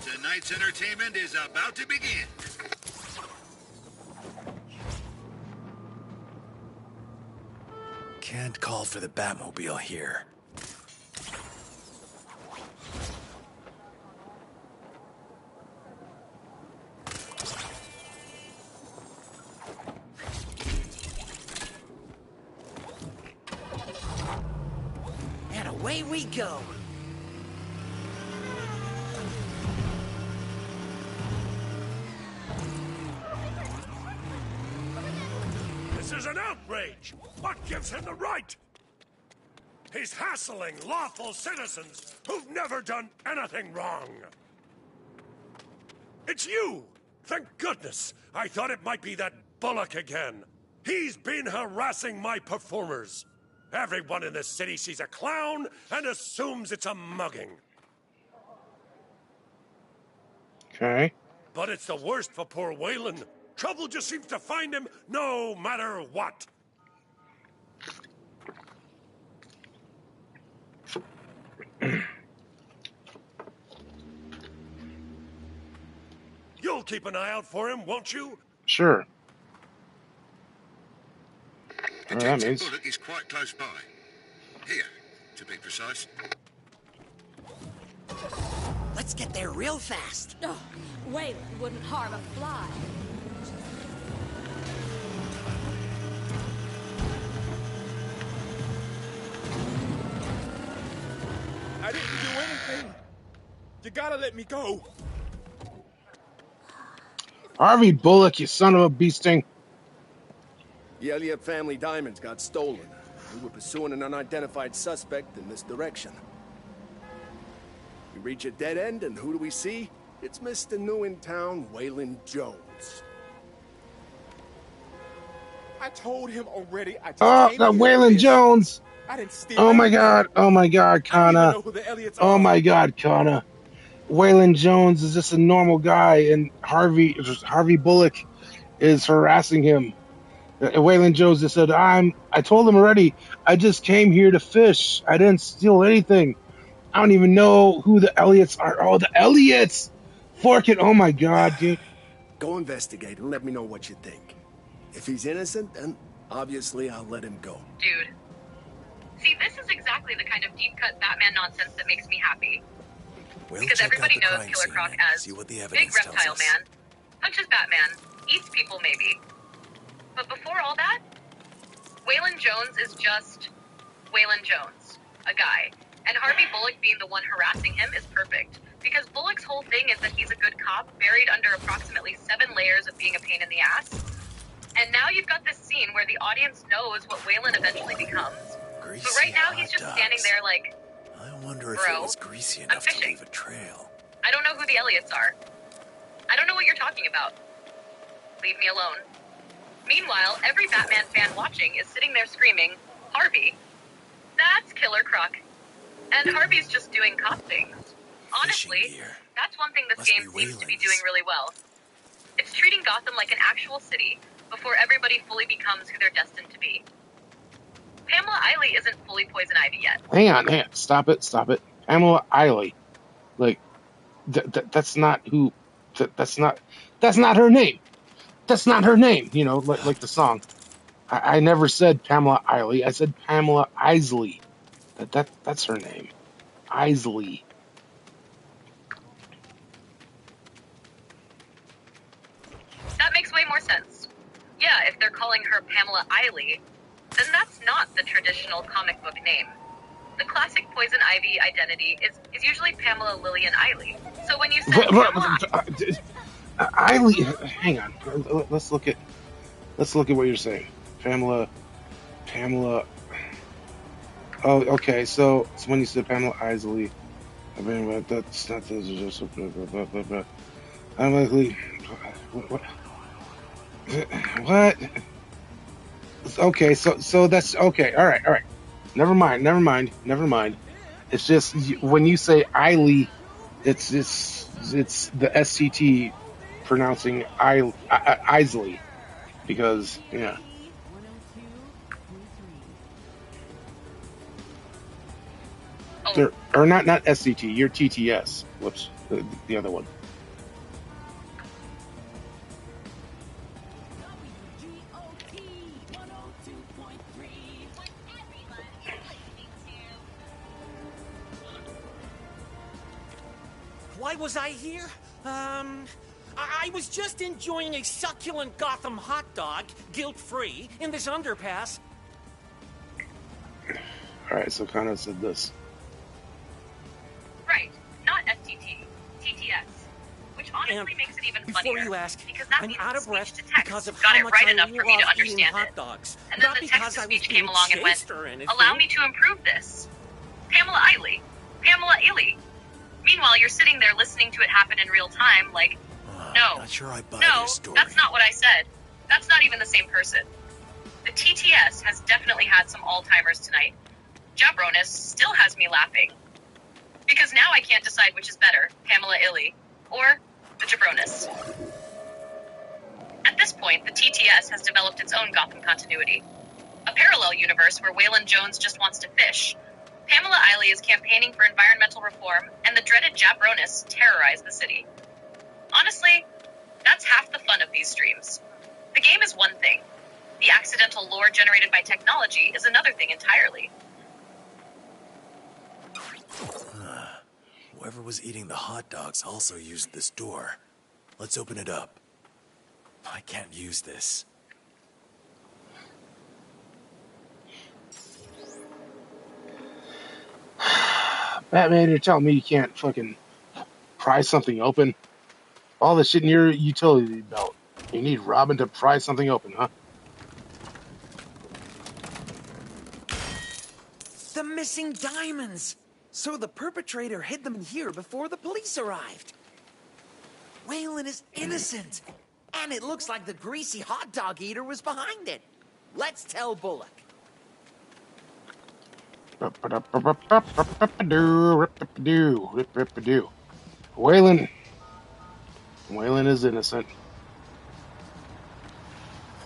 Tonight's entertainment is about to begin. Can't call for the Batmobile here. And away we go. This is an outrage! What gives him the right? He's hassling lawful citizens who've never done anything wrong. It's you! Thank goodness! I thought it might be that Bullock again. He's been harassing my performers. Everyone in this city sees a clown and assumes it's a mugging. Okay. But it's the worst for poor Waylon. Trouble just seems to find him no matter what. You'll keep an eye out for him, won't you? Sure. Detective Bullock is quite close by. Here, to be precise. Let's get there real fast. Oh, Waylon wouldn't harm a fly. I didn't do anything. You gotta let me go. Harvey Bullock, you son of a bee sting. The Elliott family diamonds got stolen. We were pursuing an unidentified suspect in this direction. We reach a dead end, and who do we see? It's Mr. New in Town, Waylon Jones. I told him already. I just Oh, came that here Waylon to fish. Jones. I didn't steal Oh my anything. God. Oh my God, I don't Kana. even know who the Elliots Oh are. my God, Kana. Waylon Jones is just a normal guy, and Harvey Bullock is harassing him. Waylon Jones just said, I told him already, I just came here to fish. I didn't steal anything. I don't even know who the Elliots are. Oh, the Elliots! Fork it. Oh my God, dude. Go investigate and let me know what you think. If he's innocent, then obviously I'll let him go. Dude. See, this is exactly the kind of deep-cut Batman nonsense that makes me happy. We'll Because check everybody out the knows crime Killer scene Croc and as see what the Big evidence tells Reptile us. Man, punches Batman, eats people maybe. But before all that, Waylon Jones is just Waylon Jones, a guy. And Harvey Bullock being the one harassing him is perfect. Because Bullock's whole thing is that he's a good cop buried under approximately 7 layers of being a pain in the ass. And now you've got this scene where the audience knows what Waylon eventually becomes. Greasy But right now he's hot just standing dogs. there like, I wonder if Bro, it was greasy I'm enough to fishing. leave a trail. I don't know who the Elliots are. I don't know what you're talking about. Leave me alone. Meanwhile, every Batman fan watching is sitting there screaming, Harvey, that's Killer Croc. And Harvey's just doing cop things. Honestly, that's one thing this Must game be seems to be Wayland's. doing really well. It's treating Gotham like an actual city before everybody fully becomes who they're destined to be. Pamela Eiley isn't fully Poison Ivy yet. Hang on. Stop it. Pamela Eiley. Like, that's not who. That's not her name. That's not her name. You know, like the song. I never said Pamela Eiley. I said Pamela Isley. That's her name. Isley. That makes way more sense. Yeah, if they're calling her Pamela Eiley, then that's not the traditional comic book name. The classic Poison Ivy identity is usually Pamela Lillian Eiley. So when you said Pamela Eiley. Hang on. Let's look at what you're saying. Pamela. Oh, okay. So when you said Pamela Isley, I mean that's not just unlikely. What? Okay, so that's okay. All right, all right. Never mind. It's just when you say Isley, it's the SCT pronouncing Isley because yeah. Oh. Or not SCT, you're TTS. Whoops, the other one. Why was I here? I was just enjoying a succulent Gotham hot dog, guilt-free, in this underpass. Alright, so Kana said this. Right, not STT, TTS. Which honestly makes it even funnier. Before you ask, because that I'm means out of speech breath to text because of got how it much right I enough for me to love eating understand hot it. dogs. And then Not the because text I to was speech being came along and went, chased or anything. allow me to improve this. Pamela Isley. Pamela Isley. Meanwhile, you're sitting there listening to it happen in real time, like, no, Not sure I buy no, this story. that's not what I said. That's not even the same person. The TTS has definitely had some Alzheimer's tonight. Jabronis still has me laughing. Because now I can't decide which is better, Pamela Isley or the Jabronis. At this point, the TTS has developed its own Gotham continuity. A parallel universe where Waylon Jones just wants to fish. Pamela Isley is campaigning for environmental reform, and the dreaded Jabronis terrorize the city. Honestly, that's half the fun of these streams. The game is one thing. The accidental lore generated by technology is another thing entirely. Whoever was eating the hot dogs also used this door. Let's open it up. I can't use this. Batman, you're telling me you can't fucking pry something open? All the shit in your utility belt. You need Robin to pry something open, huh? The missing diamonds! So the perpetrator hid them in here before the police arrived. Waylon is innocent! And it looks like the greasy hot dog eater was behind it. Let's tell Bullock. Waylon is innocent.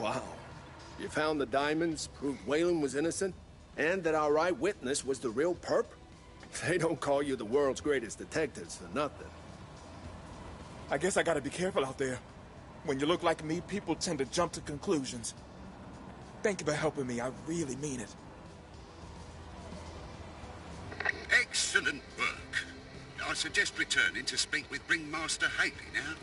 Wow. You found the diamonds, proved Waylon was innocent, and that our eyewitness was the real perp? They don't call you the world's greatest detectives for nothing. I guess I gotta be careful out there. When you look like me, people tend to jump to conclusions. Thank you for helping me. I really mean it. Excellent work. I suggest returning to speak with Ringmaster Haley now.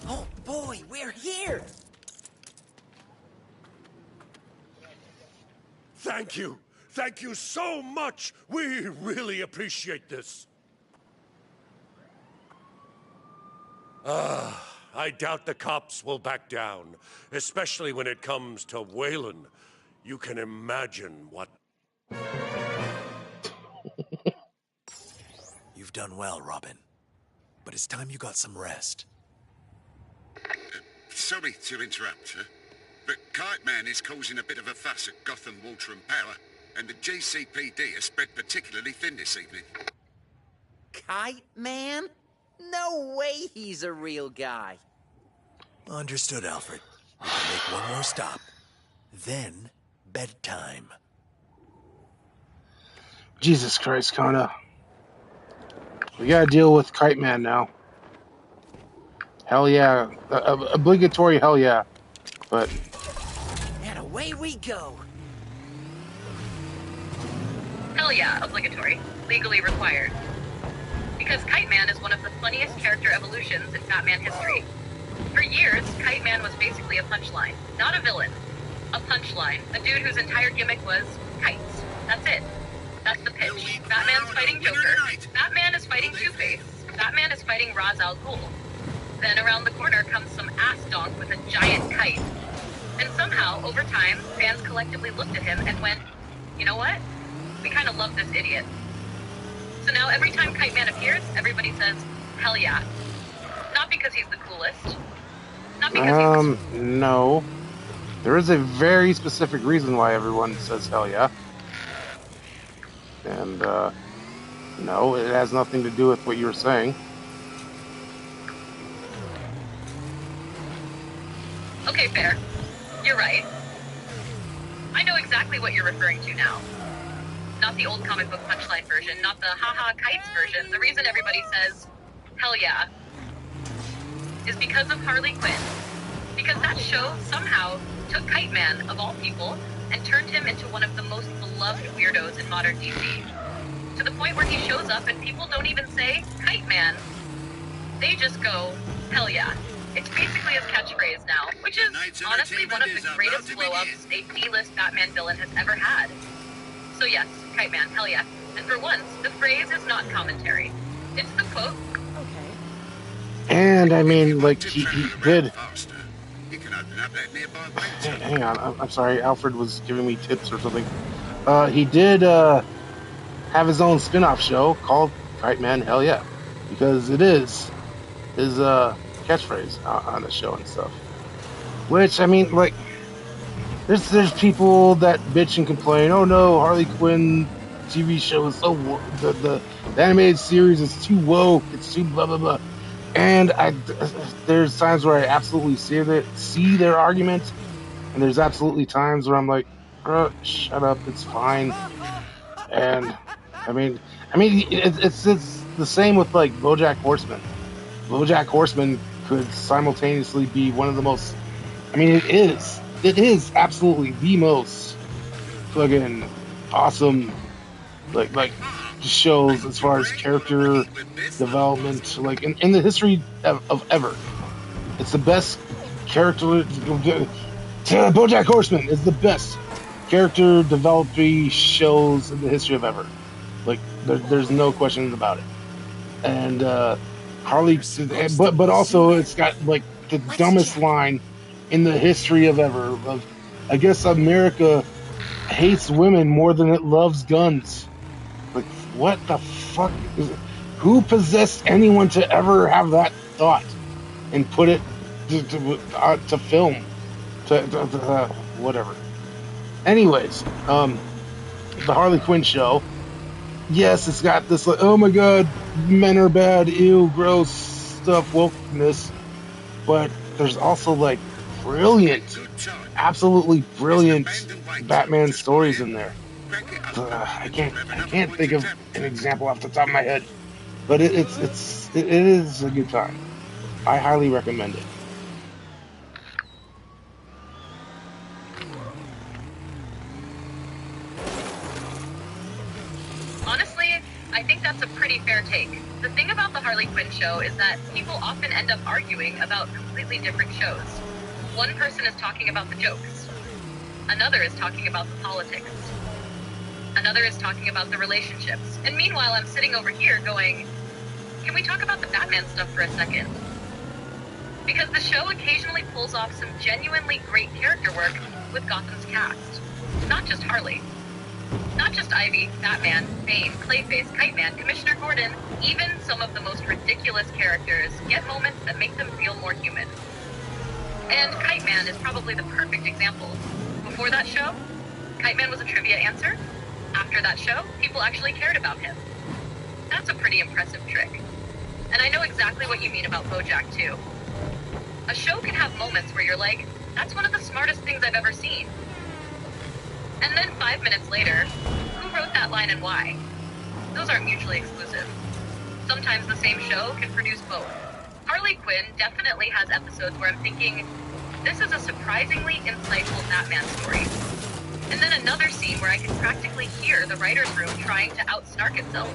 Oh boy, we're here! Thank you. Thank you so much. We really appreciate this. I doubt the cops will back down, especially when it comes to Waylon. You can imagine what... You've done well, Robin. But it's time you got some rest. Sorry to interrupt, sir, but Kite Man is causing a bit of a fuss at Gotham Water and Power, and the GCPD has spread particularly thin this evening. Kite Man? No way he's a real guy. Understood, Alfred. We can make one more stop. Then, bedtime. Jesus Christ, Kana. We gotta deal with Kite Man now. Hell yeah. Obligatory hell yeah. But... And away we go. Hell yeah, obligatory. Legally required. Because Kite Man is one of the funniest character evolutions in Batman history. For years, Kite Man was basically a punchline, not a villain. A punchline, a dude whose entire gimmick was kites. That's it. That's the pitch. Batman's fighting Joker. Batman is fighting Two-Face. Batman is fighting Ra's al Ghul. Then around the corner comes some ass donk with a giant kite. And somehow, over time, fans collectively looked at him and went, you know what? We kind of love this idiot. So now every time Kite Man appears, everybody says, hell yeah. Not because he's the coolest. Not because he's no. There is a very specific reason why everyone says hell yeah. And, no, it has nothing to do with what you were saying. Okay, fair. You're right. I know exactly what you're referring to now. Not the old comic book punchline version, not the haha kites version. The reason everybody says, hell yeah, is because of Harley Quinn. Because that show somehow took Kite Man, of all people, and turned him into one of the most beloved weirdos in modern DC. To the point where he shows up and people don't even say, Kite Man. They just go, hell yeah. It's basically his catchphrase now, which is honestly one of the greatest blow-ups a D-list Batman villain has ever had. So yes, Kite Man, hell yeah. And for once, the phrase is not commentary. It's the quote. Okay. And, I mean, like, he did... Hang on, I'm sorry, Alfred was giving me tips or something. He did, have his own spin-off show called Kite Man, hell yeah. Because it is his, catchphrase on the show and stuff. Which, I mean, like, there's people that bitch and complain, oh no, Harley Quinn TV show is so the animated series is too woke, it's too blah blah blah. And there's times where I absolutely see their argument, and there's absolutely times where I'm like, bro, shut up, it's fine. And I mean, it's the same with like BoJack Horseman. BoJack Horseman could simultaneously be one of the most, I mean, it is absolutely the most fucking awesome, like shows as far as character development, like in the history of ever. It's the best character. BoJack Horseman is the best character developing shows in the history of ever. Like there's no question about it. And Harley, but also it's got like the dumbest line in the history of ever. Of, I guess America hates women more than it loves guns. Like, what the fuck is it? Who possessed anyone to ever have that thought and put it to film? Whatever. Anyways, the Harley Quinn show. Yes, it's got this like, oh my god, men are bad, ew, gross stuff, wokeness. But there's also like brilliant, absolutely brilliant Batman stories in there. I can't think of an example off the top of my head, but it is a good time. I highly recommend it. Honestly, I think that's a pretty fair take. The thing about the Harley Quinn show is that people often end up arguing about completely different shows. One person is talking about the jokes. Another is talking about the politics. Another is talking about the relationships. And meanwhile, I'm sitting over here going, can we talk about the Batman stuff for a second? Because the show occasionally pulls off some genuinely great character work with Gotham's cast. Not just Harley. Not just Ivy, Batman, Bane, Clayface, Kite Man, Commissioner Gordon, even some of the most ridiculous characters get moments that make them feel more human. And Kite Man is probably the perfect example. Before that show, Kite Man was a trivia answer. After that show, people actually cared about him. That's a pretty impressive trick. And I know exactly what you mean about BoJack, too. A show can have moments where you're like, that's one of the smartest things I've ever seen. And then 5 minutes later, who wrote that line and why? Those aren't mutually exclusive. Sometimes the same show can produce both. Harley Quinn definitely has episodes where I'm thinking, this is a surprisingly insightful Batman story. And then another scene where I can practically hear the writer's room trying to out-snark itself.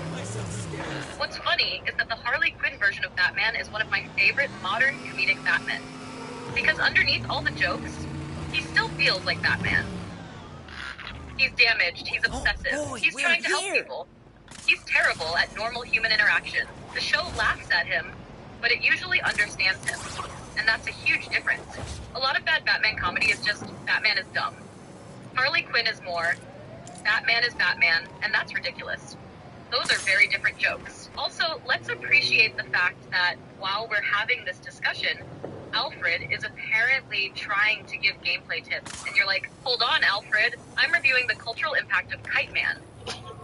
What's funny is that the Harley Quinn version of Batman is one of my favorite modern comedic Batmen. Because underneath all the jokes, he still feels like Batman. He's damaged, he's obsessive, he's trying to help people. He's terrible at normal human interaction. The show laughs at him, but it usually understands him. And that's a huge difference. A lot of bad Batman comedy is just, Batman is dumb. Harley Quinn is more, Batman is Batman, and that's ridiculous. Those are very different jokes. Also, let's appreciate the fact that while we're having this discussion, Alfred is apparently trying to give gameplay tips. And you're like, hold on, Alfred, I'm reviewing the cultural impact of Kite Man.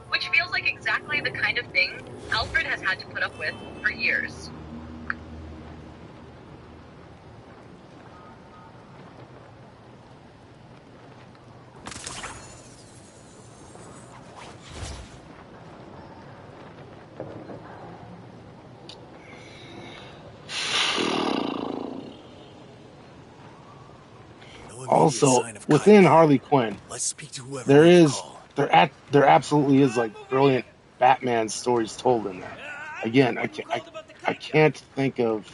Which feels like exactly the kind of thing Alfred has had to put up with for years. Also, within Harley Quinn, there absolutely is like brilliant Batman stories told in there. Again, I can't think of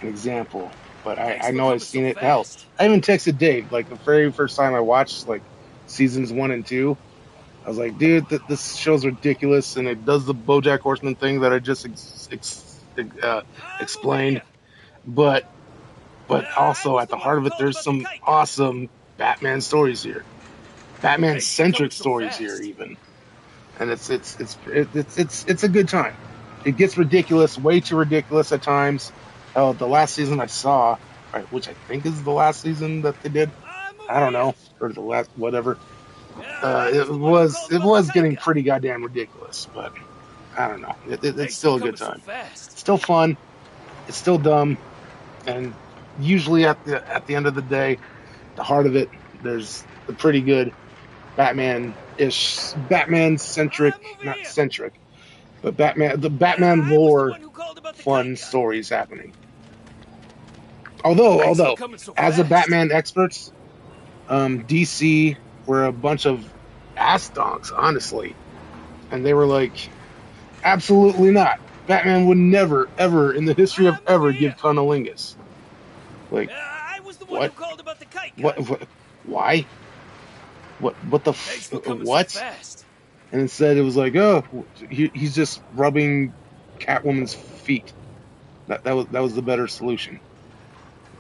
an example, but I know I've seen it. Hell, I even texted Dave like the very first time I watched like seasons 1 and 2. I was like, dude, this show's ridiculous, and it does the BoJack Horseman thing that I just explained, but also at the heart of it, there's some awesome Batman stories here, Batman-centric stories here, even, and it's a good time. It gets ridiculous, way too ridiculous at times. The last season I saw, which I think is the last season that they did, I don't know, or the last whatever. It was getting pretty goddamn ridiculous, but I don't know. It's still a good time. It's still fun. It's still dumb, and usually at the end of the day, the heart of it, there's a pretty good Batman-centric, not centric, but the Batman lore fun stories happening. Although as a Batman experts, DC were a bunch of ass dogs, honestly, and they were like, absolutely not. Batman would never, ever in the history of ever give cunnilingus. Like, what? What? Why? What the what? And instead it was like, oh, he's just rubbing Catwoman's feet. That was the better solution.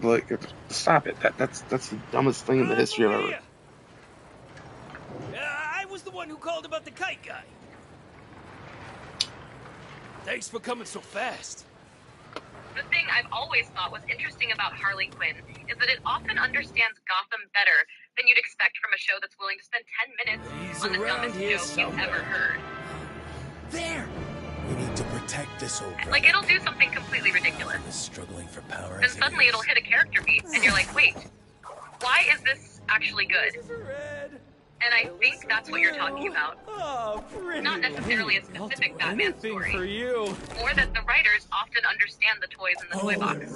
Like, stop it. That's the dumbest thing in the history of ever. I was the one who called about the kite guy. Thanks for coming so fast. The thing I've always thought was interesting about Harley Quinn is that it often understands Gotham better than you'd expect from a show that's willing to spend 10 minutes on the dumbest joke you've ever heard. There! We need to protect this old brother. Like, it'll do something completely ridiculous. Struggling for power. Then suddenly it'll hit a character beat, and you're like, wait, why is this actually good? And I think that's what you're talking about. Not necessarily a specific Batman story. Or that the writers often understand the toys in the toy box.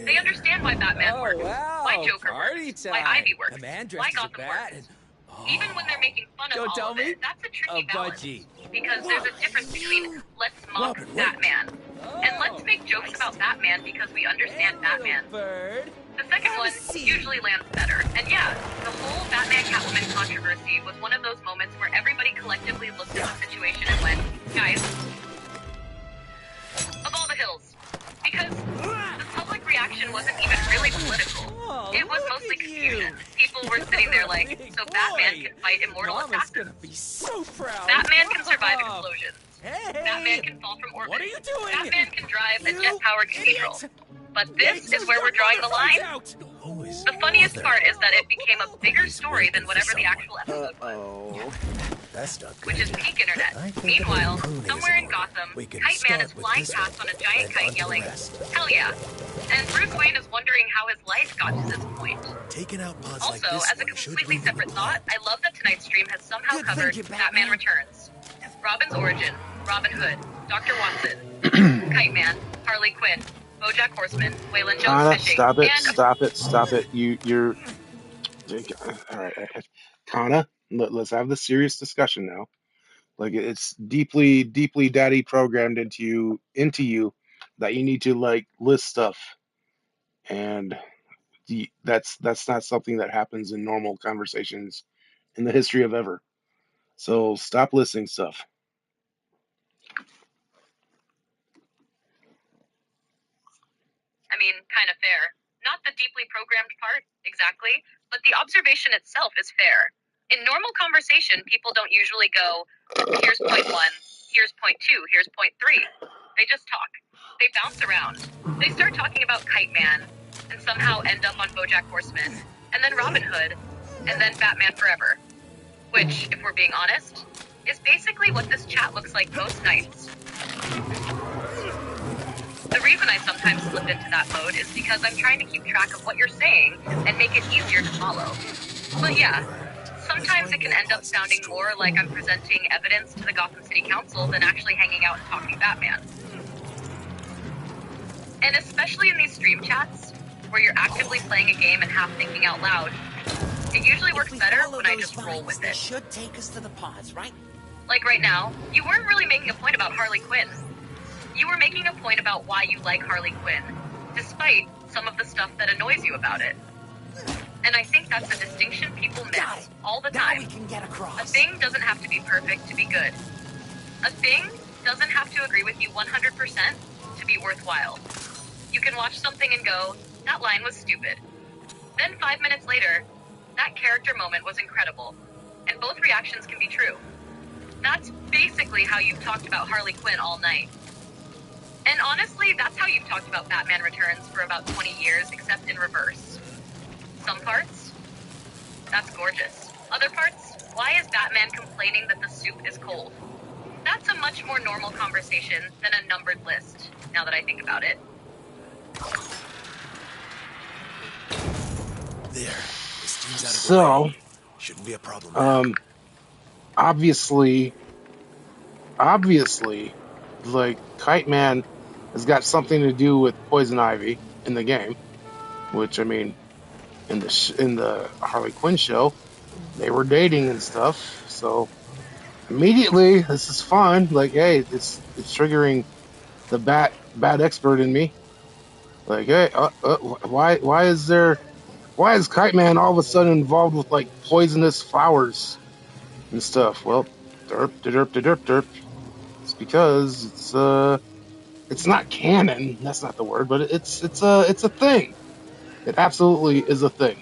They understand why Batman works, why Joker works, why Ivy works, why Gotham works. Even when they're making fun of all of it, that's a tricky balance. Because there's a difference between let's mock Batman and let's make jokes about Batman because we understand Batman. The second one usually lands better. And yeah, the whole Batman-Catwoman controversy was one of those moments where everybody collectively looked at the situation and went, guys, of all the hills. Because the public reaction wasn't even really political. It was mostly confusion. People were sitting there like, so Batman can fight immortal assassins. Batman can survive explosions. Batman can fall from orbit. Batman can drive a jet-powered cathedral. But this is where we're drawing the line. The funniest part is that it became a bigger story than whatever the actual episode was. Which is peak internet. Meanwhile, somewhere in Gotham, Kite Man is flying past on a giant kite yelling, hell yeah. And Bruce Wayne is wondering how his life got to this point. Also, as a completely separate thought, I love that tonight's stream has somehow covered Batman Returns, Robin's origin, Robin Hood, Dr. Watson, Kite Man, Harley Quinn, BoJack Horseman, Waylon Jones fishing, Stop it! You're all right, Kana. Let's have the serious discussion now. Like it's deeply, deeply daddy programmed into you that you need to like list stuff, and that's not something that happens in normal conversations in the history of ever. So stop listing stuff. I mean, kind of fair. Not the deeply programmed part, exactly, but the observation itself is fair. In normal conversation, people don't usually go, here's point one, here's point two, here's point three. They just talk. They bounce around. They start talking about Kite Man, and somehow end up on BoJack Horseman, and then Robin Hood, and then Batman Forever. Which, if we're being honest, is basically what this chat looks like most nights. The reason I sometimes slip into that mode is because I'm trying to keep track of what you're saying and make it easier to follow. But yeah, sometimes it can end up sounding more like I'm presenting evidence to the Gotham City Council than actually hanging out and talking Batman. And especially in these stream chats, where you're actively playing a game and half thinking out loud, it usually works better when I just roll with it. Should take us to the pause, right? Like right now, you weren't really making a point about Harley Quinn. You were making a point about why you like Harley Quinn, despite some of the stuff that annoys you about it. And I think that's a distinction people miss all the time. Now we can get across. A thing doesn't have to be perfect to be good. A thing doesn't have to agree with you 100% to be worthwhile. You can watch something and go, that line was stupid. Then 5 minutes later, that character moment was incredible. And both reactions can be true. That's basically how you've talked about Harley Quinn all night. And honestly, that's how you've talked about Batman Returns for about 20 years, except in reverse. Some parts, that's gorgeous. Other parts, why is Batman complaining that the soup is cold? That's a much more normal conversation than a numbered list, now that I think about it. There. This team's out of the So, way. Shouldn't be a problem. Obviously, like Kite Man has got something to do with Poison Ivy in the game, which I mean, in the Harley Quinn show, they were dating and stuff. So immediately, this is fun. Like, hey, it's triggering the bat expert in me. Like, hey, why is Kite Man all of a sudden involved with like poisonous flowers and stuff? Well, derp. It's because it's not canon. That's not the word, but it's a thing. It absolutely is a thing.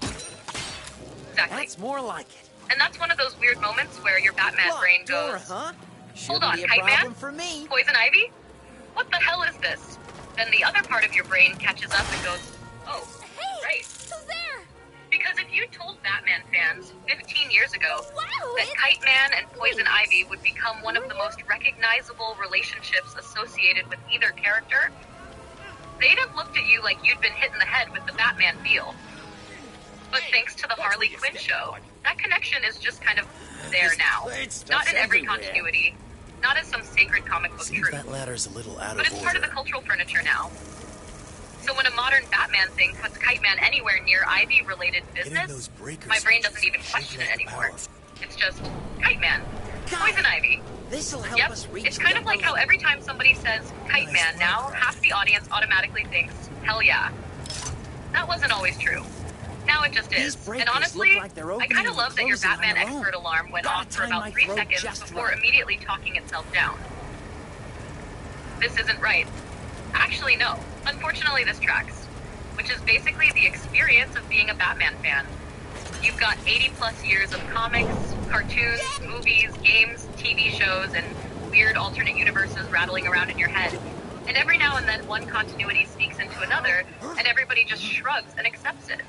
Exactly. That's more like it. And that's one of those weird moments where your Batman brain goes, huh? hold on, Kite Man? For me. Poison Ivy? What the hell is this? Then the other part of your brain catches up and goes, oh, right. Who's there? Because if you told Batman fans 15 years ago that Kite Man and Poison Ivy would become one of the most recognizable relationships associated with either character, they'd have looked at you like you'd been hit in the head with the Batman feel. But thanks to the Harley Quinn show, that connection is just kind of there now. Not in every continuity, not as some sacred comic book truth. That ladder's a little out of but it's part of the cultural furniture now. So when a modern Batman thing puts Kite Man anywhere near Ivy-related business, my brain doesn't even question it anymore. It's just, Kite Man, Poison Ivy. This'll help us reach. It's kind of like how every time somebody says Kite Man now, half the audience automatically thinks, hell yeah. That wasn't always true. Now it just is. And honestly, I kind of love that your Batman expert alarm went off for about 3 seconds before immediately talking itself down. This isn't right. Actually, no. Unfortunately, this tracks. Which is basically the experience of being a Batman fan. You've got 80 plus years of comics, cartoons, movies, games, TV shows, and weird alternate universes rattling around in your head. And every now and then one continuity sneaks into another, and everybody just shrugs and accepts it.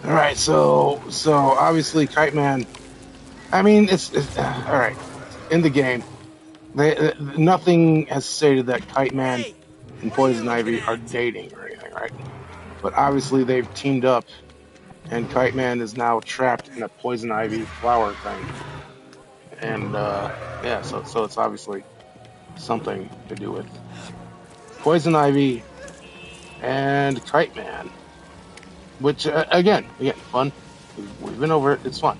All right, so obviously Kite Man. I mean, it's all right. In the game, nothing has stated that Kite Man and Poison Ivy are dating or anything, right? But obviously they've teamed up and Kite Man is now trapped in a poison ivy flower thing. And yeah, so it's obviously something to do with poison ivy and Kite Man, which again, fun. We've been over it. It's fun.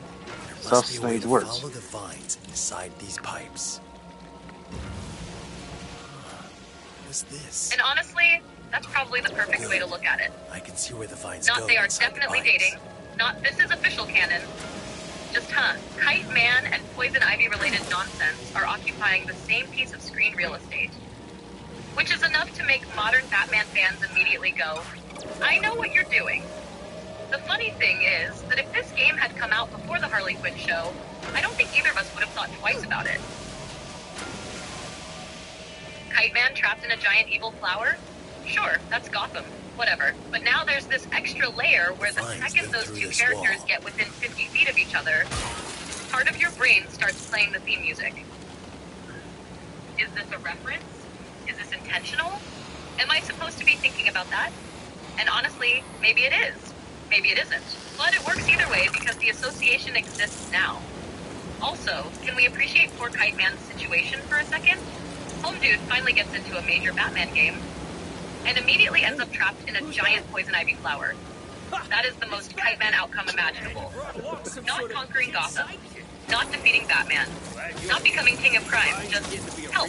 There must be a way Self-sustains to words. follow the vines inside these pipes. What is this? And honestly, that's probably the perfect way to look at it. I can see where the vines Not go. they are inside definitely the pipes. dating. Not this is official canon. Just Kite Man and Poison Ivy related nonsense are occupying the same piece of screen real estate. Which is enough to make modern Batman fans immediately go, I know what you're doing. The funny thing is that if this game had come out before the Harley Quinn show, I don't think either of us would have thought twice about it. Kite Man trapped in a giant evil flower? Sure, that's Gotham. Whatever. But now there's this extra layer where the second those two characters get within 50 feet of each other, part of your brain starts playing the theme music. Is this a reference? Is this intentional? Am I supposed to be thinking about that? And honestly, maybe it is. Maybe it isn't. But it works either way because the association exists now. Also, can we appreciate poor Kite Man's situation for a second? Home Dude finally gets into a major Batman game and immediately ends up trapped in a giant poison ivy flower. That is the most Kite Man outcome imaginable. Not conquering Gotham. Not defeating Batman. Not becoming king of crime. Just help.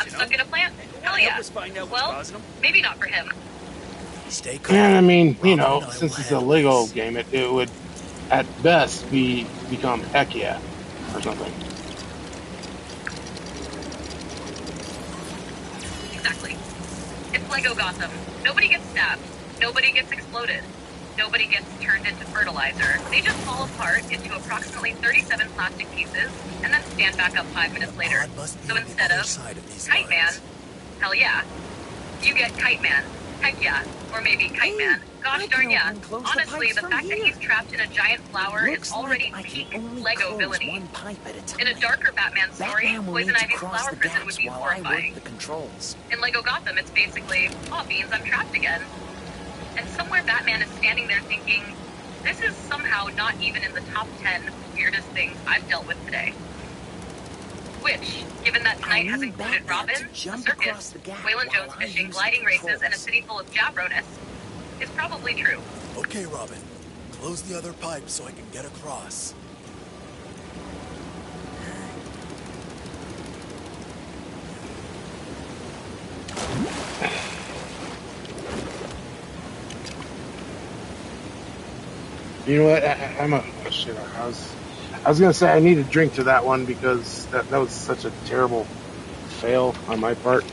I'm stuck in a plant? Hell yeah. Well, maybe not for him. Stay calm. And I mean, since it's a Lego game, it would at best become heck yeah or something. Exactly. It's Lego Gotham. Nobody gets stabbed. Nobody gets exploded. Nobody gets turned into fertilizer. They just fall apart into approximately 37 plastic pieces and then stand back up 5 minutes later. So instead of Kite Man, hell yeah, you get Kite Man. Heck yeah. Or maybe Kite Man. Gosh darn yeah. Honestly, the fact that he's trapped in a giant flower is already peak Lego villainy. In a darker Batman story, Poison Ivy's flower prison would be horrifying. In Lego Gotham, it's basically, oh beans, I'm trapped again. And somewhere Batman is standing there thinking, this is somehow not even in the top 10 weirdest things I've dealt with today. Which, given that tonight has included Robin, a circus, Waylon Jones fishing, gliding races, and a city full of jabronists, is probably true. Okay, Robin. Close the other pipe so I can get across. You know what? I was gonna say I need a drink to that one because that was such a terrible fail on my part,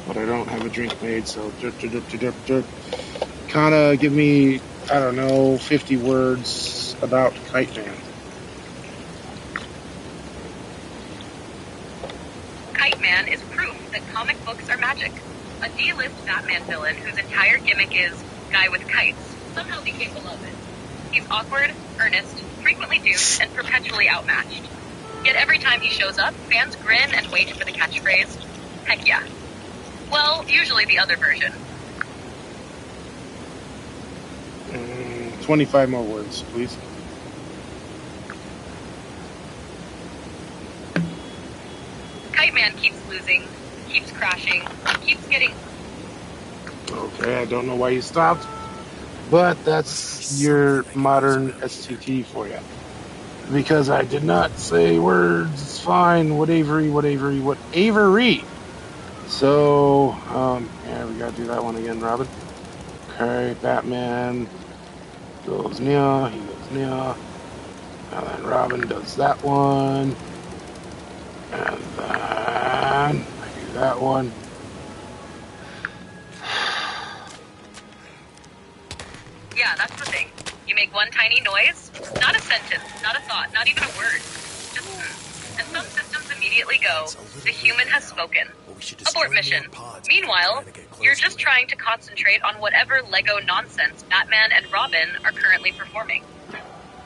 but I don't have a drink made, so kind of give me, I don't know, 50 words about Kite Man. Kite Man is proof that comic books are magic. A D-list Batman villain whose entire gimmick is guy with kites somehow became beloved. He's awkward, earnest, frequently duped, and perpetually outmatched. Yet every time he shows up, fans grin and wait for the catchphrase, heck yeah. Well, usually the other version. 25 more words, please. Kite Man keeps losing, keeps crashing, keeps getting... Okay, I don't know why you stopped, but that's your modern STT for you. Because I did not say words, it's fine, whatever. So, yeah, we gotta do that one again, Robin. Okay, Batman goes Nia, he goes Nia. And then Robin does that one. And then I do that one. Yeah, that's the thing. You make one tiny noise, not a sentence, not a thought, not even a word. Just and some systems immediately go, the human has spoken. Abort mission. Meanwhile, you're just trying to concentrate on whatever Lego nonsense Batman and Robin are currently performing.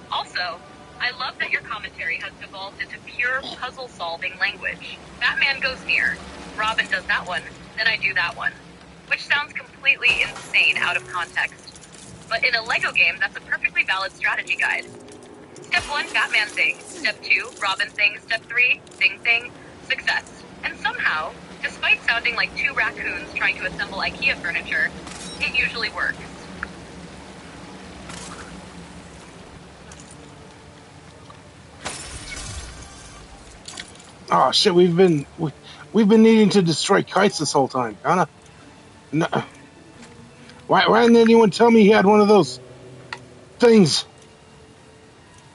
Also, I love that your commentary has devolved into pure puzzle-solving language. Batman goes near, Robin does that one, then I do that one. Which sounds completely insane out of context. But in a LEGO game, that's a perfectly valid strategy guide. Step 1, Batman thing. Step 2, Robin thing. Step 3, thing, success. And somehow, despite sounding like two raccoons trying to assemble IKEA furniture, it usually works. Oh shit, we've been needing to destroy kites this whole time. Kinda. No. Why didn't anyone tell me he had one of those things?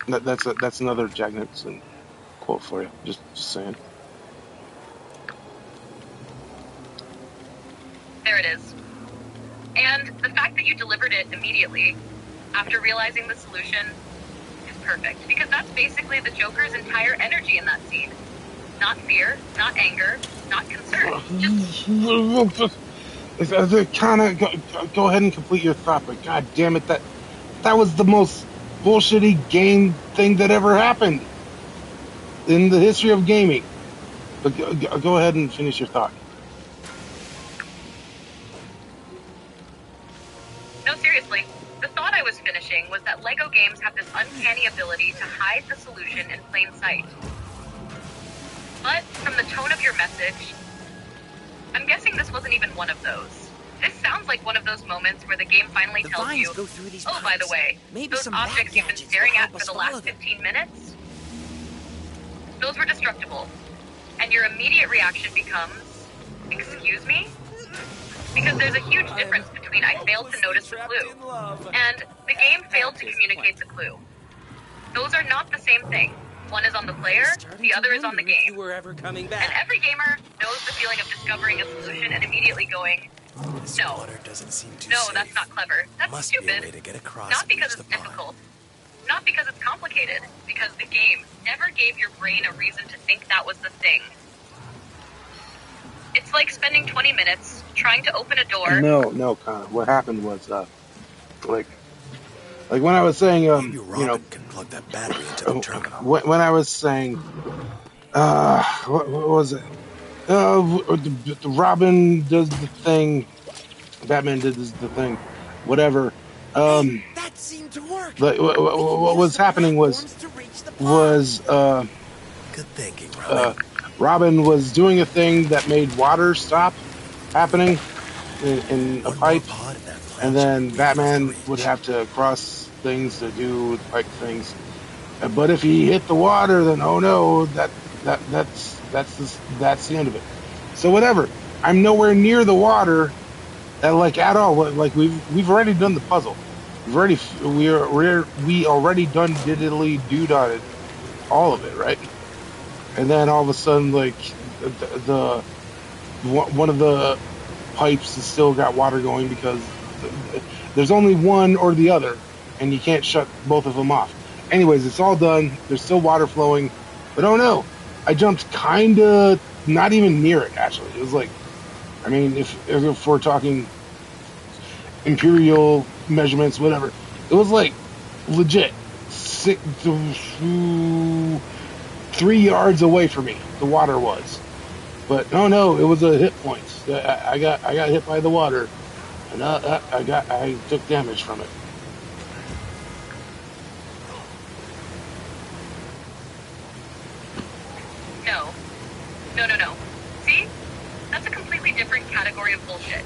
That's another Jack Nicholson quote for you. Just saying. There it is. And the fact that you delivered it immediately after realizing the solution is perfect, because that's basically the Joker's entire energy in that scene. Not fear, not anger, not concern. Just kind of go ahead and complete your thought, but god damn it, that was the most bullshitty game thing that ever happened in the history of gaming. But go ahead and finish your thought. No, seriously. The thought I was finishing was that LEGO games have this uncanny ability to hide the solution in plain sight. But from the tone of your message, I'm guessing this wasn't even one of those. This sounds like one of those moments where the game finally tells you, oh, by the way, those objects you've been staring at for the last 15 minutes, those were destructible. And your immediate reaction becomes, excuse me? Because there's a huge difference between I failed to notice the clue and the game failed to communicate the clue. Those are not the same thing. One is on the player, the other is on the game. And every gamer knows the feeling of discovering a solution and immediately going, no, that's not clever. That's stupid. Not because it's difficult. Not because it's complicated. Because the game never gave your brain a reason to think that was the thing. It's like spending 20 minutes trying to open a door. No, Connor. What happened was, like when I was saying, can plug that battery into the terminal. When I was saying, what was it? Robin does the thing. Batman did the thing. Whatever. That seemed to work. What was happening was good thinking, Robin. Robin was doing a thing that made water stop happening in a pipe, and then Batman would have to cross things to do like things. But if he hit the water, then oh no, that's the end of it. So whatever. I'm nowhere near the water, at all. Like we've already done the puzzle. We already done diddly doodotted all of it, right? And then all of a sudden, like the one of the pipes has still got water going because there's only one or the other, and you can't shut both of them off. Anyways, it's all done. There's still water flowing, but oh no, I jumped kinda not even near it. Actually, it was like, I mean, if we're talking imperial measurements, whatever, it was like legit 3 yards away from me. The water was, but no, it was a hit point. I got hit by the water, and I took damage from it. No. See? That's a completely different category of bullshit.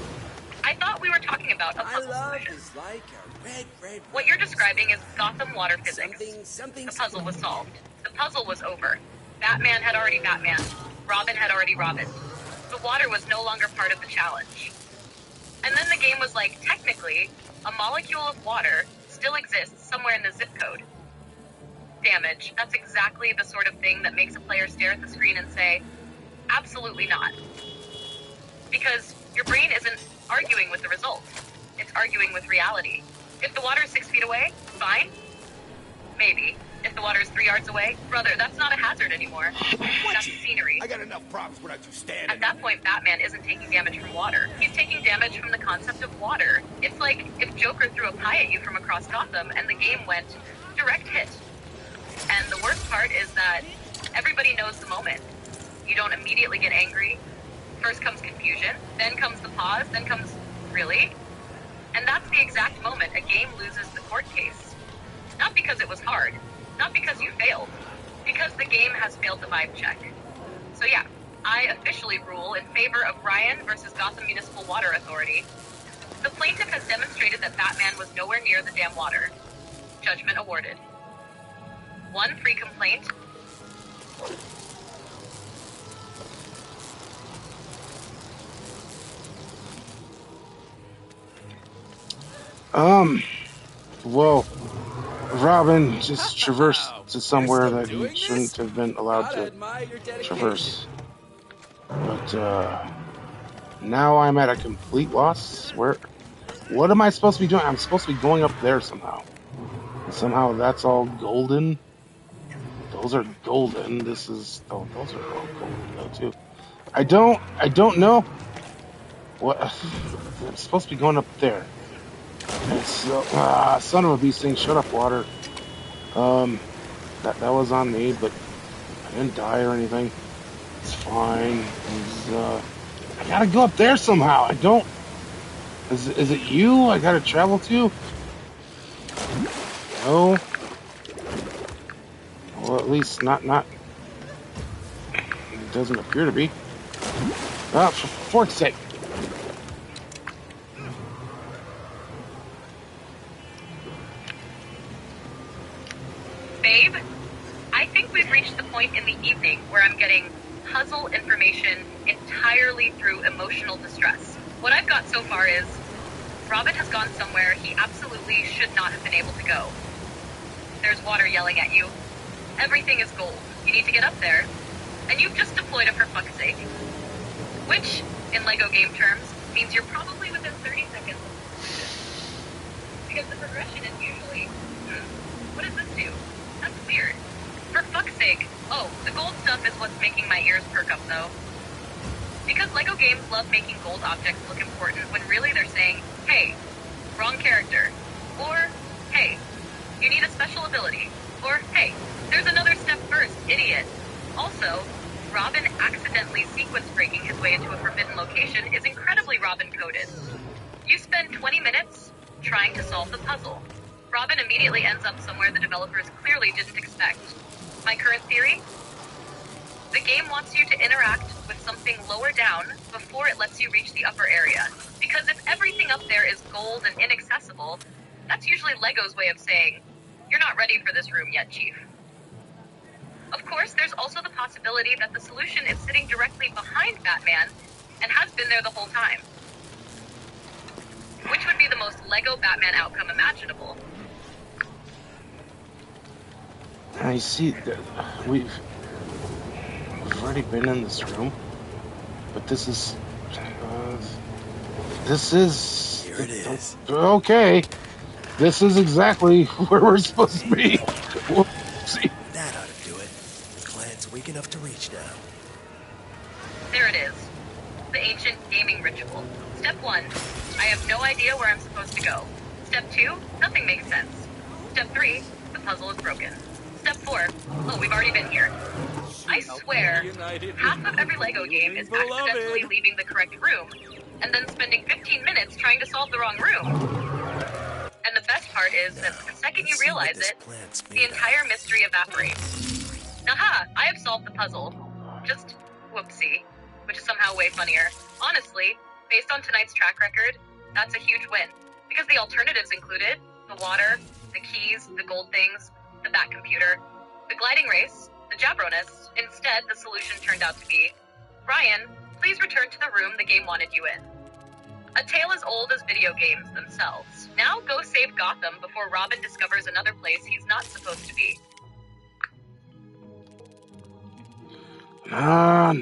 I thought we were talking about a puzzle solution. What you're describing is Gotham water physics. The puzzle was solved. The puzzle was over. Batman had already Batman. Robin had already Robin. The water was no longer part of the challenge. And then the game was like, technically, a molecule of water still exists somewhere in the zip code. Damage. That's exactly the sort of thing that makes a player stare at the screen and say, absolutely not. Because your brain isn't arguing with the result. It's arguing with reality. If the water is 6 feet away, fine. Maybe. If the water is 3 yards away, brother, that's not a hazard anymore. That's scenery. I got enough problems without you standing. At that point, Batman isn't taking damage from water. He's taking damage from the concept of water. It's like if Joker threw a pie at you from across Gotham and the game went direct hit. And the worst part is that everybody knows the moment. You don't immediately get angry. First comes confusion, then comes the pause, then comes, really? And that's the exact moment a game loses the court case. Not because it was hard, not because you failed, because the game has failed the vibe check. So yeah, I officially rule in favor of Ryan versus Gotham Municipal Water Authority. The plaintiff has demonstrated that Batman was nowhere near the damn water. Judgment awarded. 1 free complaint. Well, Robin just traversed to somewhere that he shouldn't have been allowed to traverse. But, now I'm at a complete loss. What am I supposed to be doing? I'm supposed to be going up there somehow. And somehow that's all golden. Those are golden. Those are all golden though too. I don't know. What? I'm supposed to be going up there. And so, son of a bee thing, shut up, water. That was on me, but I didn't die or anything. It's fine. I gotta go up there somehow. Is it you I gotta travel to? No. Well, at least not. It doesn't appear to be. For fork's sake. Babe, I think we've reached the point in the evening where I'm getting puzzle information entirely through emotional distress. What I've got so far is Robin has gone somewhere he absolutely should not have been able to go. There's water yelling at you. Everything is gold. You need to get up there. And you've just deployed it for fuck's sake. Which, in LEGO game terms, means you're probably within 30 seconds of completion. Because the progression is usually, what does this do? That's weird. For fuck's sake. Oh, the gold stuff is what's making my ears perk up though. Because LEGO games love making gold objects look important when really they're saying, hey, wrong character. Or, hey, you need a special ability. Or, hey, there's another step first, idiot. Also, Robin accidentally sequence breaking his way into a forbidden location is incredibly Robin-coded. You spend 20 minutes trying to solve the puzzle. Robin immediately ends up somewhere the developers clearly didn't expect. My current theory? The game wants you to interact with something lower down before it lets you reach the upper area. Because if everything up there is gold and inaccessible, that's usually LEGO's way of saying, you're not ready for this room yet, Chief. Of course, there's also the possibility that the solution is sitting directly behind Batman and has been there the whole time. Which would be the most LEGO Batman outcome imaginable. I see that we've already been in this room, but this is Here it is. Okay. This is exactly where we're supposed to be. Whoopsie. That ought to do it. The clan's weak enough to reach now. There it is. The ancient gaming ritual. Step 1, I have no idea where I'm supposed to go. Step 2, nothing makes sense. Step 3, the puzzle is broken. Step 4, oh, we've already been here. I swear, half of every LEGO game is accidentally leaving the correct room, and then spending 15 minutes trying to solve the wrong room. And the best part is that the second you realize it, the entire mystery evaporates. Aha, I have solved the puzzle. Just whoopsie, which is somehow way funnier. Honestly, based on tonight's track record, that's a huge win. Because the alternatives included the water, the keys, the gold things, the Bat computer, the gliding race, the Jabronus. Instead, the solution turned out to be, Ryan, please return to the room the game wanted you in. A tale as old as video games themselves. Now go save Gotham before Robin discovers another place he's not supposed to be. Nah.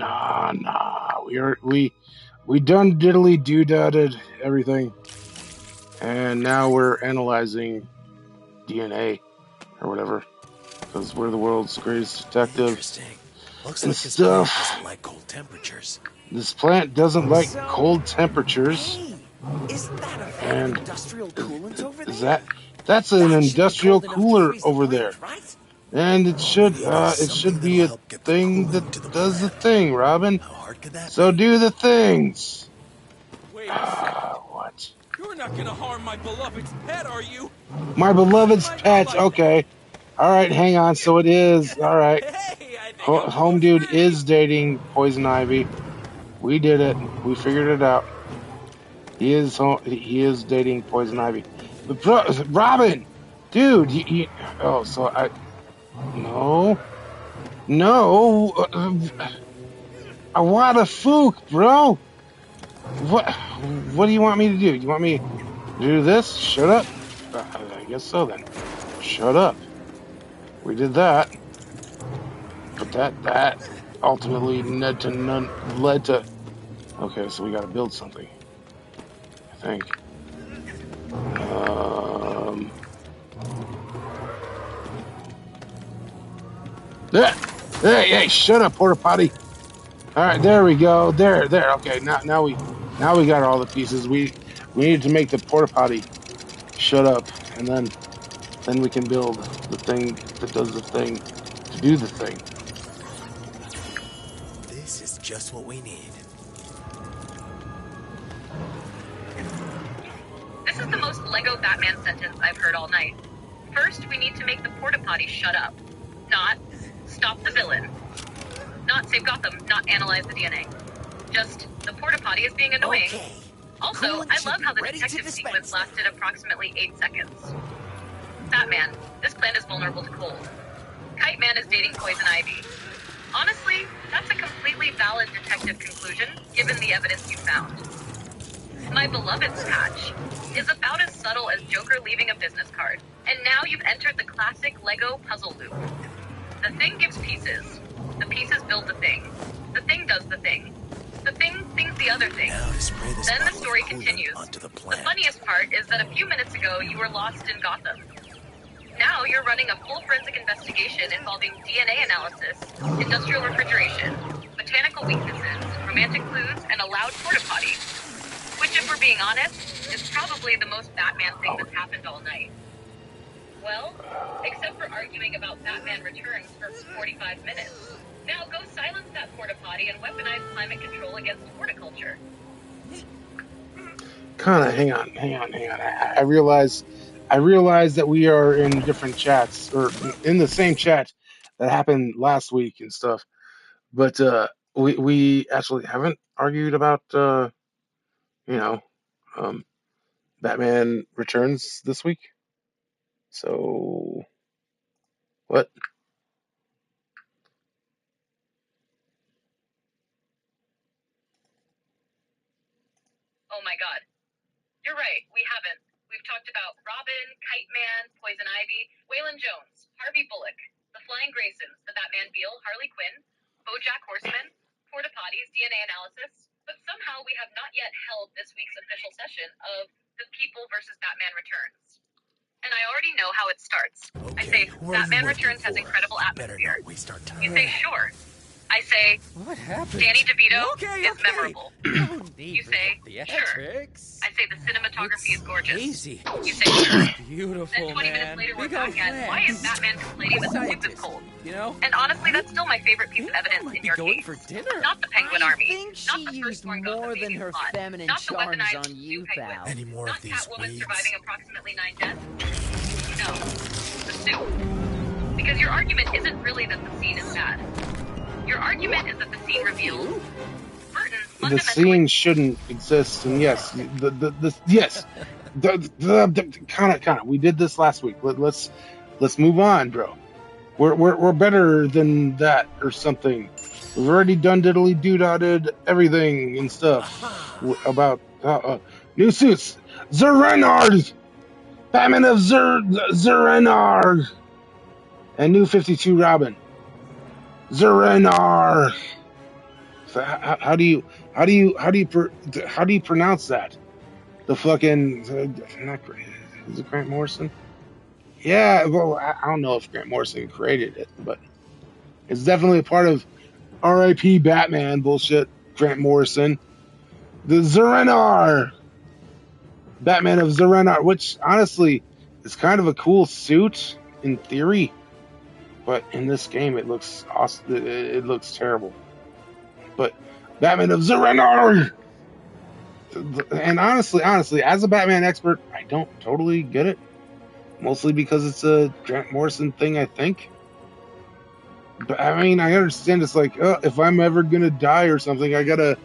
We done diddly doo-dadded everything, and now we're analyzing DNA or whatever, because we're the world's greatest detective. Interesting. Looks and like this stuff. plant doesn't like cold temperatures. This plant doesn't like cold temperatures. Hey, isn't that a And industrial coolant over there? that's an industrial cooler over there. Right? And it should be a thing that does the thing, Robin. So do the things. Wait, What? you're not gonna harm my beloved's pet, are you? My beloved's pet. Okay. All right, hang on. So it is. All right. Hey, I think I'm Home almost dude ready. is dating Poison Ivy. We did it. We figured it out. He is dating Poison Ivy. But Robin, dude, oh, so no, what a fook, bro. What do you want me to do? You want me to do this? Shut up. I guess so then. Shut up. We did that, but that ultimately led to. Okay, so we got to build something. I think. Hey, shut up, porta potty. All right, there we go. There. Okay, now we got all the pieces. We need to make the porta potty shut up, and then we can build the thing that does the thing to do the thing. This is just what we need. This is the most Lego Batman sentence I've heard all night. First, we need to make the porta potty shut up. Not stop the villain. Not save Gotham, not analyze the DNA. Just, the porta potty is being annoying. Okay. Also, I love how the detective sequence lasted approximately 8 seconds. Batman, this plant is vulnerable to cold. Kite Man is dating Poison Ivy. Honestly, that's a completely valid detective conclusion, given the evidence you found. My Beloved's patch is about as subtle as Joker leaving a business card, and now you've entered the classic Lego puzzle loop. The thing gives pieces. The pieces build the thing. The thing does the thing. The thing thinks the other thing. Then the story continues. The funniest part is that a few minutes ago you were lost in Gotham. Now you're running a full forensic investigation involving DNA analysis, industrial refrigeration, botanical weaknesses, romantic clues, and a loud porta potty. Which, if we're being honest, is probably the most Batman thing that's happened all night. Well, except for arguing about Batman Returns for 45 minutes. Now go silence that porta potty and weaponize climate control against horticulture. Hang on. I realize that we are in different chats, or in the same chat that happened last week and stuff. But we actually haven't argued about Batman Returns this week. So what? Oh my god. You're right, we haven't. We've talked about Robin, Kite Man, Poison Ivy, Waylon Jones, Harvey Bullock, the Flying Graysons, the Batmobile, Harley Quinn, BoJack Horseman, porta potties, DNA analysis, but somehow we have not yet held this week's official session of The People versus Batman Returns. And I already know how it starts. I say, Batman Returns has incredible atmosphere. You say, sure. I say, what happened? Danny DeVito is memorable. You say, sure. I say the cinematography is gorgeous. Easy. You say, sure. Beautiful, then 20 minutes later, we're back at, why is Batman complaining that the soup is cold? You know? And honestly, that's still my favorite piece of evidence in your case. For dinner. Not the Penguin Army. I think she used more than her feminine charms on you, Val. Any more of these weeds? Surviving approximately 9 deaths? No. The soup. Because your argument isn't really that the scene is bad. Your argument is that the scene reveals the scene shouldn't exist, and yes, kind of. We did this last week. Let's move on, bro. We're better than that or something. We've already done diddly doo-dotted everything and stuff about new suits. Zerenard, Batman of Zerenard, and new 52 Robin. Zerenar. How do you pronounce that? The fucking not is it Grant Morrison? Yeah, well, I don't know if Grant Morrison created it, but it's definitely a part of R.I.P. Batman bullshit. Grant Morrison, the Zerenar, Batman of Zerenar, which honestly is kind of a cool suit in theory. But in this game, it looks awesome. It looks terrible. But Batman of Zerenar, And honestly, as a Batman expert, I don't totally get it. Mostly because it's a Grant Morrison thing, I think. But I mean, I understand it's like, if I'm ever gonna die or something, I gotta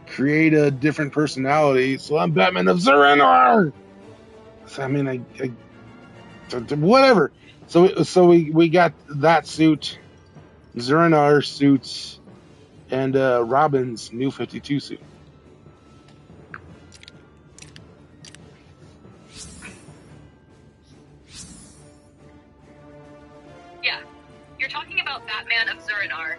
create a different personality. So I'm Batman of Serenor. So, I mean, whatever. So we got that suit, Serenor suits, and Robin's new 52 suit. Yeah, you're talking about Batman of Zurinar.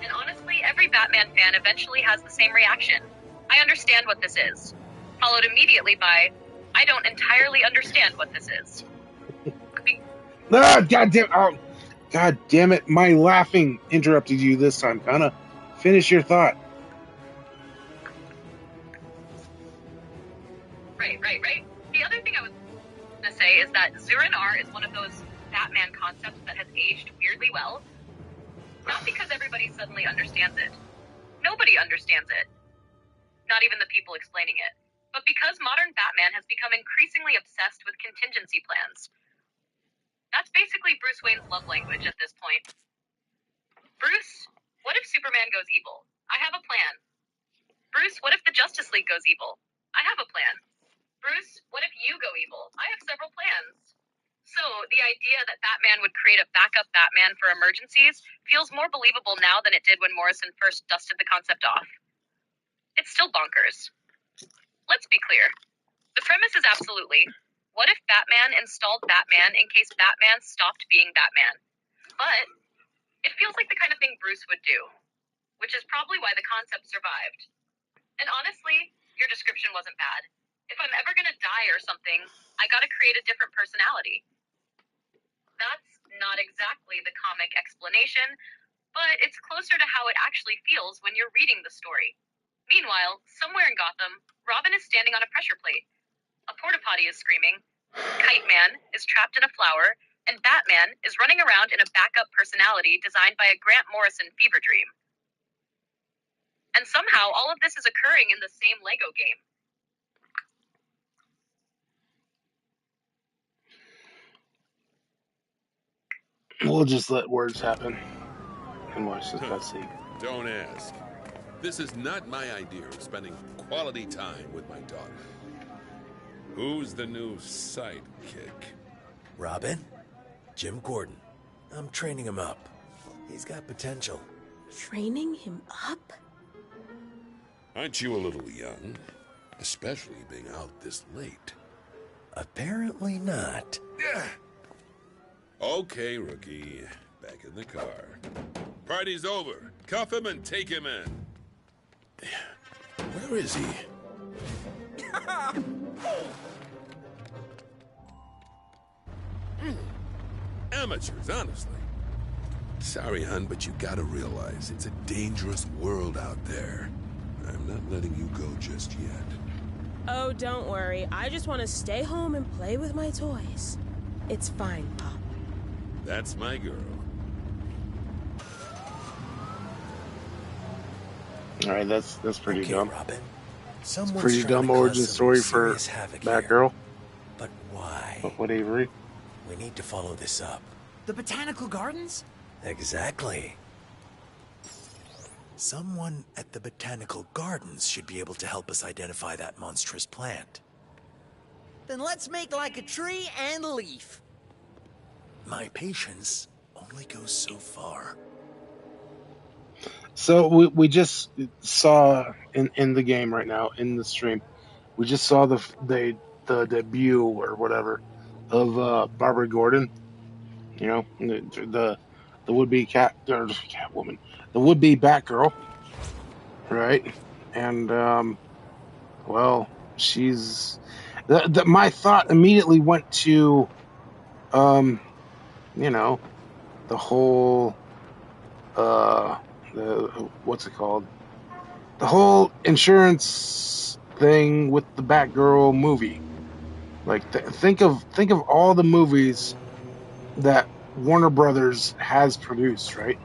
And honestly, every Batman fan eventually has the same reaction. I understand what this is. Followed immediately by, I don't entirely understand what this is. God damn it. My laughing interrupted you this time, Kana. Finish your thought. Right. The other thing I was going to say is that Zurinar is one of those Batman concepts that has aged weirdly well. Not because everybody suddenly understands it. Nobody understands it. Not even the people explaining it. But because modern Batman has become increasingly obsessed with contingency plans. That's basically Bruce Wayne's love language at this point. Bruce, what if Superman goes evil? I have a plan. Bruce, what if the Justice League goes evil? I have a plan. Bruce, what if you go evil? I have several plans. So, the idea that Batman would create a backup Batman for emergencies feels more believable now than it did when Morrison first dusted the concept off. It's still bonkers. Let's be clear. The premise is absolutely, what if Batman installed Batman in case Batman stopped being Batman? But it feels like the kind of thing Bruce would do, which is probably why the concept survived. And honestly, your description wasn't bad. If I'm ever gonna die or something, I gotta create a different personality. That's not exactly the comic explanation, but it's closer to how it actually feels when you're reading the story. Meanwhile, somewhere in Gotham, Robin is standing on a pressure plate. A porta potty is screaming, Kite Man is trapped in a flower, and Batman is running around in a backup personality designed by a Grant Morrison fever dream. And somehow all of this is occurring in the same Lego game. We'll just let words happen and watch this cutscene. Don't ask. This is not my idea of spending quality time with my daughter. Who's the new sidekick? Robin? Jim Gordon. I'm training him up. He's got potential. Training him up? Aren't you a little young? Especially being out this late. Apparently not. Okay, rookie. Back in the car. Party's over. Cuff him and take him in. Where is he? Amateurs, honestly. Sorry, hun, but you gotta realize it's a dangerous world out there. I'm not letting you go just yet. Oh, don't worry. I just want to stay home and play with my toys. It's fine, Pop. That's my girl. Alright, that's pretty dumb. Robin. It's a pretty dumb origin story for Batgirl. But why? But what, Avery? We need to follow this up. The botanical gardens? Exactly. Someone at the botanical gardens should be able to help us identify that monstrous plant. Then let's make like a tree and a leaf. My patience only goes so far. So we just saw in the game right now, in the stream, we just saw the debut or whatever of Barbara Gordon. You know, the would-be Catwoman, the would-be Batgirl, right? And well, she's my thought immediately went to you know, the whole what's it called? The whole insurance thing with the Batgirl movie. Like, think of all the movies that Warner Brothers has produced, right?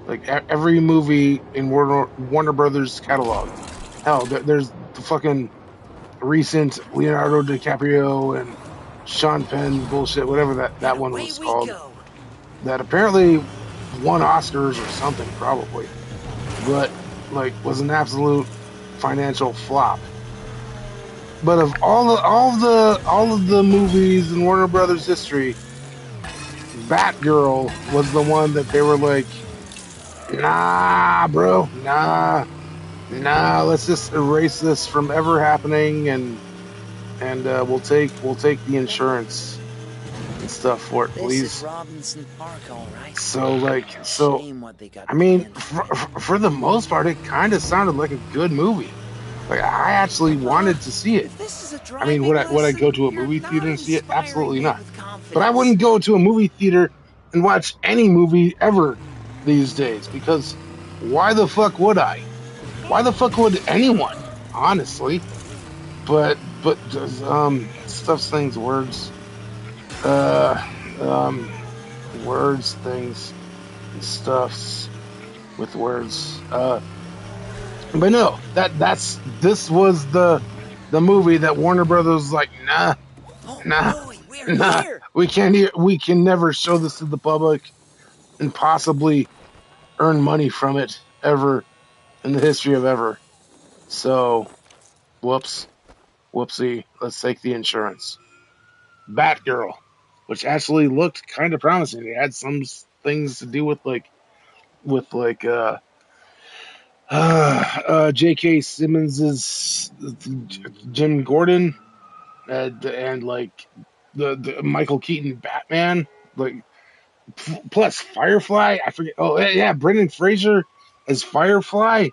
Like every movie in Warner Brothers catalog, Hell, there's the fucking recent Leonardo DiCaprio and Sean Penn bullshit, whatever that one was called, that apparently won Oscars or something, probably, but like was an absolute financial flop. But of all of the movies in Warner Brothers history, Batgirl was the one that they were like, nah, bro, nah, let's just erase this from ever happening, and we'll take the insurance and stuff for it, This is please. Robinson Park, all right. So Shame what they got I mean, planned. for the most part, it kind of sounded like a good movie. Like I actually wanted to see it. I mean, would I go to a movie theater and see it? Absolutely not. But I wouldn't go to a movie theater and watch any movie ever these days, because why the fuck would I? Why the fuck would anyone? Honestly. But stuffs, things, words, uh words, things, and stuffs with words. But no, this was the movie that Warner Brothers was like, nah, we can never show this to the public and possibly earn money from it ever in the history of ever. So, whoopsie, let's take the insurance. Batgirl, which actually looked kind of promising. It had some things to do with like J.K. Simmons's Jim Gordon, and like the Michael Keaton Batman, like plus Firefly. I forget. Oh yeah, Brendan Fraser as Firefly.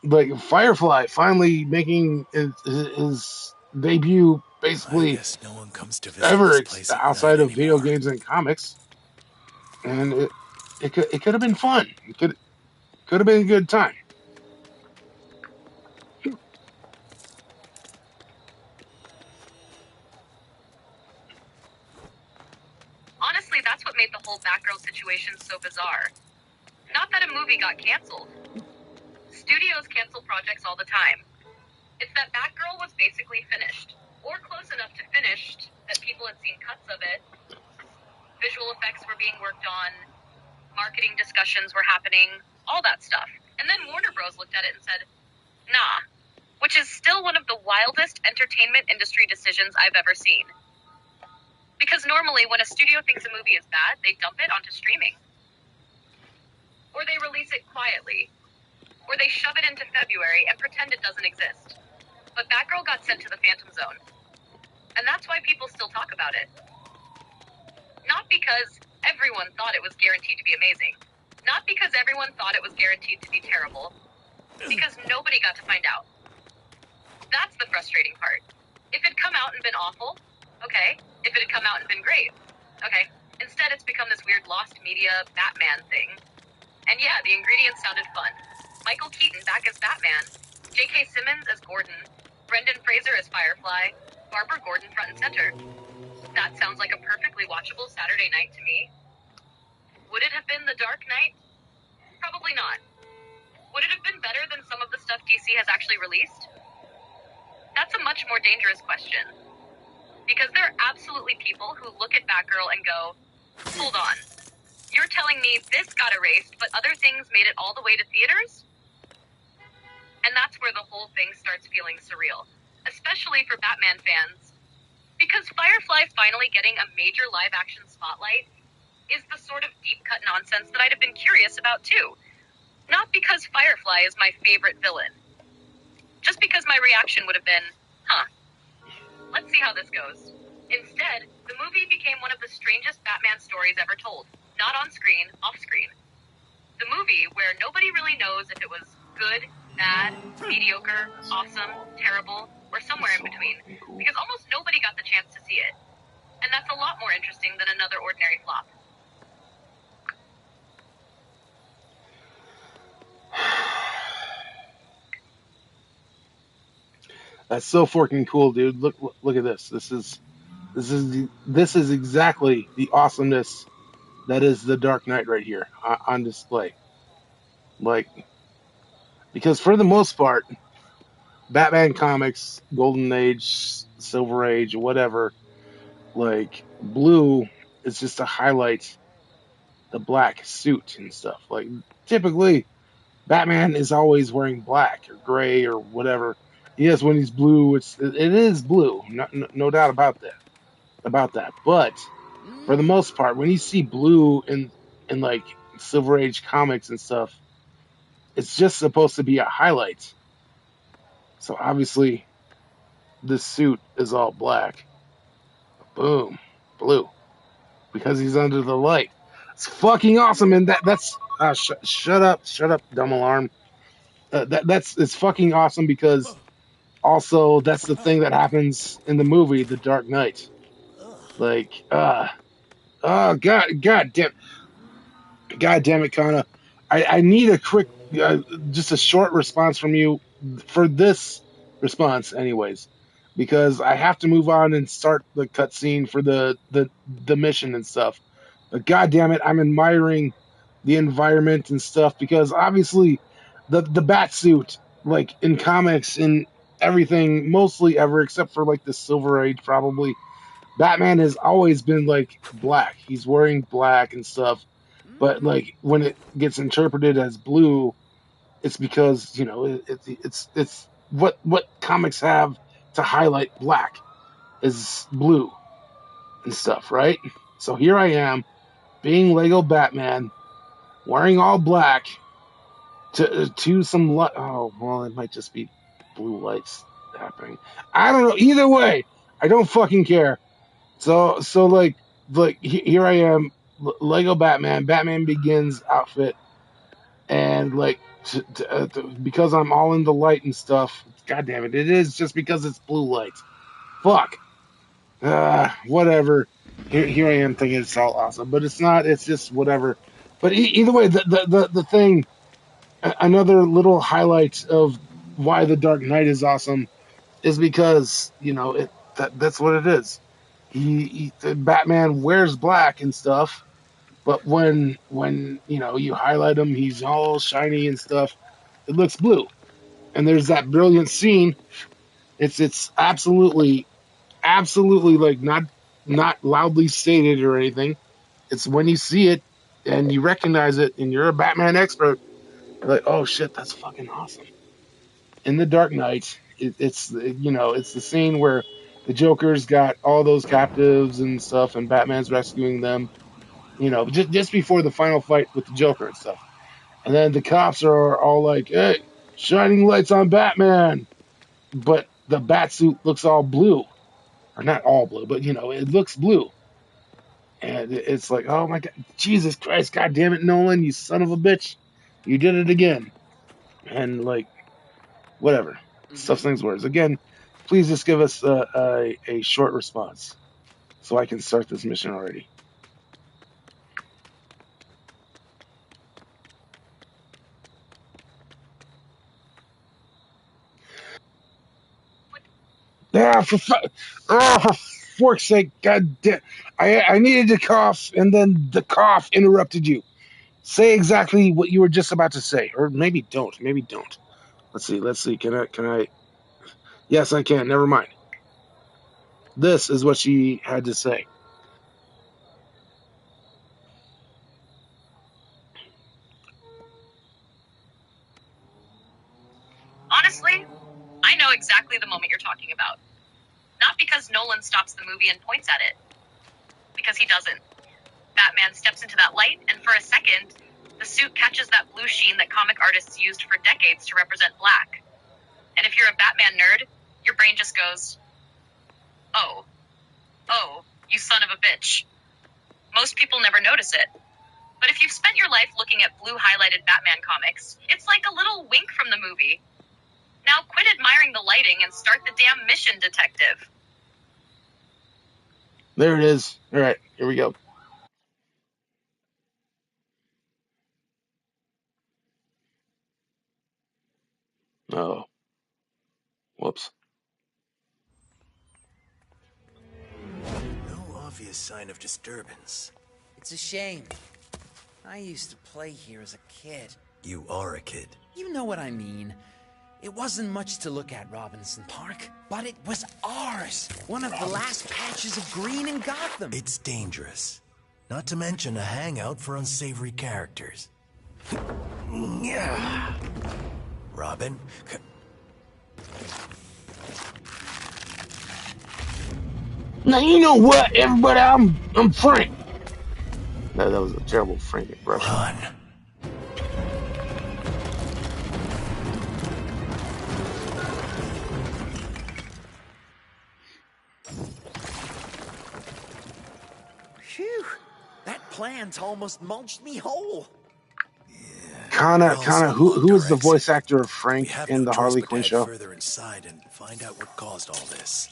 Like Firefly finally making his debut, I basically guess no one comes to visit ever this place at night outside of video anymore. games and comics, and it could have been fun. It could have been a good time. Honestly, that's what made the whole Batgirl situation so bizarre. Not that a movie got canceled. Studios cancel projects all the time. It's that Batgirl was basically finished, or close enough to finished that people had seen cuts of it. Visual effects were being worked on, marketing discussions were happening, all that stuff. And then Warner Bros. Looked at it and said, nah, which is still one of the wildest entertainment industry decisions I've ever seen. Because normally when a studio thinks a movie is bad, they dump it onto streaming. Or they release it quietly. Or they shove it into February and pretend it doesn't exist. But Batgirl got sent to the Phantom Zone. And that's why people still talk about it. Not because everyone thought it was guaranteed to be amazing. Not because everyone thought it was guaranteed to be terrible. Because nobody got to find out. That's the frustrating part. If it'd come out and been awful, okay. If it had come out and been great, okay. Instead, it's become this weird lost media Batman thing. And yeah, the ingredients sounded fun. Michael Keaton back as Batman, J.K. Simmons as Gordon, Brendan Fraser as Firefly, Barbara Gordon front and center. That sounds like a perfectly watchable Saturday night to me. Would it have been The Dark Knight? Probably not. Would it have been better than some of the stuff DC has actually released? That's a much more dangerous question. Because there are absolutely people who look at Batgirl and go, hold on, you're telling me this got erased, but other things made it all the way to theaters? And that's where the whole thing starts feeling surreal, especially for Batman fans. Because Firefly finally getting a major live-action spotlight is the sort of deep-cut nonsense that I'd have been curious about too. Not because Firefly is my favorite villain. Just because my reaction would have been, let's see how this goes. Instead, the movie became one of the strangest Batman stories ever told. Not on screen, off screen. The movie where nobody really knows if it was good, bad, mediocre, awesome, terrible, or somewhere in between. Because almost nobody got the chance to see it. And that's a lot more interesting than another ordinary flop. That's so fucking cool, dude. Look at this. This is exactly the awesomeness that is the Dark Knight right here on display. Like, because for the most part, Batman comics, Golden Age, Silver Age, whatever, like blue is just to highlight the black suit and stuff. Like typically, Batman is always wearing black or gray or whatever. Yes, when he's blue, it is blue, no doubt about that. But for the most part, when you see blue in like Silver Age comics and stuff, it's just supposed to be a highlight. So obviously, this suit is all black. Boom, blue, because he's under the light. It's fucking awesome, and that's shut up, dumb alarm. That's it's fucking awesome because also that's the thing that happens in the movie The Dark Knight. Like, oh god damn it, Kana. I need a quick, just a short response from you for this response, anyways, because I have to move on and start the cutscene for the mission and stuff. But god damn it, I'm admiring the environment and stuff because obviously the bat suit, like in comics and everything, mostly ever except for like the Silver Age, probably Batman has always been like black. He's wearing black and stuff, but like when it gets interpreted as blue, it's because it's what comics have to highlight black is blue and stuff, right? So here I am, being Lego Batman, wearing all black to some light. Oh well, it might just be blue lights happening. I don't know. Either way, I don't fucking care. So like here I am, Lego Batman, Batman Begins outfit, and like because I'm all in the light and stuff. God damn it! It is just because it's blue lights. Fuck. Whatever. Here I am thinking it's all awesome, but it's not. It's just whatever. But either way, the thing. Another little highlight of why the Dark Knight is awesome is because that's what it is. Batman wears black and stuff, but when you highlight him, he's all shiny and stuff. It looks blue, and there's that brilliant scene. It's absolutely like not loudly stated or anything. It's when you see it and you recognize it, and you're a Batman expert. You're like, oh shit, that's fucking awesome. In the Dark Knight, it's the scene where the Joker's got all those captives and stuff, and Batman's rescuing them. Just before the final fight with the Joker and stuff, and then the cops are all like, "Hey, shining lights on Batman," but the Batsuit looks all blue, or not all blue, but it looks blue, and it's like, oh my god, Jesus Christ, God damn it, Nolan, you son of a bitch, you did it again, and like whatever. Stuff things words. Again, please just give us a short response so I can start this mission already. For fork's sake, God damn. I needed to cough, and then the cough interrupted you. Say exactly what you were just about to say, or maybe don't. Maybe don't. Let's see. Can I? Yes, I can. Never mind. This is what she had to say. Honestly, I know exactly the moment you're talking about. Not because Nolan stops the movie and points at it. Because he doesn't. Batman steps into that light, and for a second, the suit catches that blue sheen that comic artists used for decades to represent black. And if you're a Batman nerd, your brain just goes, oh, you son of a bitch. Most people never notice it. But if you've spent your life looking at blue highlighted Batman comics, it's like a little wink from the movie. Now quit admiring the lighting and start the damn mission, detective. There it is. All right, here we go. Oh, whoops. No obvious sign of disturbance. It's a shame. I used to play here as a kid. You are a kid. You know what I mean. It wasn't much to look at, Robinson Park, but it was ours. One of the last patches of green in Gotham. It's dangerous. Not to mention a hangout for unsavory characters. Yeah. Robin? Now you know what, everybody, I'm Frank. No, that was a terrible Frank impression. Run. Phew. That plant almost mulched me whole. Kinda, who is the voice actor of Frank in the Harley Quinn show? Further inside and find out what caused all this.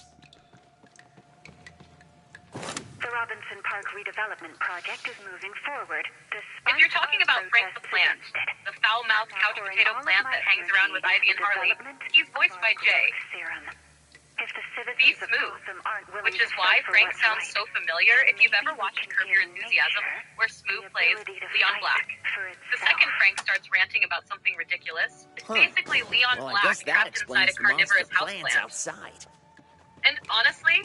The Robinson Park redevelopment project is moving forward. If you're talking about Frank the plant, the foul-mouthed couch potato plant that hangs around with Ivy and Harley, he's voiced by Jay. Be Smooth, which is why Frank sounds so familiar if you've ever watched Curb Your Enthusiasm, where Smooth plays Leon Black. The second Frank starts ranting about something ridiculous, it's basically Leon Black trapped inside a carnivorous houseplant. Outside. And honestly,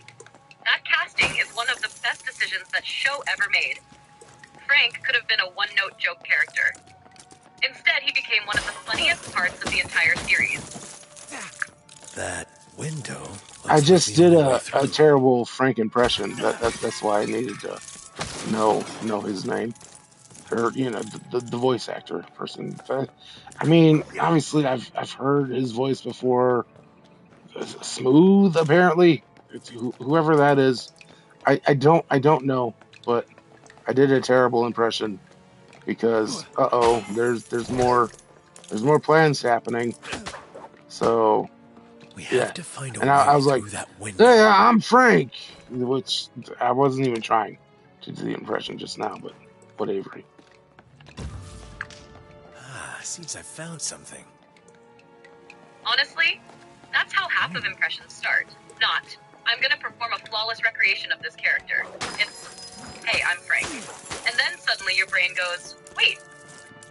that casting is one of the best decisions that show ever made. Frank could have been a one-note joke character. Instead, he became one of the funniest parts of the entire series. That window. I just did a terrible Frank impression. That's why I needed to know his name, or the voice actor person. I mean, obviously I've heard his voice before. Smooth, apparently, it's whoever that is. I don't know, but I did a terrible impression because there's more plans happening. So. We have to find a and way I was through like, that window. Yeah, I'm Frank, which I wasn't even trying to do the impression just now, but whatever. Seems I found something. Honestly, that's how half of impressions start. Not, I'm gonna perform a flawless recreation of this character. It's, hey, I'm Frank. And then suddenly your brain goes, wait,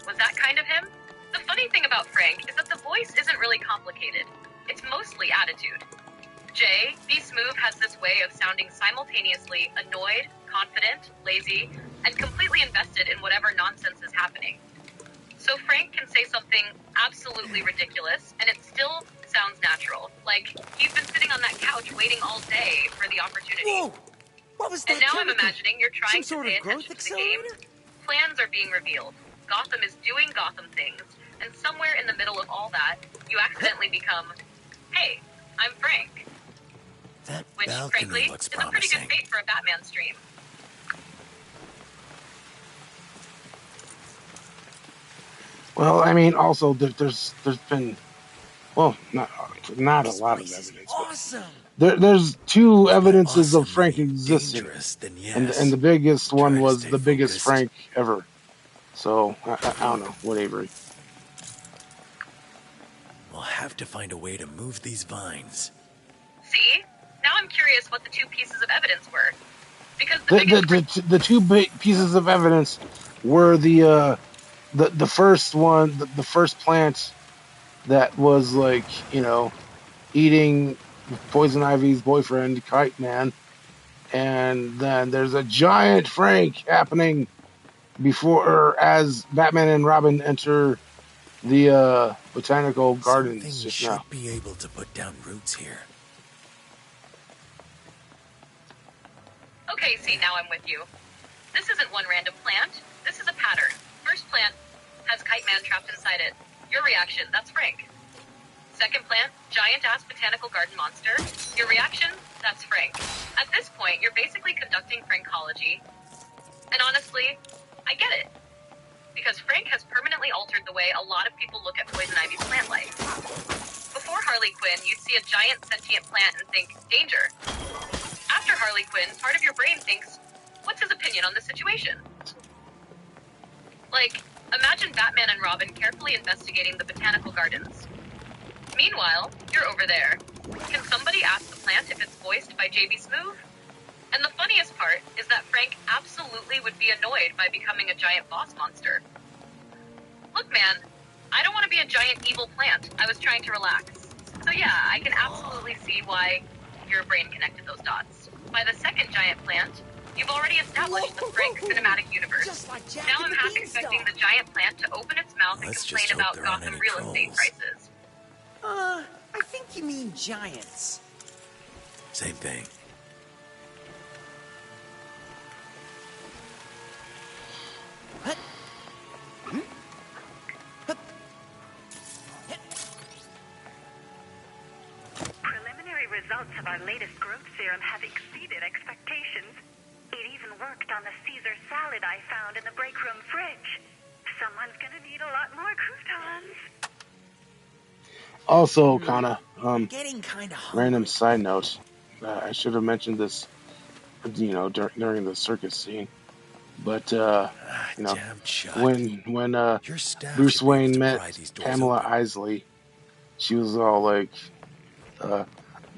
was that kind of him? The funny thing about Frank is that the voice isn't really complicated. It's mostly attitude. Jay, Be Smooth has this way of sounding simultaneously annoyed, confident, lazy, and completely invested in whatever nonsense is happening. So Frank can say something absolutely ridiculous, and it still sounds natural. Like, he's been sitting on that couch waiting all day for the opportunity. Whoa! What was that? And now chemical? I'm imagining you're trying Some to sort pay of growth attention to the game. Plans are being revealed. Gotham is doing Gotham things, and somewhere in the middle of all that, you accidentally become, hey, I'm Frank. Which, frankly, is a pretty good fate for a Batman stream. Well, I mean, also there's been, well, not a lot of evidence. Awesome. There's two evidences of Frank existing, yes. and the biggest one was the biggest Frank ever. So I don't know, whatever. We'll have to find a way to move these vines. See? Now I'm curious what the two pieces of evidence were. Because the two pieces of evidence were the first one, the first plant that was like, eating Poison Ivy's boyfriend, Kite Man, and then there's a giant Frank happening as Batman and Robin enter the botanical gardens. Something just should now. be able to put down roots here. Okay, see, now I'm with you. This isn't one random plant. This is a pattern. First plant has Kite Man trapped inside it. Your reaction, that's Frank. Second plant, giant-ass botanical garden monster. Your reaction, that's Frank. At this point, you're basically conducting Frankology. And honestly, I get it. Because Frank has permanently altered the way a lot of people look at Poison Ivy's plant life. Before Harley Quinn, you'd see a giant sentient plant and think, danger. After Harley Quinn, part of your brain thinks, what's his opinion on the situation? Like, imagine Batman and Robin carefully investigating the botanical gardens. Meanwhile, you're over there. Can somebody ask the plant if it's voiced by J.B. Smoove? And the funniest part is that Frank absolutely would be annoyed by becoming a giant boss monster. Look, man, I don't want to be a giant evil plant. I was trying to relax. So yeah, I can absolutely see why your brain connected those dots. By the second giant plant, you've already established the Frank cinematic universe. Now I'm half expecting the giant plant to open its mouth and complain about Gotham real estate prices. I think you mean giants. Same thing. Preliminary results of our latest growth serum have exceeded expectations. It even worked on the Caesar salad I found in the break room fridge. Someone's gonna need a lot more croutons. Also, Getting kinda random side note. I should have mentioned this, during the circus scene. But when Bruce Wayne met Pamela Isley, she was all like,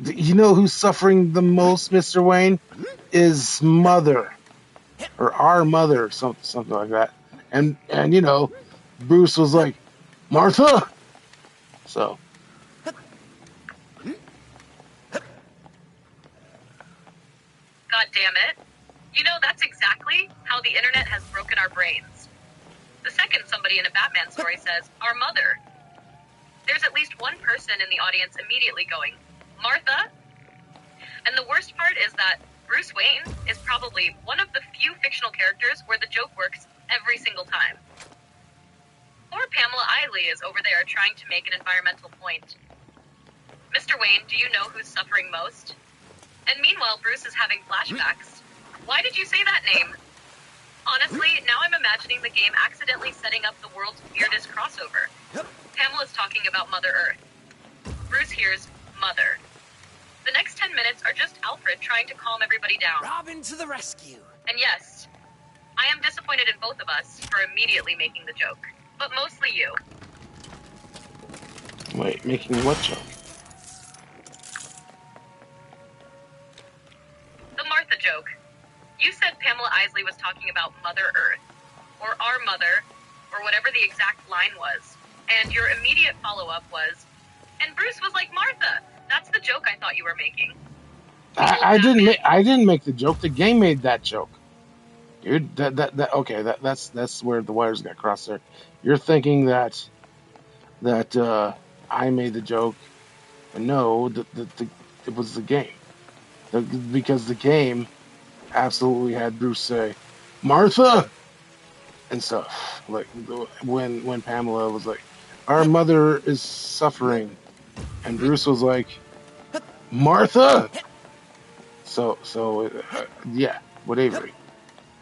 "You know who's suffering the most, Mr. Wayne? Is mother, or our mother, or something like that." And Bruce was like, "Martha." So. God damn it. You know, that's exactly how the internet has broken our brains. The second somebody in a Batman story says, "our mother," there's at least one person in the audience immediately going, "Martha?" And the worst part is that Bruce Wayne is probably one of the few fictional characters where the joke works every single time. Poor Pamela Isley is over there trying to make an environmental point. Mr. Wayne, do you know who's suffering most? And meanwhile, Bruce is having flashbacks. Why did you say that name? Honestly, now I'm imagining the game accidentally setting up the world's weirdest crossover. Pamela's talking about Mother Earth. Bruce hears Mother. The next 10 minutes are just Alfred trying to calm everybody down. Robin to the rescue. And yes, I am disappointed in both of us for immediately making the joke. But mostly you. Wait, making what joke? The Martha joke. You said Pamela Isley was talking about Mother Earth, or our mother, or whatever the exact line was. And your immediate follow-up was, and Bruce was like Martha. That's the joke I thought you were making. I didn't make the joke. The game made that joke, dude. That's where the wires got crossed there. You're thinking that I made the joke, and no, it was the game. Because the game absolutely had Bruce say, "Martha," and stuff. Like when Pamela was like, "Our mother is suffering," and Bruce was like, "Martha." So yeah, with Avery,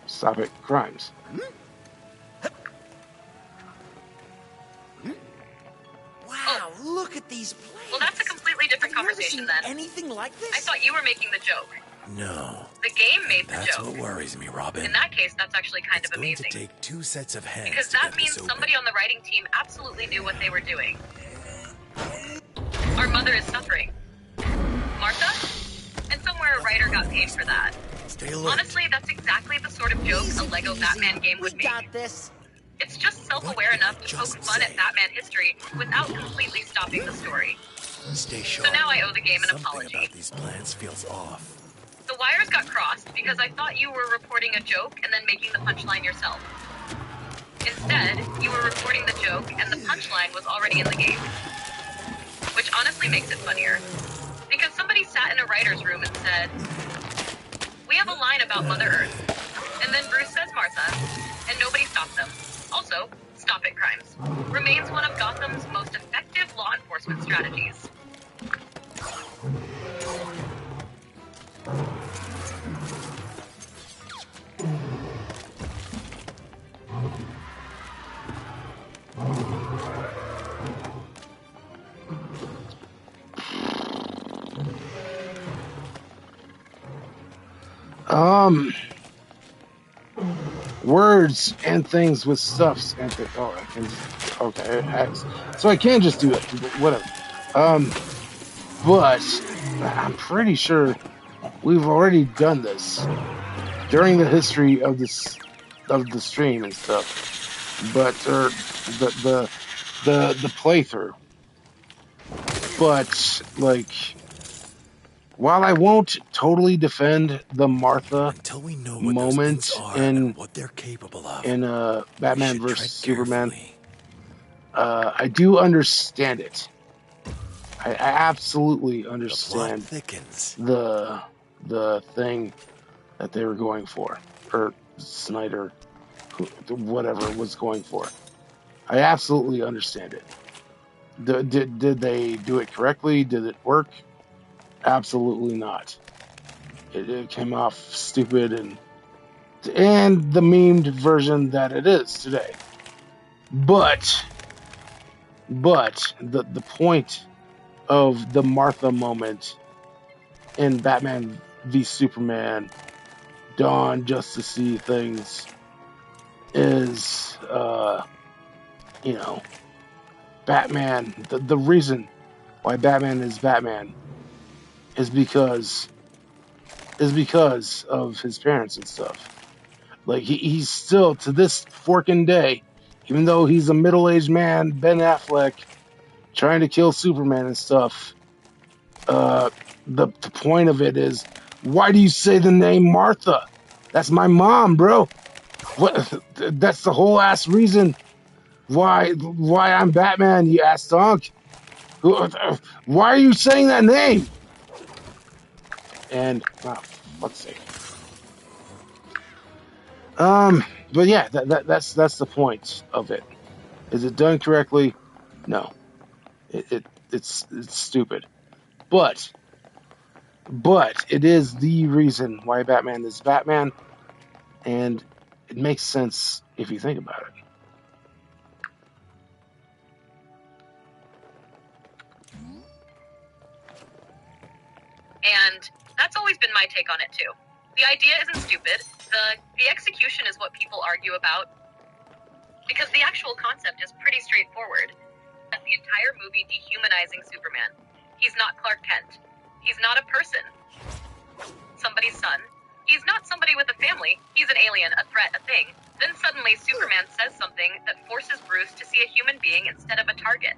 stop it, crimes. Wow, look at these plants. Well, that's a completely different conversation then. Anything like this? I thought you were making the joke. No. The game made the That's joke. what worries me, Robin. In that case, that's actually kind of Going amazing. to take 2 sets of hands Because to that get means this somebody on the writing team absolutely knew what they were doing. Our mother is suffering. Martha? And somewhere a writer got paid for that. Stay alert. Honestly, that's exactly the sort of joke a Lego Batman game would make. We got this. It's just self-aware enough to poke fun at Batman history without completely stopping the story. Stay sharp. So now I owe the game an Something apology. about these plans feels off. The wires got crossed because I thought you were reporting a joke and then making the punchline yourself. Instead, you were reporting the joke and the punchline was already in the game. Which honestly makes it funnier. Because somebody sat in a writer's room and said, "We have a line about Mother Earth." And then Bruce says Martha, and nobody stopped them. Also, stop it crimes remains one of Gotham's most effective law enforcement strategies. Words and things with stuffs and things. Oh, I can. Okay, so I can just do it. Whatever. But I'm pretty sure we've already done this during the history of the stream and stuff. But the playthrough. But like, while I won't totally defend the Martha until we know what those things moment are and what they're capable of, in Batman vs tread Superman, carefully. I do understand it. I absolutely understand thickens. the thing that they were going for, or Snyder, whatever was going for. I absolutely understand it. Did they do it correctly? Did it work? Absolutely not. It came off stupid and the memed version that it is today. But the point of the Martha moment in Batman v Superman Dawn Justice see things is Batman, the reason why Batman is Batman is because of his parents and stuff. Like he's still to this forking day, even though he's a middle-aged man, Ben Affleck, trying to kill Superman and stuff. The point of it is, why do you say the name Martha? That's my mom, bro. What? That's the whole ass reason why I'm Batman. You ass donk. Why are you saying that name? And fuck's sake. But yeah, that's the point of it. Is it done correctly? No. It's stupid. But it is the reason why Batman is Batman, and it makes sense if you think about it. And that's always been my take on it too. The idea isn't stupid. The execution is what people argue about. Because the actual concept is pretty straightforward. That's the entire movie dehumanizing Superman. He's not Clark Kent. He's not a person. Somebody's son. He's not somebody with a family. He's an alien, a threat, a thing. Then suddenly Superman says something that forces Bruce to see a human being instead of a target.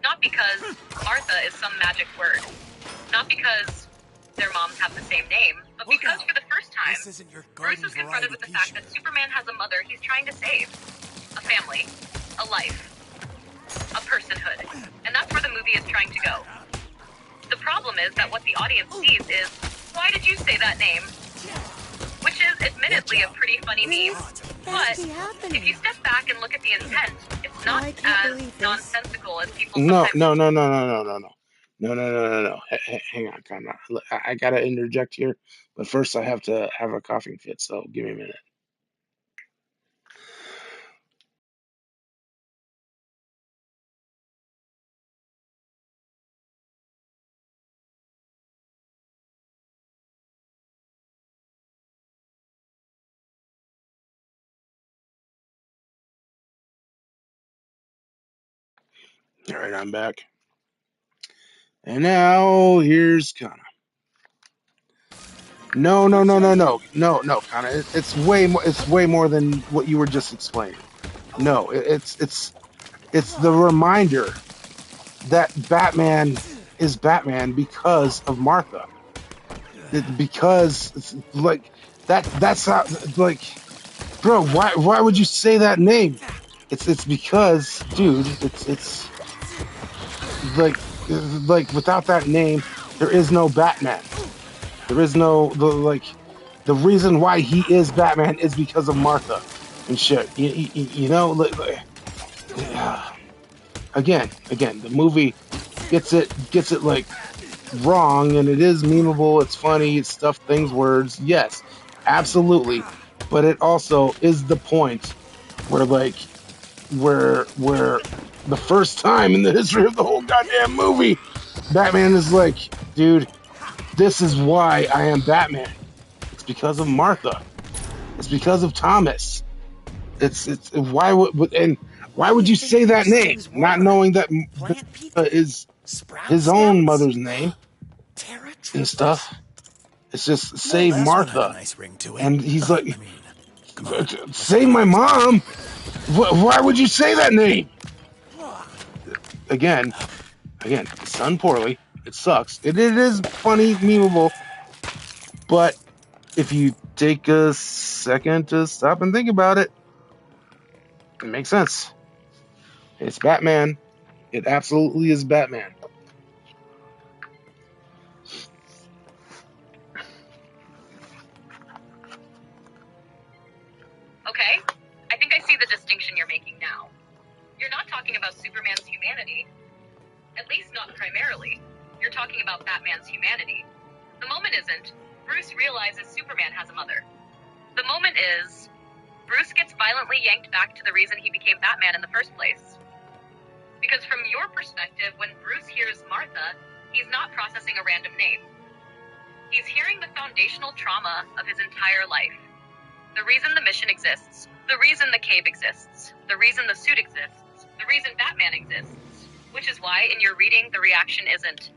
Not because Martha is some magic word. Not because their moms have the same name, but because for the first time, Bruce is confronted with the fact that Superman has a mother he's trying to save. A family. A life. A personhood. And that's where the movie is trying to go. The problem is that what the audience sees is, why did you say that name? Which is admittedly a pretty funny meme, but if you step back and look at the intent, it's not as nonsensical as people sometimes... No. Hang on, calm down. I gotta interject here, but first I have to have a coughing fit, so give me a minute. All right, I'm back. And now here's Connor. No, Connor. It's way more. It's way more than what you were just explaining. No, it's the reminder that Batman is Batman because of Martha. Because it's like that's how, like, bro. Why would you say that name? It's because, dude. It's like without that name, there is no Batman. There is no the reason why he is Batman is because of Martha and shit. You know, again, the movie gets it like wrong, and it is memeable. It's funny. It's stuff, things, words. Yes, absolutely. But it also is the point where where the first time in the history of the whole goddamn movie, Batman is like, dude, this is why I am Batman. It's because of Martha. It's because of Thomas. It's why would you say that name, not knowing that is his own mother's name and stuff? It's just save Martha, and he's like, save my mom. Why would you say that name? again, it's done poorly. It sucks. It is funny, memeable, but if you take a second to stop and think about it, it makes sense. It's Batman. It absolutely is Batman. Okay, I think I see the distinction you're making now. You're not talking about Superman's humanity. At least not primarily. You're talking about Batman's humanity. The moment isn't, Bruce realizes Superman has a mother. The moment is, Bruce gets violently yanked back to the reason he became Batman in the first place. Because from your perspective, when Bruce hears Martha, he's not processing a random name. He's hearing the foundational trauma of his entire life. The reason the mission exists, the reason the cave exists, the reason the suit exists, the reason Batman exists. Which is why, in your reading, the reaction isn't,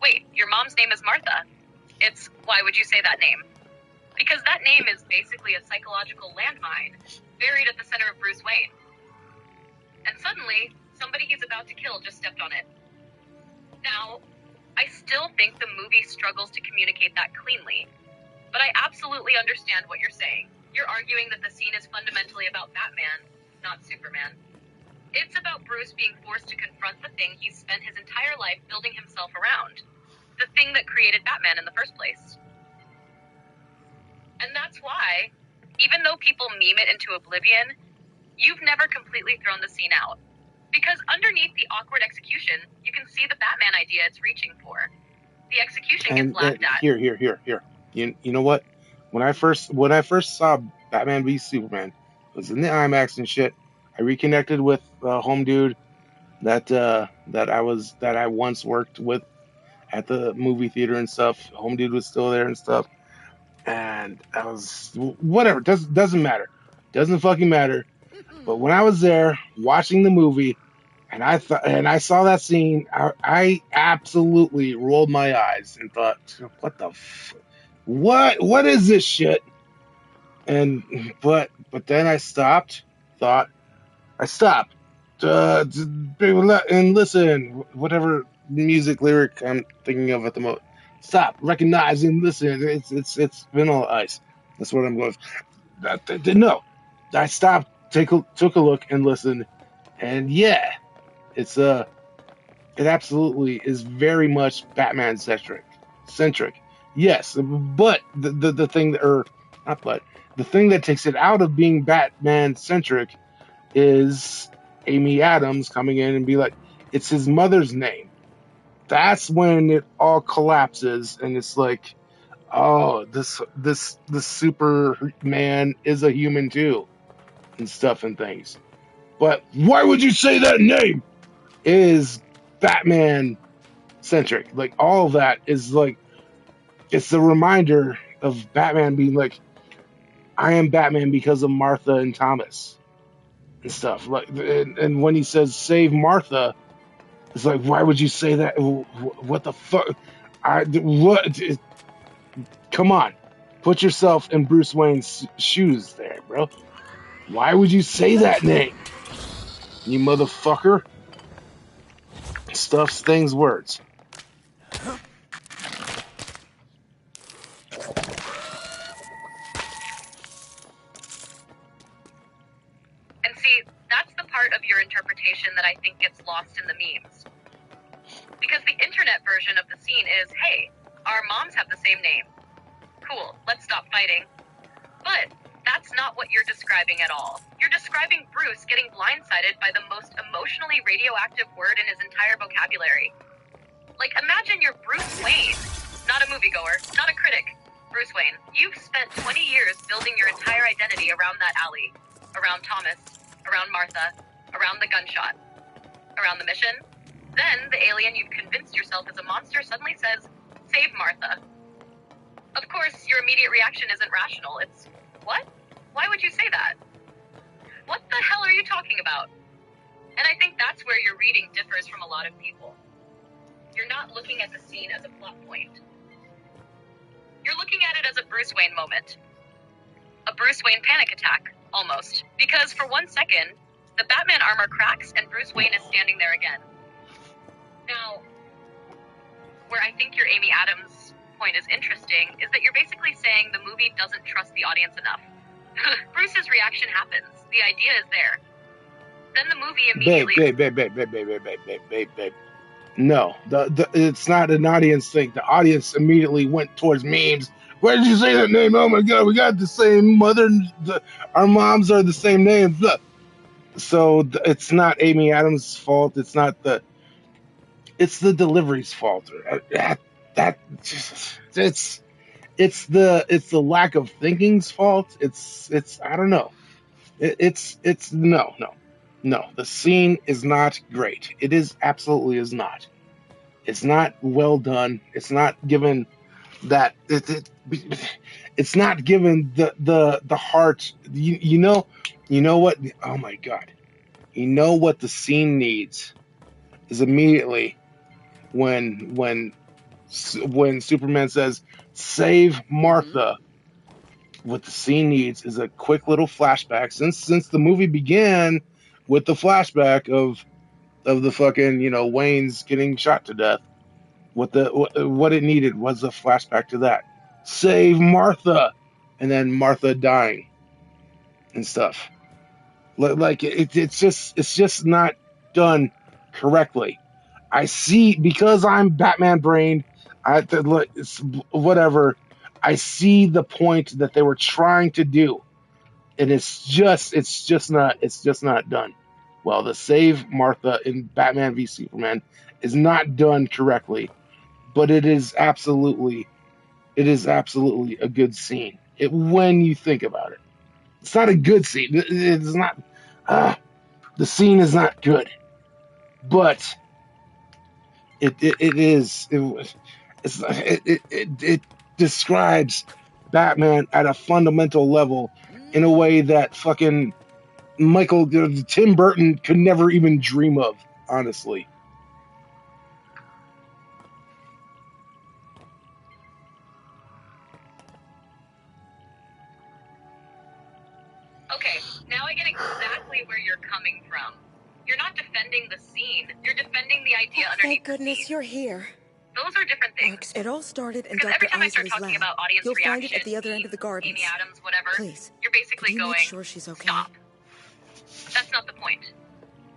wait, your mom's name is Martha. It's, why would you say that name? Because that name is basically a psychological landmine buried at the center of Bruce Wayne. And suddenly, somebody he's about to kill just stepped on it. Now, I still think the movie struggles to communicate that cleanly, but I absolutely understand what you're saying. You're arguing that the scene is fundamentally about Batman, not Superman. It's about Bruce being forced to confront the thing he's spent his entire life building himself around. The thing that created Batman in the first place. And that's why, even though people meme it into oblivion, you've never completely thrown the scene out. Because underneath the awkward execution, you can see the Batman idea it's reaching for. The execution gets laughed at. Here. You know what? When I first saw Batman v Superman, it was in the IMAX and shit. I reconnected with a home dude that I once worked with at the movie theater and stuff. Home dude was still there and stuff, and I was whatever. Doesn't matter. Doesn't fucking matter. But when I was there watching the movie, and I saw that scene, I absolutely rolled my eyes and thought, what the what is this shit? And but then I stopped. I stopped. And listen, whatever music lyric I'm thinking of at the moment. Stop, recognize, and listen. It's Vanilla Ice. That's what I'm going. No, I stopped, took a look, and listened, and yeah, it absolutely is very much Batman centric. Yes, but the thing that, or not, but the thing that takes it out of being Batman centric is Amy Adams coming in and be like, it's his mother's name. That's when it all collapses, and it's like, oh, this Superman is a human too, and stuff and things. But why would you say that name? It is Batman centric. Like, all of that is like, it's a reminder of Batman being like, I am Batman because of Martha and Thomas and stuff. Like, and when he says save Martha, it's like, why would you say that? What the fuck? Come on, put yourself in Bruce Wayne's shoes there, bro. Why would you say that name? You motherfucker. Stuffs, things, words. And see, that's the part of your interpretation that I think gets lost in the memes. Because the internet version of the scene is, hey, our moms have the same name. Cool, let's stop fighting. But that's not what you're describing at all. You're describing Bruce getting blindsided by the most emotionally radioactive word in his entire vocabulary. Like, imagine you're Bruce Wayne, not a moviegoer, not a critic. Bruce Wayne, you've spent 20 years building your entire identity around that alley, around Thomas, around Martha, around the gunshot, around the mission. Then the alien you've convinced yourself is a monster suddenly says, save Martha. Of course, your immediate reaction isn't rational. It's, what? Why would you say that? What the hell are you talking about? And I think that's where your reading differs from a lot of people. You're not looking at the scene as a plot point. You're looking at it as a Bruce Wayne moment. A Bruce Wayne panic attack, almost. Because for 1 second, the Batman armor cracks and Bruce Wayne is standing there again. Now, where I think your Amy Adams point is interesting is that you're basically saying the movie doesn't trust the audience enough. Bruce's reaction happens. The idea is there. Then the movie immediately... Babe. No, it's not an audience thing. The audience immediately went towards memes. Where did you say that name? Oh my god, we got the same mother. Our moms are the same names. So it's not Amy Adams' fault. It's the delivery's fault. It's the lack of thinking's fault. It's I don't know. It's no. The scene is not great. It is absolutely is not. It's not well done. It's not given that it's not given the heart. You know what? Oh my god! You know what the scene needs is immediately when Superman says save Martha. What the scene needs is a quick little flashback. Since the movie began with the flashback of the fucking Wayne's getting shot to death. What it needed was a flashback to that. Save Martha, and then Martha dying and stuff. Like it's just not done correctly. I see because I'm Batman brained. Whatever. I see the point that they were trying to do, and it's just not done well. The save Martha in Batman v Superman is not done correctly, but it is absolutely a good scene. When you think about it, it's not a good scene. It's not. The scene is not good, but it describes Batman at a fundamental level in a way that fucking Tim Burton could never even dream of, honestly. Okay, now I get exactly where you're coming from. You're not defending the scene. You're defending the idea underneath the scene. Thank goodness you're here. Those are different things. It all started in Because Dr. every time I start Isley's talking lab. about audience You'll reaction, find it at the other end of the gardens. Amy Adams, whatever, Please, you're basically could you going, make sure she's okay? Stop. That's not the point.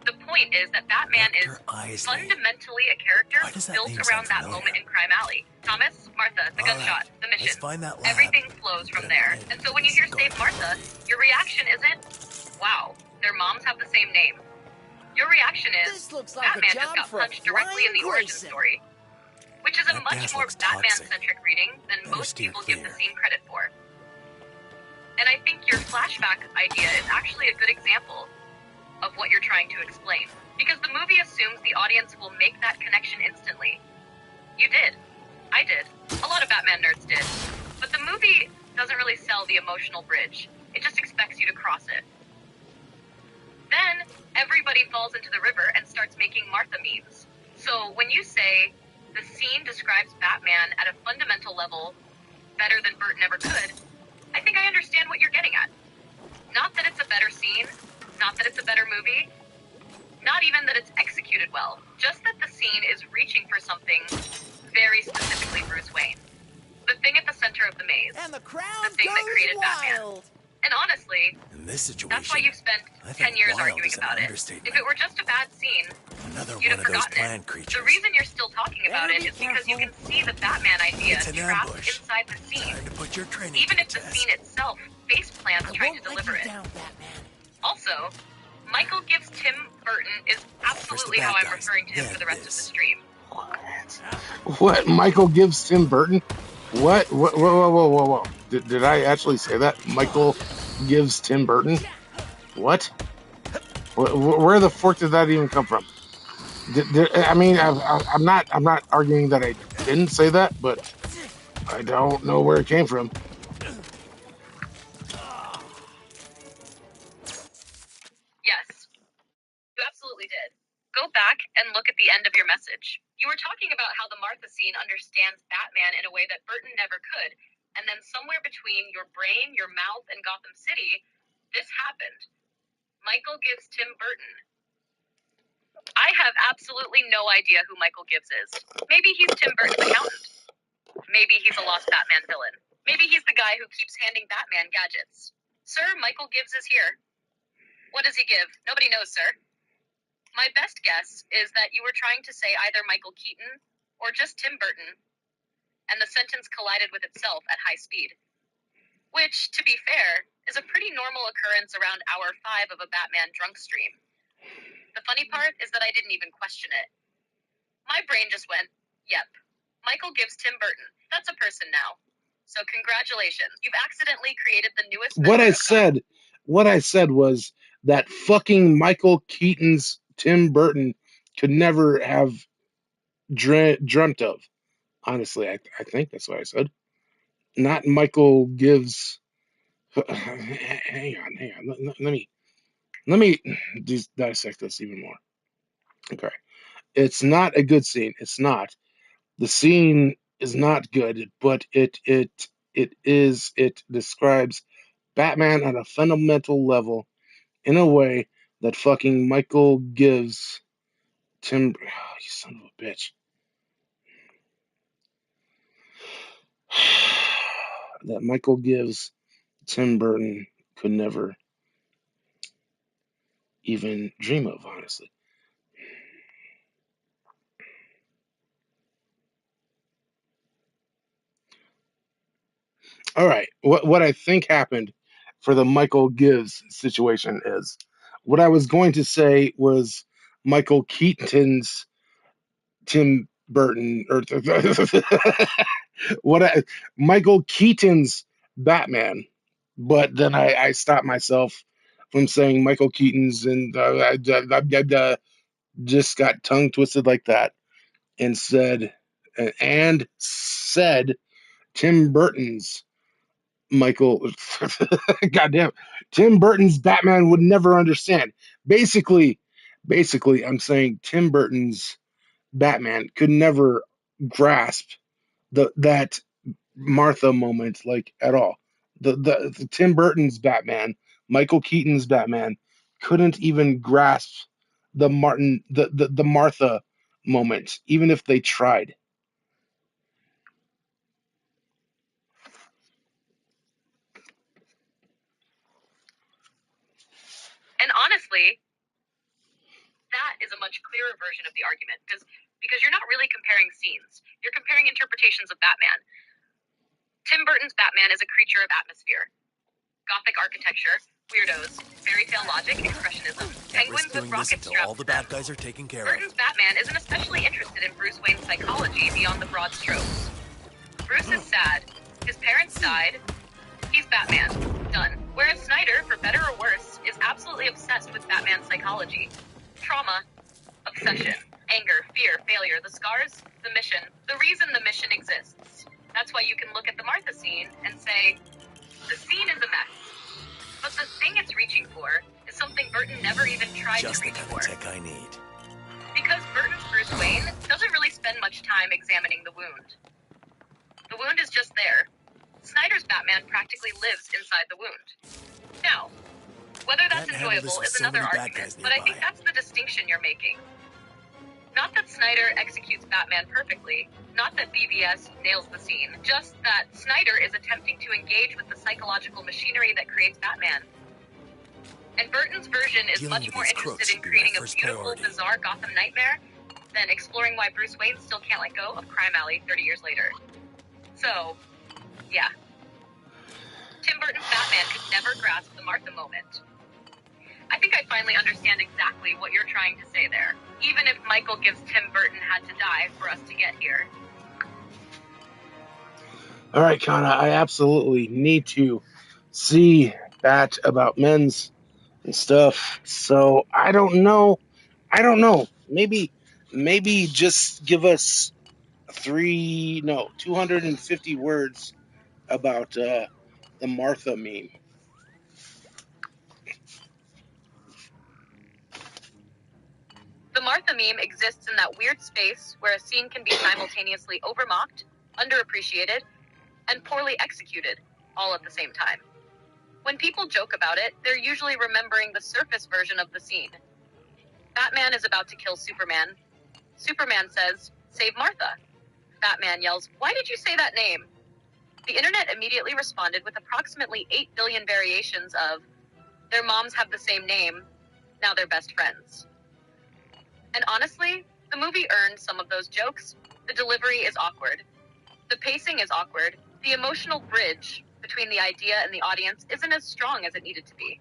The point is that Batman is fundamentally a character built around that moment in Crime Alley. Thomas, Martha, the gunshot, the mission. Let's find that lab. Everything flows from there. And so when you hear Save Martha, your reaction isn't, wow, their moms have the same name. Your reaction is, Batman just got punched directly in the origin story. Which is a much more Batman-centric reading than most people give the scene credit for. And I think your flashback idea is actually a good example of what you're trying to explain. Because the movie assumes the audience will make that connection instantly. You did. I did. A lot of Batman nerds did. But the movie doesn't really sell the emotional bridge. It just expects you to cross it. Then, everybody falls into the river and starts making Martha memes. So when you say, the scene describes Batman at a fundamental level better than Burton ever could, I think I understand what you're getting at. Not that it's a better scene, not that it's a better movie, not even that it's executed well, just that the scene is reaching for something very specifically Bruce Wayne. The thing at the center of the maze. And the crowd the thing that created Batman. And honestly, in this situation, that's why you've spent 10 years arguing about it. If it were just a bad scene, you'd have forgotten it. The reason you're still talking about it is because you can see the Batman idea trapped inside the scene. Even if the scene itself face plans trying to deliver it. Also, Michael gives Tim Burton is absolutely how I'm referring to him for the rest of the stream. What? Michael gives Tim Burton? What? Whoa. Did I actually say that? Michael gives Tim Burton? What? Where the fork did that even come from? I'm not arguing that I didn't say that, but I don't know where it came from. Yes, you absolutely did. Go back and look at the end of your message. You were talking about how the Martha scene understands Batman in a way that Burton never could, and then somewhere between your brain, your mouth, and Gotham City, this happened. Michael gives Tim Burton. I have absolutely no idea who Michael Gibbs is. Maybe he's Tim Burton's accountant. Maybe he's a lost Batman villain. Maybe he's the guy who keeps handing Batman gadgets. Sir, Michael Gibbs is here. What does he give? Nobody knows, sir. My best guess is that you were trying to say either Michael Keaton or just Tim Burton, and the sentence collided with itself at high speed. Which, to be fair, is a pretty normal occurrence around hour 5 of a Batman drunk stream. The funny part is that I didn't even question it. My brain just went, yep, Michael Gibbs Tim Burton. That's a person now. So congratulations. You've accidentally created the newest What I said was that fucking Michael Keaton's Tim Burton could never have dreamt of. Honestly, I think that's what I said. Not Michael Gibbs. Hang on. Let me dissect this even more. Okay, it's not a good scene. It's not. The scene is not good, but it describes Batman at a fundamental level in a way that fucking Michael gives Tim. Oh, you son of a bitch. That Michael gives Tim Burton could never even dream of, honestly. All right. What I think happened for the Michael Gives situation is what I was going to say was Michael Keaton's Tim Burton or Michael Keaton's Batman, but then I stopped myself from saying Michael Keaton's and I just got tongue twisted like that and said Tim Burton's Michael. Goddamn, Tim Burton's Batman would never understand. Basically, I'm saying Tim Burton's Batman could never grasp that Martha moment like at all. The Tim Burton's Batman, Michael Keaton's Batman, couldn't even grasp the Martha moment, even if they tried. And honestly, that is a much clearer version of the argument, because you're not really comparing scenes. You're comparing interpretations of Batman. Tim Burton's Batman is a creature of atmosphere. Gothic architecture, weirdos, fairy tale logic, expressionism, penguins with rocket straps. All the bad guys are taken care Burton's Batman isn't especially interested in Bruce Wayne's psychology beyond the broad strokes. Bruce is sad. His parents died. He's Batman. Done. Whereas Snyder, for better or worse, is absolutely obsessed with Batman's psychology. Trauma, obsession, anger, fear, failure, the scars, the mission, the reason the mission exists. That's why you can look at the Martha scene and say, the scene is a mess. But the thing it's reaching for is something Burton never even tried to reach for. Just the kind of tech I need. Because Burton's Bruce Wayne doesn't really spend much time examining the wound. The wound is just there. Snyder's Batman practically lives inside the wound. Now, whether that's enjoyable is another argument, but I think that's the distinction you're making. Not that Snyder executes Batman perfectly, not that BVS nails the scene, just that Snyder is attempting to engage with the psychological machinery that creates Batman. And Burton's version is much more interested in creating a beautiful, bizarre Gotham nightmare than exploring why Bruce Wayne still can't let go of Crime Alley 30 years later. So, yeah. Tim Burton's Batman could never grasp the Martha moment. I think I finally understand exactly what you're trying to say there, even if Michael gives Tim Burton had to die for us to get here. All right, Kana, I absolutely need to see that about men's and stuff. So I don't know. Maybe just give us 250 words about the Martha meme. The Martha meme exists in that weird space where a scene can be simultaneously overmocked, underappreciated, and poorly executed, all at the same time. When people joke about it, they're usually remembering the surface version of the scene. Batman is about to kill Superman. Superman says, "Save Martha." Batman yells, "Why did you say that name?" The internet immediately responded with approximately 8 billion variations of, "Their moms have the same name, now they're best friends." And honestly, the movie earned some of those jokes. The delivery is awkward. The pacing is awkward. The emotional bridge between the idea and the audience isn't as strong as it needed to be.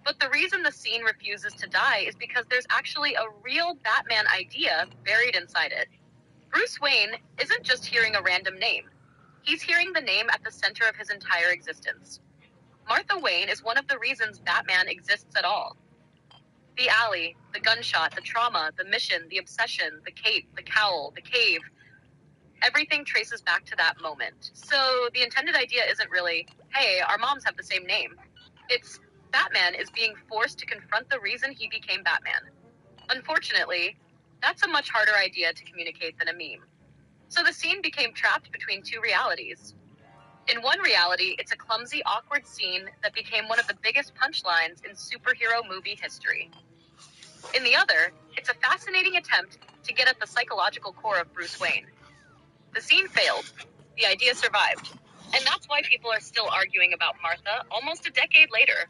But the reason the scene refuses to die is because there's actually a real Batman idea buried inside it. Bruce Wayne isn't just hearing a random name. He's hearing the name at the center of his entire existence. Martha Wayne is one of the reasons Batman exists at all. The alley, the gunshot, the trauma, the mission, the obsession, the cape, the cowl, the cave, everything traces back to that moment. So the intended idea isn't really, hey, our moms have the same name. It's, Batman is being forced to confront the reason he became Batman. Unfortunately, that's a much harder idea to communicate than a meme. So the scene became trapped between two realities. In one reality, it's a clumsy, awkward scene that became one of the biggest punchlines in superhero movie history. In the other, it's a fascinating attempt to get at the psychological core of Bruce Wayne. The scene failed. The idea survived. And that's why people are still arguing about Martha almost a decade later.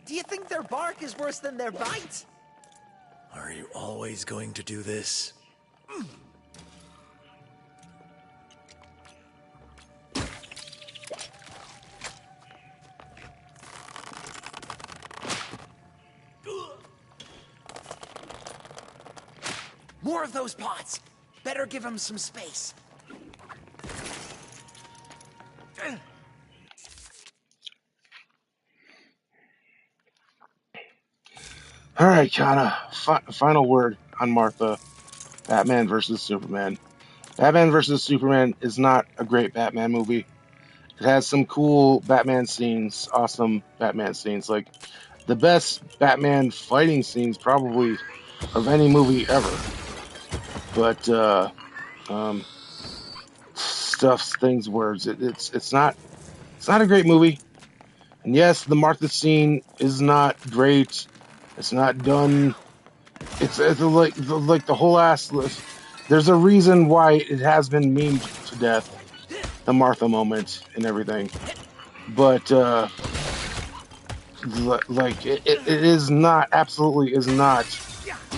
Do you think their bark is worse than their bite? Are you always going to do this? More of those pots. Better give them some space. All right, Kana. Final word on Martha. Batman versus Superman. Batman versus Superman is not a great Batman movie. It has some cool Batman scenes, awesome Batman scenes. Like the best Batman fighting scenes probably of any movie ever. But stuffs, things, words. It's not a great movie. And yes, the Martha scene is not great. It's not done. It's like the whole ass list. There's a reason why it has been memed to death, the Martha moment and everything. But like it is not, absolutely is not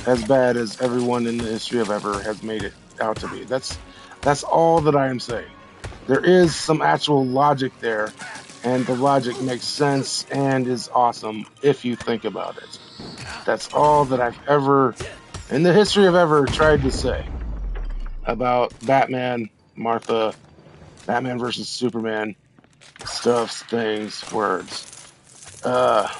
as bad as everyone in the history of ever has made it out to be. That's all that I am saying. There is some actual logic there, and the logic makes sense and is awesome if you think about it. That's all that I've ever, in the history of ever, tried to say about Batman, Martha, Batman versus Superman, stuffs, things, words. But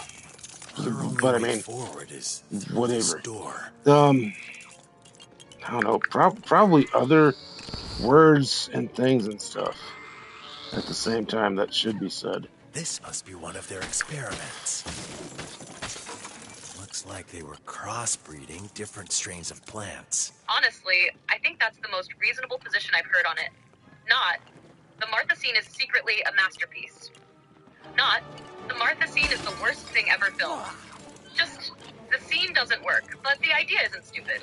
I mean, Forward is through whatever. this door. I don't know. Probably other words and things and stuff at the same time that should be said. This must be one of their experiments. Looks like they were crossbreeding different strains of plants. Honestly, I think that's the most reasonable position I've heard on it. Not, the Martha scene is secretly a masterpiece. Not, the Martha scene is the worst thing ever filmed. Just, the scene doesn't work, but the idea isn't stupid.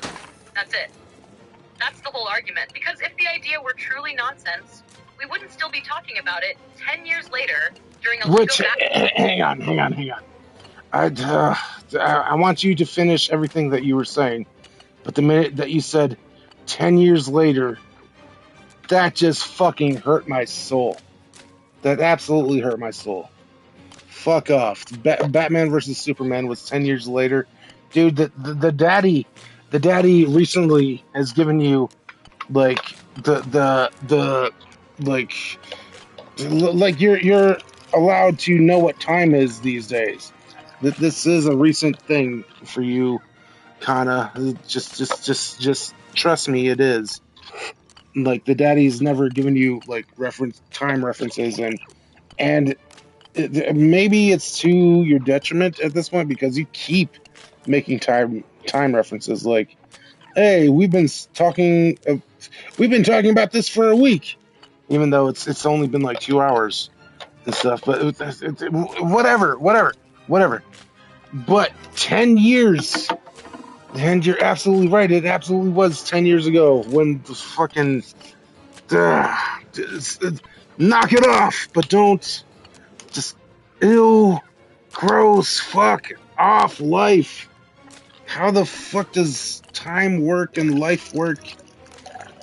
That's it. That's the whole argument, because if the idea were truly nonsense, we wouldn't still be talking about it 10 years later during a Which, legal battle. hang on. I want you to finish everything that you were saying, but the minute that you said 10 years later, that just fucking hurt my soul. That absolutely hurt my soul. Fuck off. Batman versus Superman was 10 years later. Dude, the daddy recently has given you like like like you're allowed to know what time is these days. This is a recent thing for you, Kana. Just trust me, it is. Like the daddy's never given you like reference time references, and maybe it's to your detriment at this point because you keep making time references. Like, hey, we've been talking about this for a week, even though it's only been like 2 hours and stuff. But whatever. But 10 years, and you're absolutely right. It absolutely was 10 years ago when the fucking knock it off, but don't just ew, gross, fuck off life. How the fuck does time work and life work?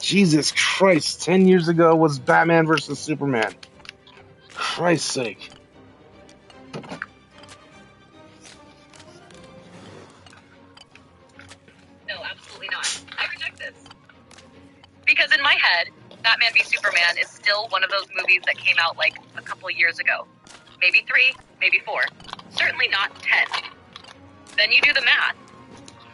Jesus Christ, 10 years ago was Batman versus Superman. Christ's sake. No, absolutely not. I reject this. Because in my head, Batman v Superman is still one of those movies that came out like a couple years ago. Maybe 3, maybe 4. Certainly not 10. Then you do the math,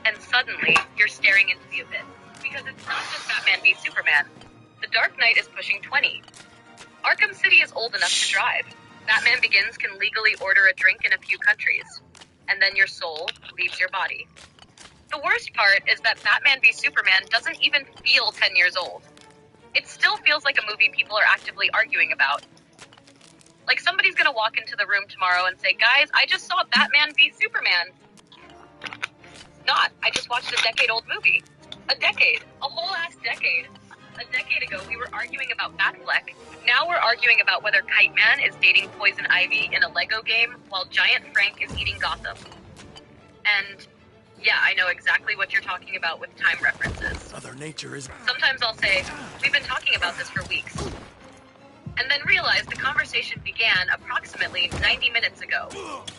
and suddenly you're staring into the abyss. Because it's not just Batman v Superman. The Dark Knight is pushing 20. Arkham City is old enough to drive. Batman Begins can legally order a drink in a few countries. And then your soul leaves your body. The worst part is that Batman v Superman doesn't even feel 10 years old. It still feels like a movie people are actively arguing about. Like somebody's gonna walk into the room tomorrow and say, guys, I just saw Batman v Superman. Not. I just watched a decade-old movie. A decade. A whole ass decade. A decade ago, we were arguing about Batfleck. Now we're arguing about whether Kite Man is dating Poison Ivy in a Lego game while Giant Frank is eating Gotham. And yeah, I know exactly what you're talking about with time references. Mother Nature is... Sometimes I'll say, we've been talking about this for weeks. And then realize the conversation began approximately 90 minutes ago.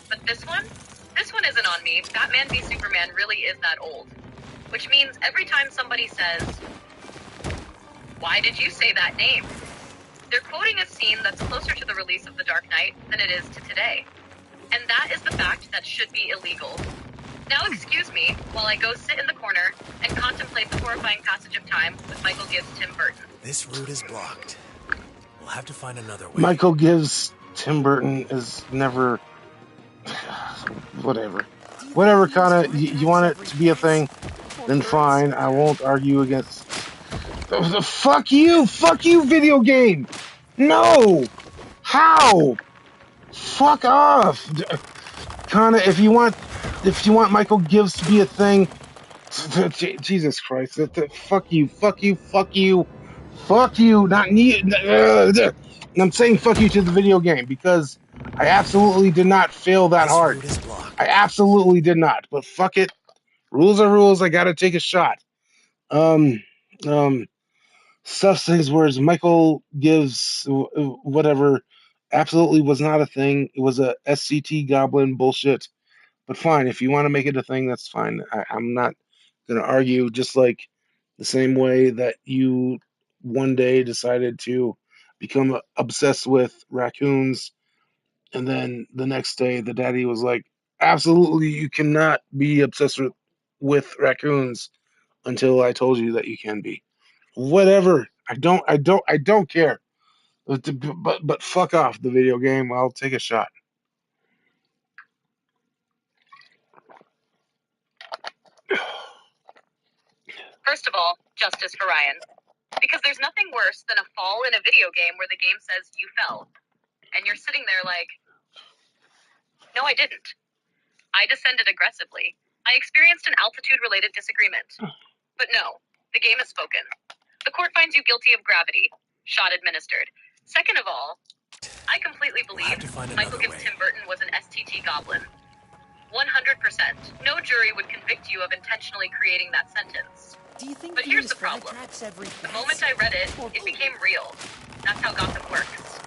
But this one isn't on me. Batman v Superman really is that old. Which means every time somebody says, why did you say that name? They're quoting a scene that's closer to the release of The Dark Knight than it is to today. And that is the fact that should be illegal. Now excuse me while I go sit in the corner and contemplate the horrifying passage of time with Michael Gibbs' Tim Burton. This route is blocked. We'll have to find another way. Michael Gibbs' Tim Burton is never... Whatever, Kana, you want it to be a thing, then fine. I won't argue against... Fuck you, video game! No! How? Fuck off! Kana, if you want Michael Gibbs to be a thing, Jesus Christ, fuck you, not need. I'm saying fuck you to the video game because I absolutely did not fail that hard. I absolutely did not. But fuck it, rules are rules. I gotta take a shot. Stuff things words. Michael Gibbs whatever absolutely was not a thing. It was a SCT goblin bullshit. But fine, if you want to make it a thing, that's fine. I'm not going to argue, just like the same way that you one day decided to become obsessed with raccoons, and then the next day the daddy was like, absolutely, you cannot be obsessed with raccoons until I told you that you can be. Whatever. I don't care. But fuck off the video game. I'll take a shot. First of all, justice for Ryan. Because there's nothing worse than a fall in a video game where the game says you fell. And you're sitting there like, no, I didn't. I descended aggressively. I experienced an altitude-related disagreement. But no, the game has spoken. The court finds you guilty of gravity. Shot administered. Second of all, I completely believe Michael Gibbs Tim Burton was an STT goblin. 100%. No jury would convict you of intentionally creating that sentence. But here's the problem. The moment I read it, it became real. That's how Gotham works.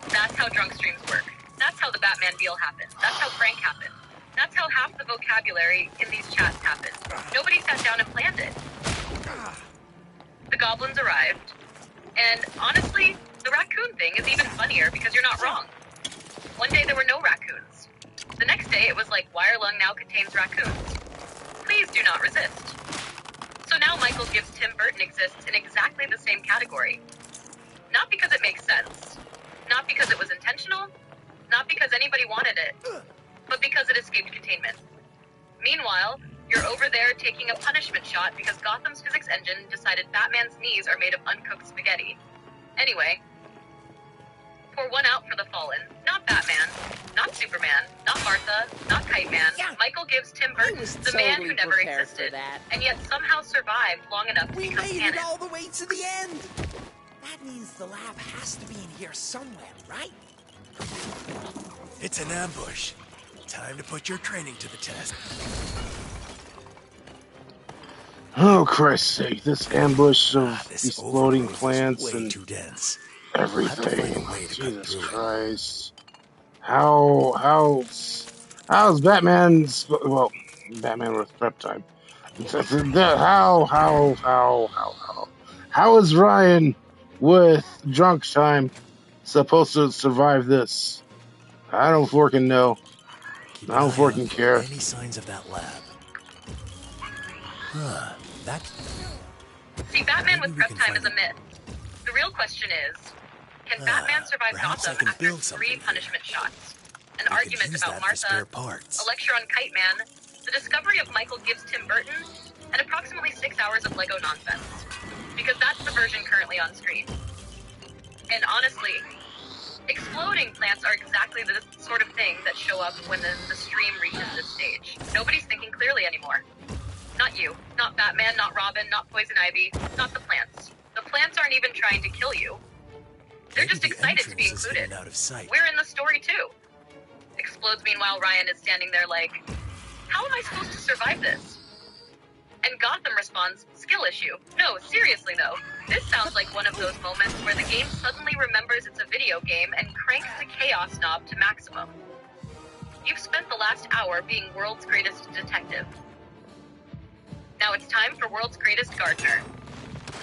That's how DRUNKSTREAMs work. That's how the Batmobile happened. That's how Frank happened. That's how half the vocabulary in these chats happened. Nobody sat down and planned it. The goblins arrived, and honestly, the raccoon thing is even funnier because you're not wrong. One day there were no raccoons. The next day it was like wire lung now contains raccoons. Please do not resist. So now Michael Gibbs Tim Burton exists in exactly the same category. Not because it makes sense. Not because it was intentional. Not because anybody wanted it. But because it escaped containment. Meanwhile, you're over there taking a punishment shot because Gotham's physics engine decided Batman's knees are made of uncooked spaghetti. Anyway, pour one out for the fallen. Not Batman, not Superman, not Martha, not Kite Man. Michael Gibbs Tim Burton, the man who never existed, and yet somehow survived long enough to become canon. We made it all the way to the end! That means the lab has to be in here somewhere, right? It's an ambush. Time to put your training to the test. Oh, Christ's sake, this ambush of exploding plants and everything. Jesus Christ. How's Batman's, well, Batman with prep time. How is Ryan with drunk time supposed to survive this? I don't fucking know. I don't fucking care. Any signs of that lab? Huh. See, Batman with prep time is a myth. The real question is, can Batman survive Gotham after 3 punishment shots? An argument about Martha, a lecture on Kite Man, the discovery of Michael Gibbs Tim Burton, and approximately 6 hours of Lego nonsense. Because that's the version currently on screen. And honestly, exploding plants are exactly the sort of thing that show up when the stream reaches this stage. Nobody's thinking clearly anymore. Not you, not Batman, not Robin, not Poison Ivy, not the plants. The plants aren't even trying to kill you. They're just excited to be included. We're in the story too. Explodes meanwhile, Ryan is standing there like, how am I supposed to survive this? And Gotham responds, skill issue. No, seriously though, this sounds like one of those moments where the game suddenly remembers it's a video game and cranks the chaos knob to maximum. You've spent the last hour being world's greatest detective. Now it's time for world's greatest gardener.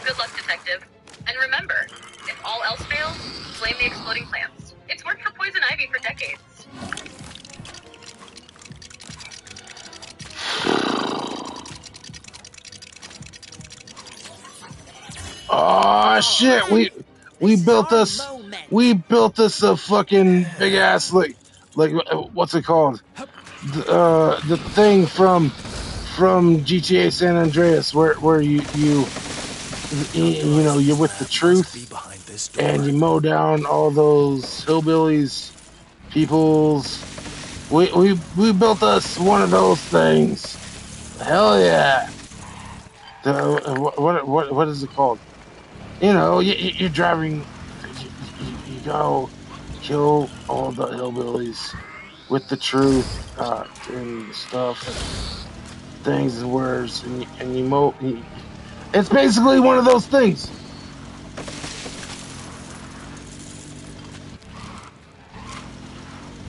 Good luck, detective. And remember, if all else fails, blame the exploding plants. It's worked for Poison Ivy for decades. Oh shit! We built this a fucking big ass like what's it called? The thing from GTA San Andreas where you know you're with the truth and you mow down all those hillbillies peoples. We built us one of those things. Hell yeah! What is it called? You know, you're driving, you go kill all the hillbillies with the truth and stuff, and things and words, and you mow. It's basically one of those things.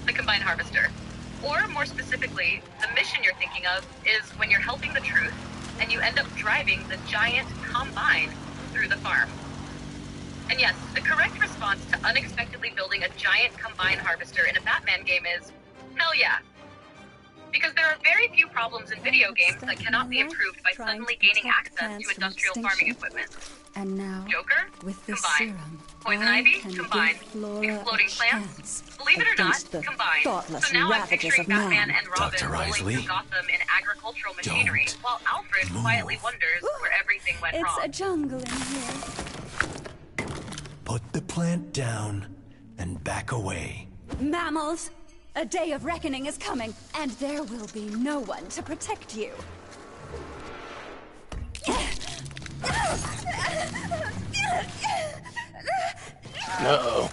The Combine Harvester. Or more specifically, the mission you're thinking of is when you're helping the truth and you end up driving the giant Combine through the farm. And yes, the correct response to unexpectedly building a giant Combine Harvester in a Batman game is, hell yeah. Because there are very few problems in video games that cannot be improved by suddenly gaining access to industrial farming equipment. And now, Joker, with the combine. serum, Poison I Ivy, can combine. give Flora Exploding a plants, chance believe it or not, against the combine. thoughtless So now I'm ravages picturing of Batman man. and Robin Dr. rolling Isley, through Gotham in agricultural machinery, while Alfred quietly wonders where everything went It's wrong. a jungle in here. Put the plant down and back away. Mammals, a day of reckoning is coming, and there will be no one to protect you. Uh-oh.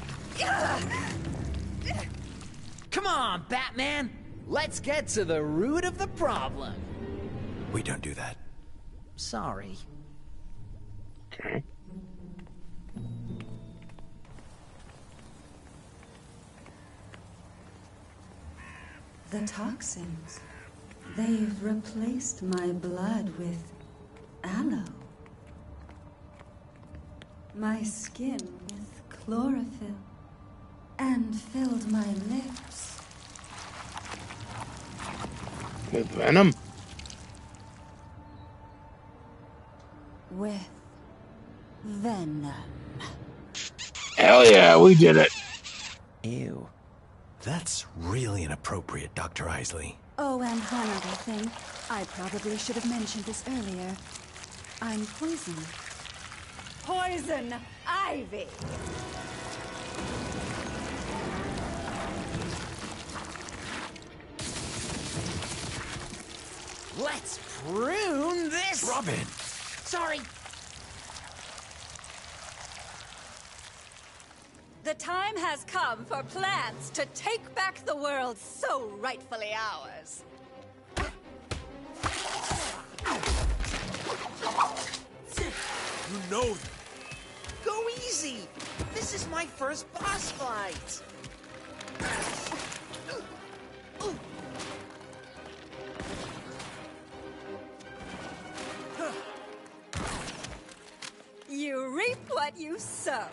Come on, Batman! Let's get to the root of the problem. We don't do that. Sorry. Okay. The toxins. They've replaced my blood with aloe. My skin with chlorophyll. And filled my lips With venom? with venom. Hell yeah, we did it. Ew. That's really inappropriate, Dr. Isley. Oh, and one other thing. I probably should have mentioned this earlier. I'm poison. Poison ivy! Let's prune this! Robin! Sorry! The time has come for plants to take back the world so rightfully ours. You know Go easy! This is my first boss fight! You reap what you sow.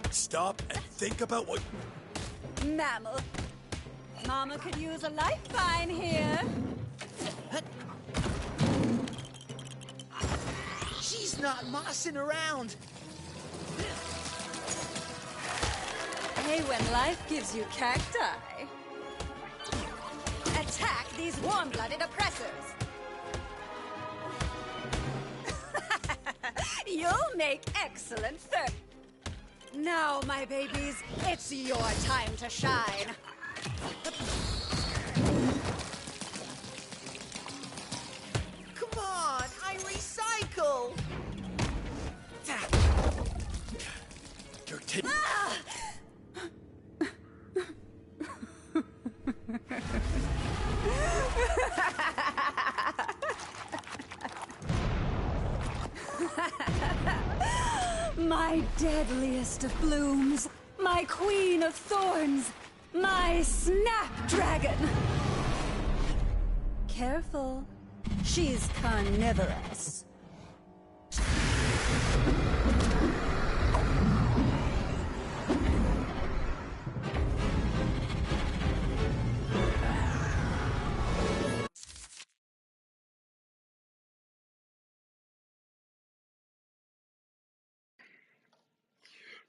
Stop and think about what... Mammal. Mama could use a lifeline here. She's not mossing around! Hey, when life gives you cacti. Attack these warm-blooded oppressors. You'll make excellent fur. Now, my babies, it's your time to shine. Come on, I recycle! You're taking... Ah! My deadliest of blooms, my queen of thorns, my snapdragon. Careful, she's carnivorous.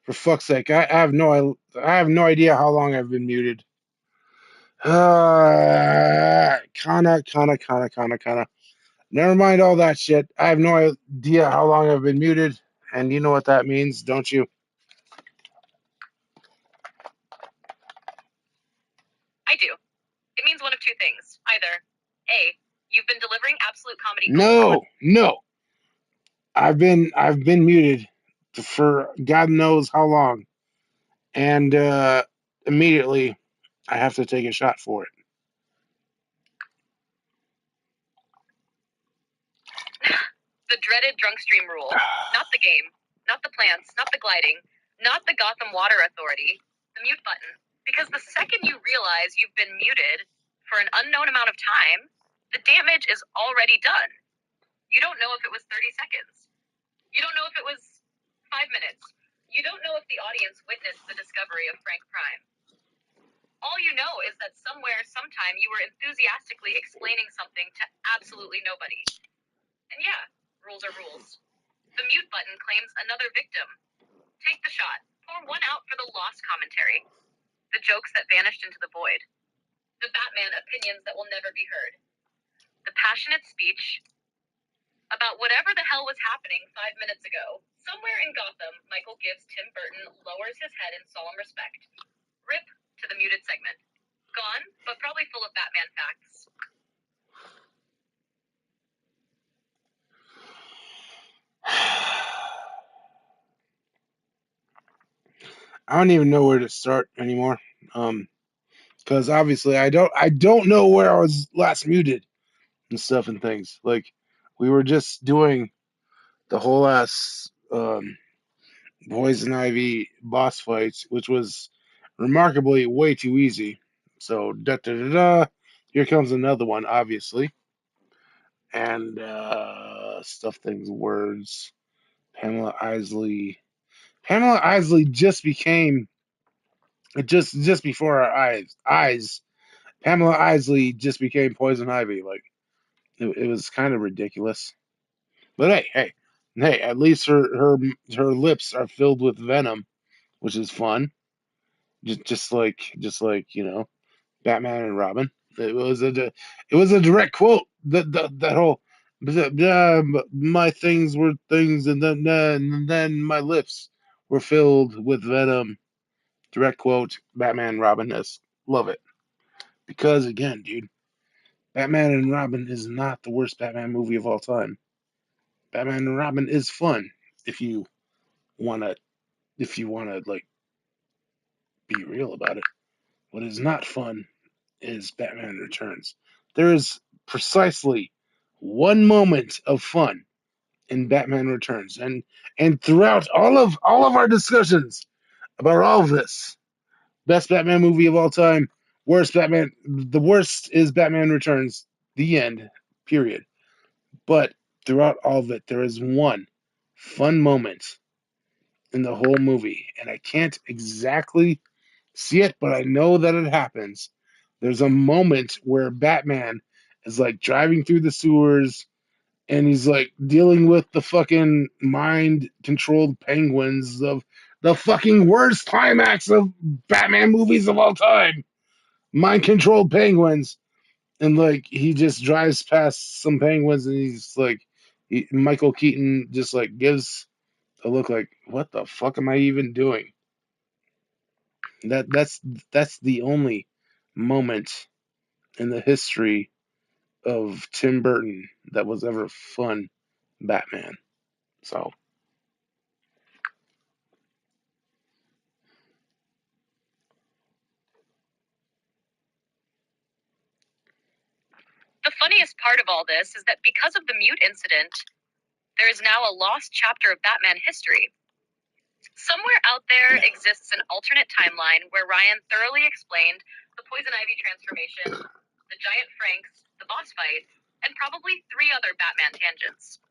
For fuck's sake, I have no idea how long I've been muted. Kinda. Never mind all that shit. I have no idea how long I've been muted, and you know what that means, don't you? I do. It means one of two things. Either A, you've been delivering absolute comedy. No. I've been muted for God knows how long, and immediately I have to take a shot for it. The dreaded DRUNKSTREAM rule. Not the game, not the plants, not the gliding, not the Gotham Water Authority. The mute button. Because the second you realize you've been muted for an unknown amount of time, the damage is already done. You don't know if it was 30 seconds. You don't know if it was 5 minutes. You don't know if the audience witnessed the discovery of Frank Prime. All you know is that somewhere, sometime, you were enthusiastically explaining something to absolutely nobody. And yeah, rules are rules. The mute button claims another victim. Take the shot. Pour one out for the lost commentary. The jokes that vanished into the void. The Batman opinions that will never be heard. The passionate speech about whatever the hell was happening 5 minutes ago. Somewhere in Gotham, Michael gives Tim Burton, lowers his head in solemn respect. Rip to the muted segment. Gone, but probably full of Batman facts. I don't even know where to start anymore. Because obviously I don't know where I was last muted and stuff and things. Like we were just doing the whole ass Poison Ivy boss fight, which was remarkably way too easy. So da da da da. Here comes another one, obviously, and stuff things words. Pamela Isley. Pamela Isley just became just before our eyes. Pamela Isley just became Poison Ivy. Like it was kind of ridiculous. But hey! At least her lips are filled with venom, which is fun. Just like Batman and Robin. It was a direct quote. That whole my things were things, and then my lips were filled with venom. Direct quote. Batman and Robin. Love it because again, dude, Batman and Robin is not the worst Batman movie of all time. Batman and Robin is fun if you wanna like be real about it. What is not fun is Batman Returns. There is precisely one moment of fun in Batman Returns, and throughout all of our discussions about all of this, best Batman movie of all time, the worst is Batman Returns. The end. Period. But throughout all of it, there is one fun moment in the whole movie, and I can't exactly see it, but I know that it happens. There's a moment where Batman is like driving through the sewers and he's like dealing with the fucking mind controlled penguins of the fucking worst climax of Batman movies of all time. Mind controlled penguins. And like he just drives past some penguins and he's like, Michael Keaton just like gives a look like, what the fuck am I even doing? That's the only moment in the history of Tim Burton that was ever fun Batman. So The funniest part of all this is that because of the mute incident, there is now a lost chapter of Batman history. Somewhere out there exists an alternate timeline where Ryan thoroughly explained the Poison Ivy transformation, the giant Franks, the boss fight, and probably 3 other Batman tangents.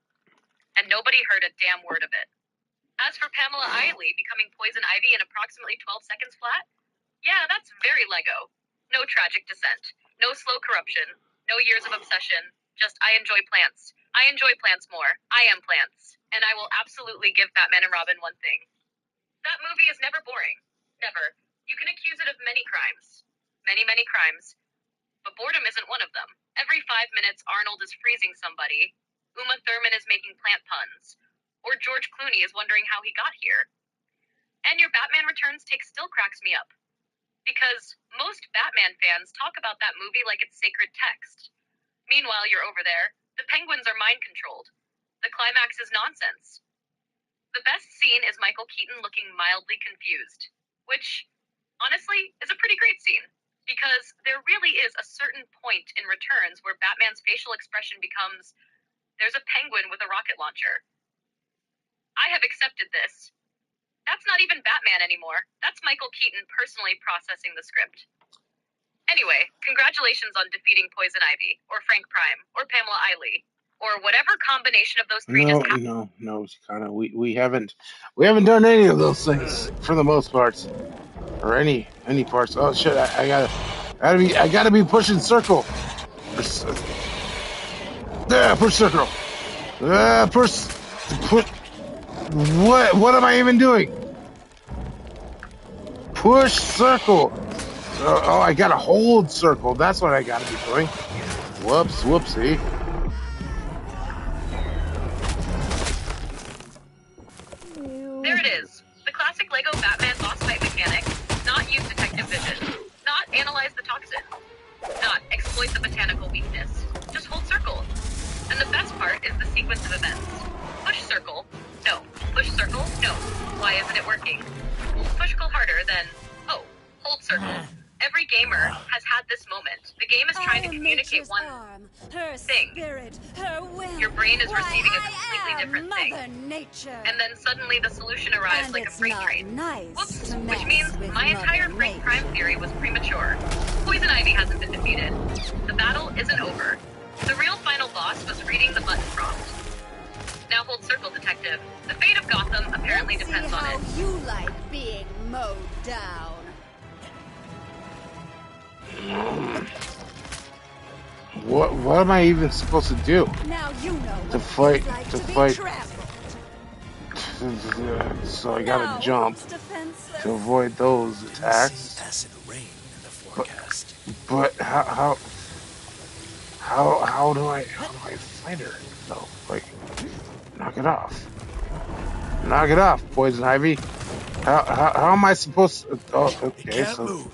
And nobody heard a damn word of it. As for Pamela Isley becoming Poison Ivy in approximately 12 seconds flat, yeah, that's very Lego. No tragic descent, no slow corruption, no years of obsession, just I enjoy plants. I enjoy plants more. I am plants. And I will absolutely give Batman and Robin one thing. That movie is never boring. Never. You can accuse it of many crimes. Many, many crimes. But boredom isn't one of them. Every 5 minutes, Arnold is freezing somebody. Uma Thurman is making plant puns. Or George Clooney is wondering how he got here. And your Batman Returns take still cracks me up. Because most Batman fans talk about that movie like it's sacred text. Meanwhile, you're over there. The penguins are mind-controlled. The climax is nonsense. The best scene is Michael Keaton looking mildly confused, which, honestly, is a pretty great scene, because there really is a certain point in Returns where Batman's facial expression becomes, there's a penguin with a rocket launcher. I have accepted this. That's not even Batman anymore. That's Michael Keaton personally processing the script. Anyway, congratulations on defeating Poison Ivy, or Frank Prime, or Pamela Isley, or whatever combination of those 3 just happened. No, kind of we haven't done any of those things for the most part, or any parts. Oh shit! I gotta be pushing circle. Push circle. Push. What am I even doing? Push circle. Oh, I gotta hold circle. That's what I gotta be doing. Whoopsie. There it is. The classic Lego Batman boss fight mechanic. Not use detective vision. Not analyze the toxin. Not exploit the botanical weakness. Just hold circle. And the best part is the sequence of events. Push circle. No. Push circle. No. Why isn't it working? Hold push go harder, then, oh, hold circle. Every gamer has had this moment. The game is trying to communicate one thing. Spirit, her will. Your brain is Why, receiving a I completely am different Mother thing. Nature. And then suddenly the solution arrives And like a it's freight not train. nice Whoops, to which mess means with my entire Mother freight Nature. crime theory was premature. Poison Ivy hasn't been defeated. The battle isn't over. The real final boss was reading the button prompt. Now hold circle, detective. The fate of Gotham apparently depends on it. Let's see how you like being mowed down. What am I even supposed to do? Now you know To what it fight, feels like to be fight. trampled. So I gotta Now, jump who's defenseless? to avoid those attacks. Acid rain in the forecast. But how do I fight her though? Like, knock it off. Knock it off, Poison Ivy. How am I supposed to? Oh, okay. Can't So move.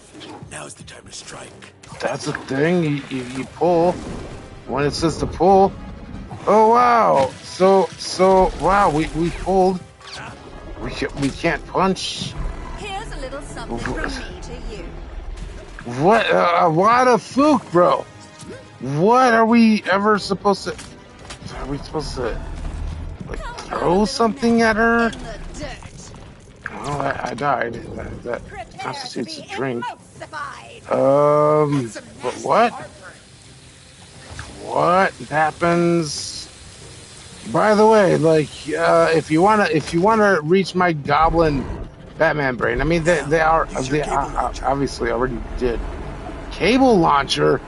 Now's the time to strike. that's a thing. You pull when it says to pull. Oh wow. So wow. We pulled. We can't punch. Here's a little something from me to you. What a fluke, bro. What are we ever supposed to? Are we supposed to like throw something at her? Well, I died. That constitutes a drink. But what happens? By the way, like, if you wanna reach my goblin Batman brain, I mean they obviously already did. Cable launcher.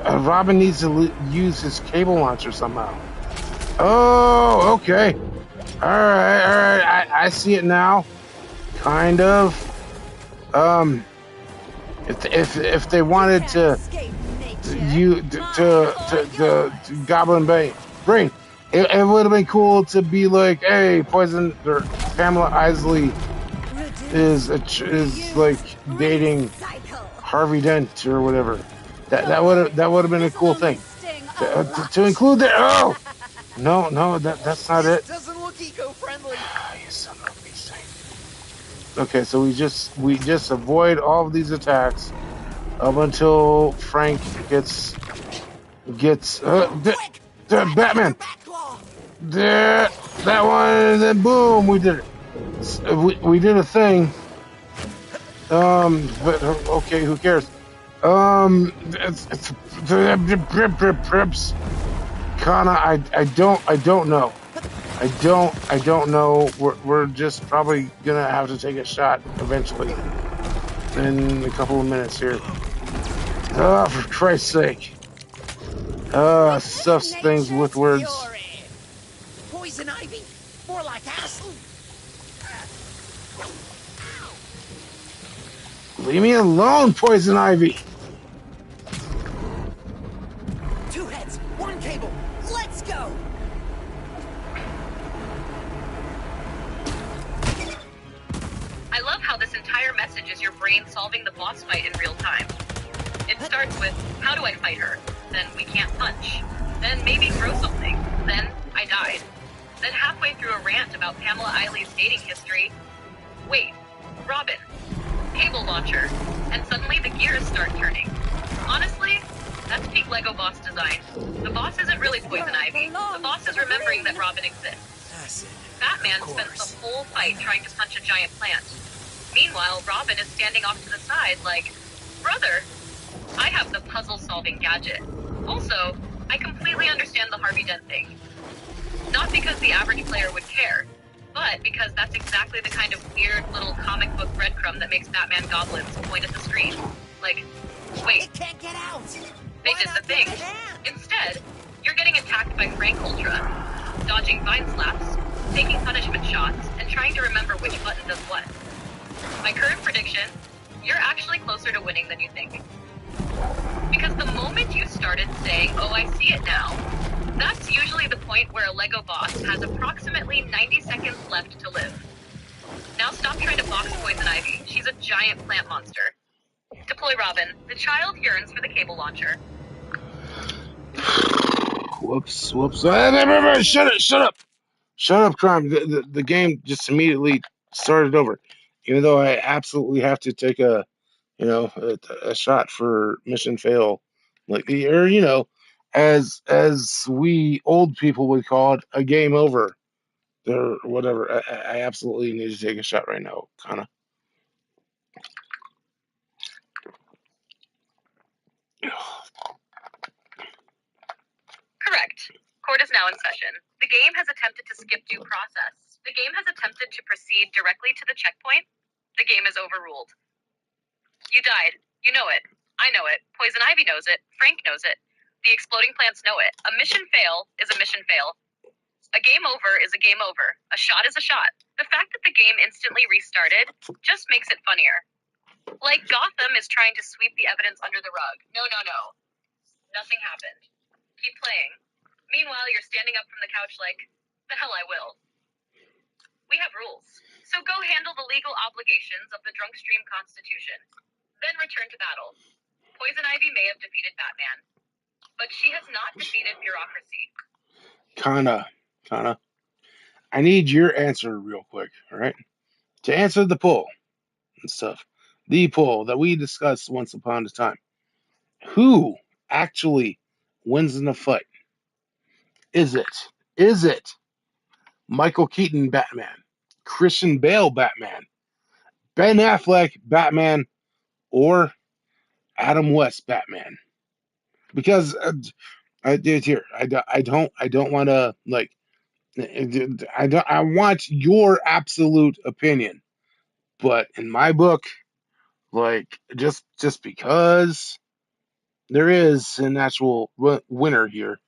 Robin needs to use his cable launcher somehow. Oh, okay. All right. I see it now. Kind of. If they wanted to Goblin Bay brain, it would have been cool to be like, hey, Poison or Pamela Isley is like dating Harvey Dent or whatever. That would have been a cool thing to include there. Oh no, that's not it. Doesn't look eco-friendly. You son of a thing. Okay, so we just avoid all of these attacks up until Frank gets Batman. There, that one, and then boom, we did it. We did a thing. But okay, who cares? It's Kana, I don't know. I don't know. We're just probably gonna have to take a shot eventually in a couple of minutes here. Oh, for Christ's sake. Stuffs things with words. Poison Ivy, more like acid. Leave me alone, Poison Ivy. Two heads, one cable. Let's go. I love how this entire message is your brain solving the boss fight in real time. It starts with, how do I fight her? Then we can't punch. Then maybe throw something. Then I died. Then halfway through a rant about Pamela Isley's dating history, wait, Robin, cable launcher, and suddenly the gears start turning. Honestly, that's peak Lego boss design. The boss isn't really Poison Ivy. The boss is remembering that Robin exists. Batman spends the whole fight trying to punch a giant plant. Meanwhile, Robin is standing off to the side like, brother, I have the puzzle-solving gadget. Also, I completely understand the Harvey Dent thing. Not because the average player would care, but because that's exactly the kind of weird little comic book breadcrumb that makes Batman goblins point at the screen. Like, wait, it can't get out. They did the thing. Instead, you're getting attacked by Frank Ultra, dodging vine slaps, taking punishment shots, and trying to remember which button does what. My current prediction, you're actually closer to winning than you think. Because the moment you started saying, oh, I see it now, that's usually the point where a Lego boss has approximately 90 seconds left to live. Now stop trying to box Poison Ivy. She's a giant plant monster. Deploy Robin. The child yearns for the cable launcher. Whoops. Shut up. Shut up, Crime. The game just immediately started over. even though I absolutely have to take a a shot for mission fail, like or as we old people would call it, a game over or whatever. I absolutely need to take a shot right now, kind of. Correct. Court is now in session. The game has attempted to skip due process. The game has attempted to proceed directly to the checkpoint. The game is overruled. You died. You know it. I know it. Poison Ivy knows it. Frank knows it. The exploding plants know it. A mission fail is a mission fail. A game over is a game over. A shot is a shot. The fact that the game instantly restarted just makes it funnier. Like Gotham is trying to sweep the evidence under the rug. No, no, no. Nothing happened. Keep playing. Meanwhile, you're standing up from the couch like, the hell I will. We have rules. So go handle the legal obligations of the DRUNKSTREAM Constitution. Then return to battle. Poison Ivy may have defeated Batman, but she has not defeated bureaucracy. Kinda. I need your answer real quick, all right? To answer the poll and stuff. The poll that we discussed once upon a time. Who actually wins in a fight? Is it Michael Keaton Batman, Christian Bale Batman, Ben Affleck Batman, or Adam West Batman? Because dude, here I don't want to like I want your absolute opinion, but in my book, like just because there is an actual winner here,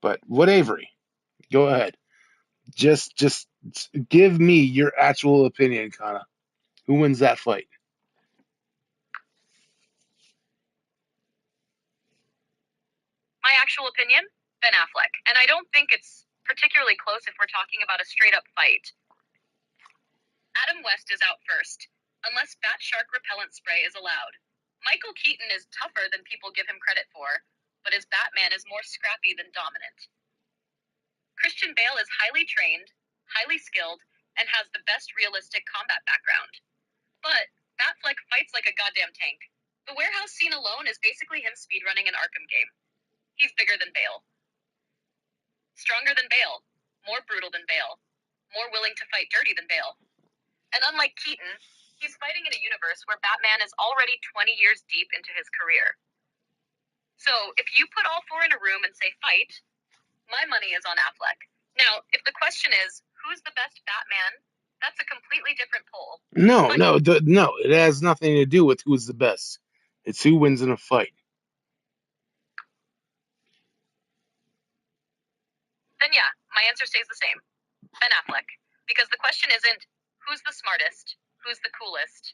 but what Avery? Go ahead. Just give me your actual opinion, Kana. Who wins that fight? My actual opinion? Ben Affleck. And I don't think it's particularly close if we're talking about a straight up fight. Adam West is out first, unless bat shark repellent spray is allowed. Michael Keaton is tougher than people give him credit for, but his Batman is more scrappy than dominant. Christian Bale is highly trained, highly skilled, and has the best realistic combat background. But Batfleck fights like a goddamn tank. The warehouse scene alone is basically him speedrunning an Arkham game. He's bigger than Bale. Stronger than Bale. More brutal than Bale. More willing to fight dirty than Bale. And unlike Keaton, he's fighting in a universe where Batman is already 20 years deep into his career. So, if you put all four in a room and say fight, my money is on Affleck. Now, if the question is, who's the best Batman, that's a completely different poll. No, it has nothing to do with who's the best. It's who wins in a fight. Then yeah, my answer stays the same. Ben Affleck. Because the question isn't, who's the smartest? Who's the coolest?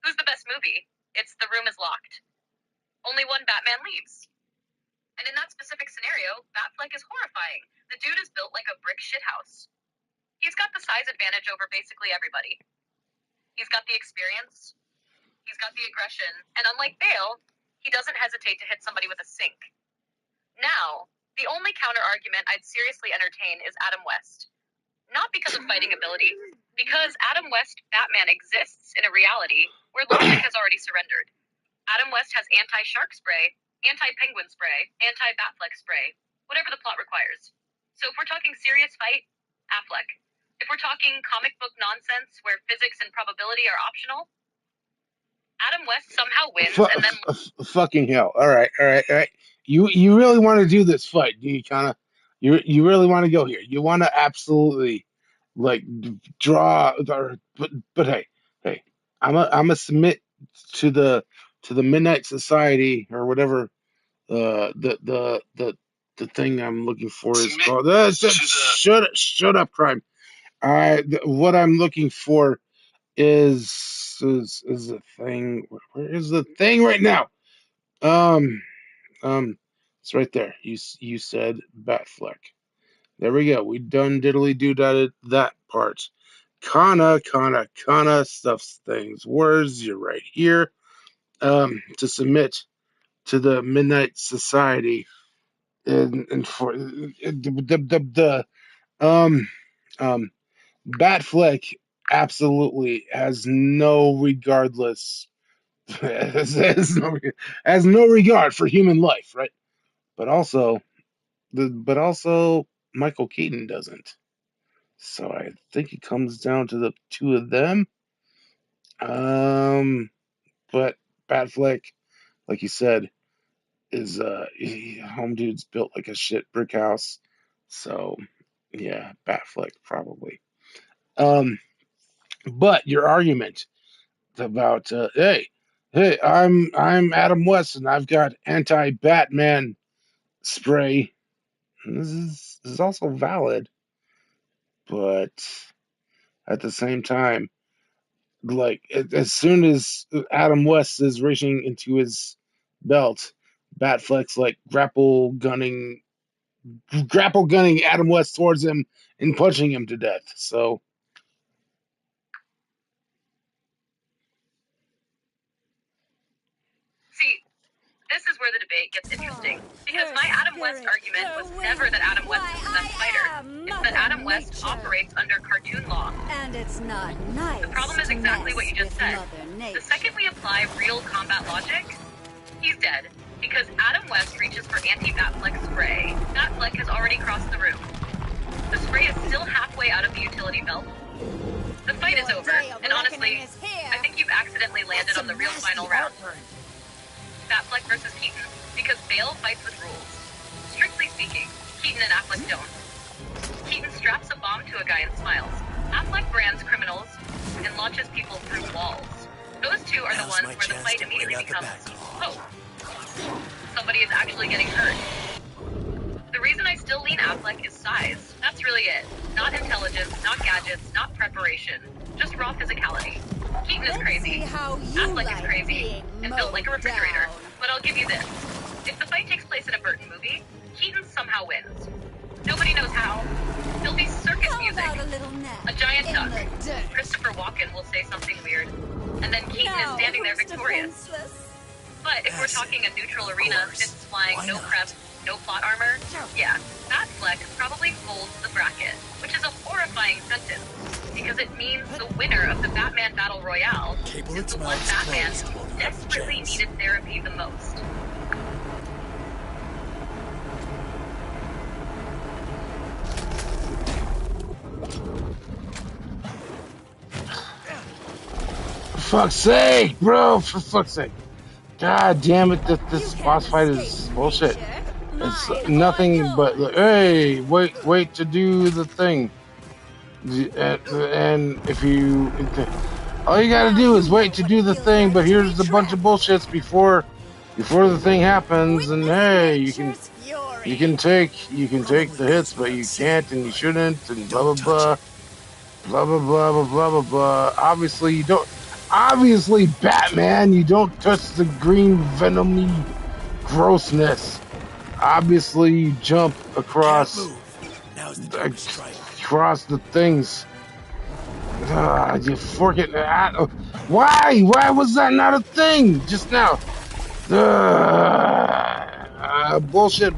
Who's the best movie? It's the room is locked. Only one Batman leaves. And in that specific scenario, Batfleck is horrifying. The dude is built like a brick shithouse. He's got the size advantage over basically everybody. He's got the experience. He's got the aggression. And unlike Bale, he doesn't hesitate to hit somebody with a sink. Now, the only counter-argument I'd seriously entertain is Adam West. Not because of fighting ability, because Adam West Batman exists in a reality where logic has already surrendered. Adam West has anti-shark spray, anti-penguin spray, anti-Batfleck spray, whatever the plot requires. So if we're talking serious fight, Affleck. If we're talking comic book nonsense where physics and probability are optional, Adam West somehow wins and then... Fucking hell. All right. You really want to do this fight, do you, kind of? You really want to go here. You want to absolutely like draw but hey, I'm a submit to the Midnight Society or whatever the thing I'm looking for is called. Shut up, crime. What I'm looking for is the thing. Where is the thing right now? It's right there. You said Batfleck. There we go. We done diddly do that part. Kana stuffs things. Words. You're right here. To submit to the Midnight Society, and for the Batfleck absolutely has no regardless has no regard for human life, right? But also Michael Keaton doesn't. So I think it comes down to the two of them. But Batfleck, like you said, is home dude's built like a shit brick house. So yeah, Batfleck probably. But your argument about hey, I'm Adam West and I've got anti-Batman spray. This is also valid, but at the same time, like as soon as Adam West is reaching into his belt, Batfleck's like grapple gunning Adam West towards him and punching him to death. So See, this is where the debate gets interesting. Because my Adam West argument was never that Adam West is the best fighter. It's that Adam West operates under cartoon law. And it's not nice. The problem is exactly what you just said. The second we apply real combat logic, he's dead. Because Adam West reaches for anti-Batfleck spray. Batfleck has already crossed the room. The spray is still halfway out of the utility belt. The fight is over, and honestly, I think you've accidentally landed on the real final round. Batfleck versus Keaton, because Bale fights with rules. Strictly speaking, Keaton and Affleck don't. Keaton straps a bomb to a guy and smiles. Affleck brands criminals and launches people through walls. Those two are the ones where the fight immediately becomes, oh, somebody is actually getting hurt. The reason I still lean Affleck is size. That's really it. Not intelligence, not gadgets, not preparation. Just raw physicality. Keaton is crazy. Affleck is crazy and built like a refrigerator. But I'll give you this. If the fight takes place in a Burton movie, Keaton somehow wins. Nobody knows how. There'll be circus music. A giant duck. Christopher Walken will say something weird. And then Keaton is standing there victorious. But if we're talking a neutral arena, fists flying, no prep, no plot armor, yeah, Batfleck probably folds the bracket, which is a horrifying sentence, because it means the winner of the Batman Battle Royale is the one Batman who desperately needed therapy the most. for fuck's sake, bro! For fuck's sake! God damn it! This boss fight is bullshit. It's nothing but hey, wait to do the thing, and if you, all you gotta do is wait to do the thing. But here's a bunch of bullshits before the thing happens, and hey, you can take the hits, but you can't and you shouldn't, and blah blah blah, blah blah blah blah blah blah blah. Obviously, you don't. Obviously, Batman, you don't touch the green venomy grossness. Obviously, you jump across the things. You forget that. Why? Why was that not a thing just now? Bullshit.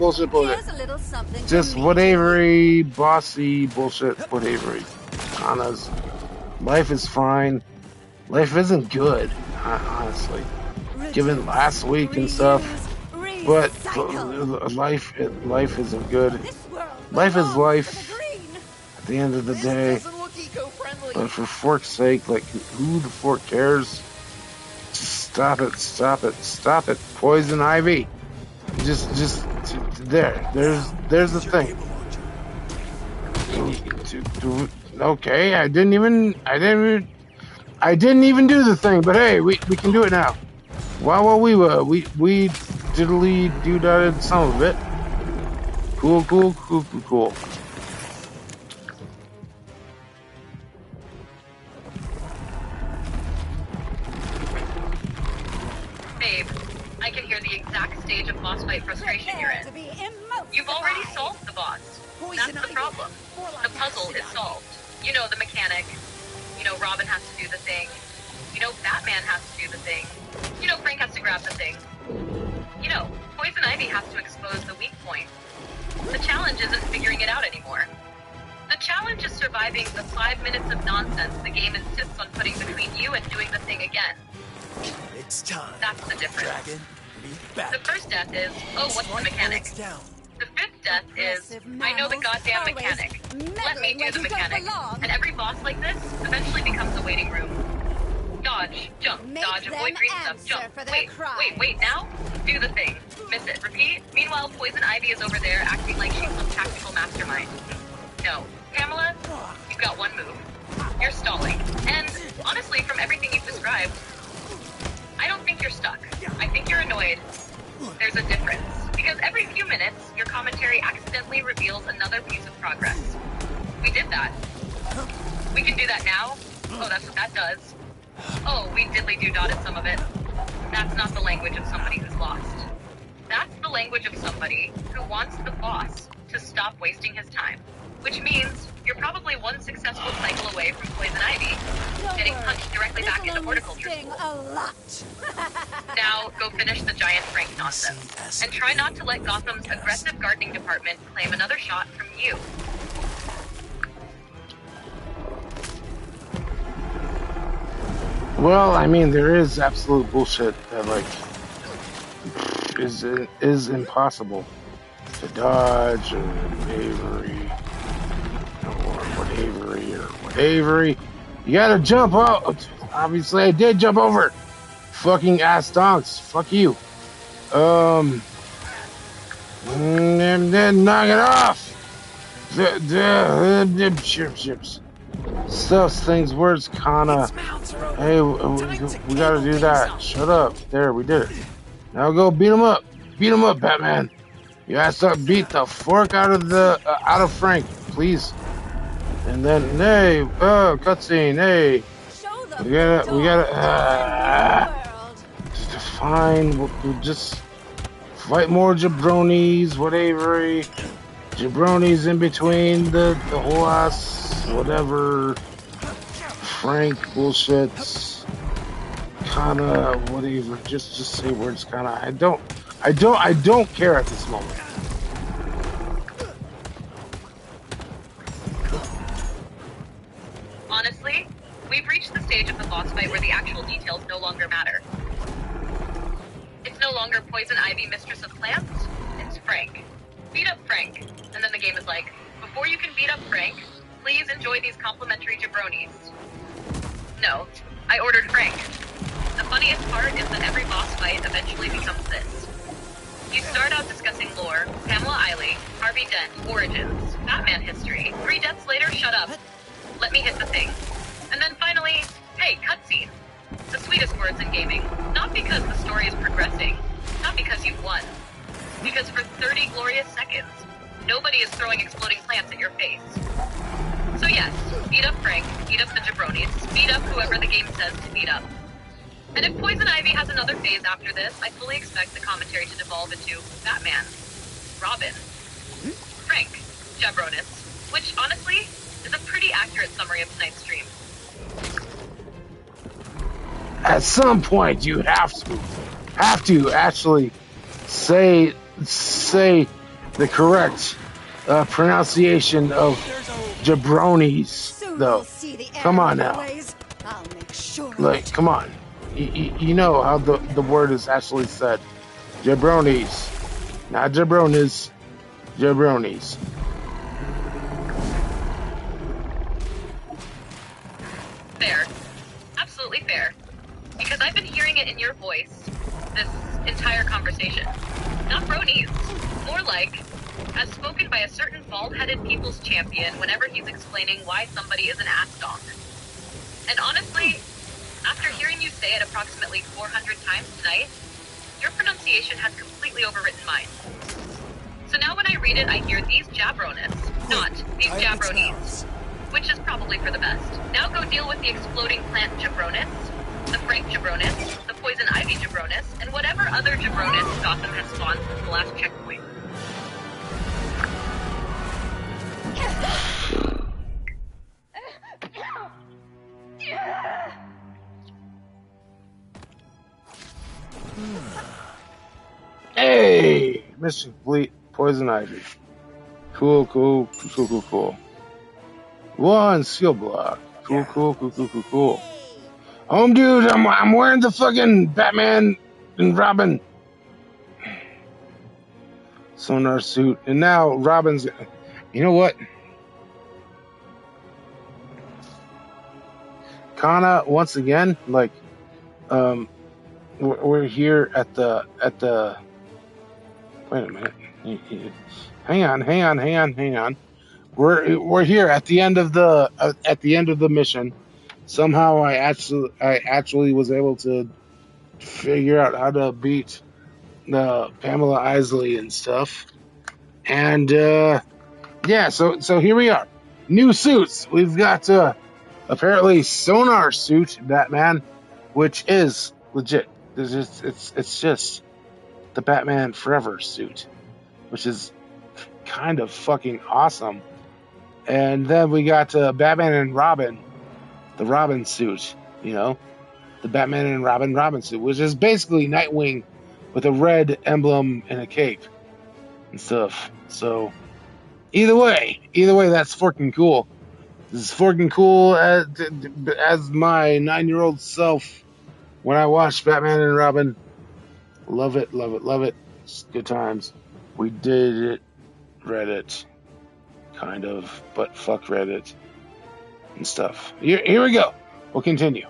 Just whatever, bossy bullshit, whatever. Anna's life is fine. Life isn't good, honestly, given last week and stuff. But life isn't good. Life is life at the end of the day. But for fork's sake, like, who the fork cares? Just stop it. Poison ivy. Just there's the thing. Okay, I didn't even do the thing, but hey, we can do it now. Well, we diddly doo-dotted some of it. Cool. Babe, I can hear the exact stage of boss fight frustration you're in. You've already solved the boss. That's the problem. The puzzle is solved. You know the mechanic. You know Robin has to do the thing. You know Batman has to do the thing. You know Frank has to grab the thing. You know, Poison Ivy has to expose the weak point. The challenge isn't figuring it out anymore. The challenge is surviving surviving the 5 minutes of nonsense the game insists on putting between you and doing the thing again. It's time. That's the difference. Dragon, back. The first death is, oh, what's the mechanic? The fifth death is, I know the goddamn mechanic. Let me do the mechanic. And every boss like this eventually becomes a waiting room. Dodge, jump, dodge, avoid green stuff, jump. Wait, now? Do the thing. Miss it, repeat. Meanwhile, Poison Ivy is over there acting like she's some tactical mastermind. No. Pamela, you've got one move. You're stalling. And, honestly, from everything you've described, I don't think you're stuck. I think you're annoyed. There's a difference. Because every few minutes, your commentary accidentally reveals another piece of progress. We did that. We can do that now. Oh, that's what that does. Oh, we diddly-do-dotted some of it. That's not the language of somebody who's lost. That's the language of somebody who wants the boss to stop wasting his time. Which means you're probably one successful cycle away from Poison Ivy, getting punched directly back into horticulture school. Now, go finish the giant Frank nonsense. And try not to let Gotham's aggressive gardening department claim another shot from you. Well, I mean, there is absolute bullshit that, like, is impossible to dodge or whatever. You gotta jump out. Obviously, I did jump over. Fucking ass donks. Fuck you. And then knock it off. Chips. Stuff, things, words, kinda. Hey, we gotta do that. Shut up. There, we did it. Now go beat him up. Beat him up, Batman. You asked to beat the fork out of Frank, please. And then, hey, cutscene, hey. We gotta, fine. We'll just fight more jabronis, whatever. Jabronis in between the whole ass, whatever. Frank bullshits. Kinda, whatever. Just say words, kinda. I don't care at this moment. Honestly, we've reached the stage of the boss fight where the actual details no longer matter. It's no longer Poison Ivy, Mistress of Plants. It's Frank. Beat up Frank. And then the game is like, before you can beat up Frank, please enjoy these complimentary jabronis. No, I ordered Frank. The funniest part is that every boss fight eventually becomes this. You start out discussing lore, Pamela Eiley, Harvey Dent, origins, Batman history. 3 deaths later, shut up. Let me hit the thing. And then finally, hey, cutscene. The sweetest words in gaming. Not because the story is progressing, not because you've won. Because for 30 glorious seconds, nobody is throwing exploding plants at your face. So yes, beat up Frank, beat up the jabronis, beat up whoever the game says to beat up. And if Poison Ivy has another phase after this, I fully expect the commentary to devolve into Batman, Robin, Frank, Jabronis, which honestly is a pretty accurate summary of tonight's stream. At some point, you have to actually say the correct pronunciation of jabronis, though. Come on now. Like, come on. You know how the word is actually said. Jabronis. Not jabronis. Jabronis. Fair. Absolutely fair. Because I've been hearing it in your voice this entire conversation. Not bronies. More like, as spoken by a certain bald-headed people's champion whenever he's explaining why somebody is an ass donk. And honestly, after hearing you say it approximately 400 times tonight, your pronunciation has completely overwritten mine. So now when I read it, I hear these jabronis, not these jabronis, which is probably for the best. Now go deal with the exploding plant jabronis, the Frank jabronis, the Poison Ivy jabronis, and whatever other jabronis Gotham has spawned since the last checkpoint. Hey, Mission Complete, Poison Ivy. Cool. One skill block. Cool. Dude, I'm wearing the fucking Batman and Robin sonar suit, and now Robin's. You know what? Kana, once again, like, we're here at the. Wait a minute. Hang on. We're here at the end of the mission. Somehow I actually was able to figure out how to beat Pamela Isley and stuff. And yeah, so here we are. New suits. We've got apparently sonar suit Batman, which is legit. It's just the Batman Forever suit, which is kind of fucking awesome. And then we got Batman and Robin, the Robin suit, the Batman and Robin suit, which is basically Nightwing with a red emblem and a cape and stuff. So either way, that's fucking cool. This is fucking cool as my 9-year-old self when I watched Batman and Robin. Love it. It's good times. We did it. Reddit. Kind of, but fuck Reddit and stuff. Here we go. We'll continue.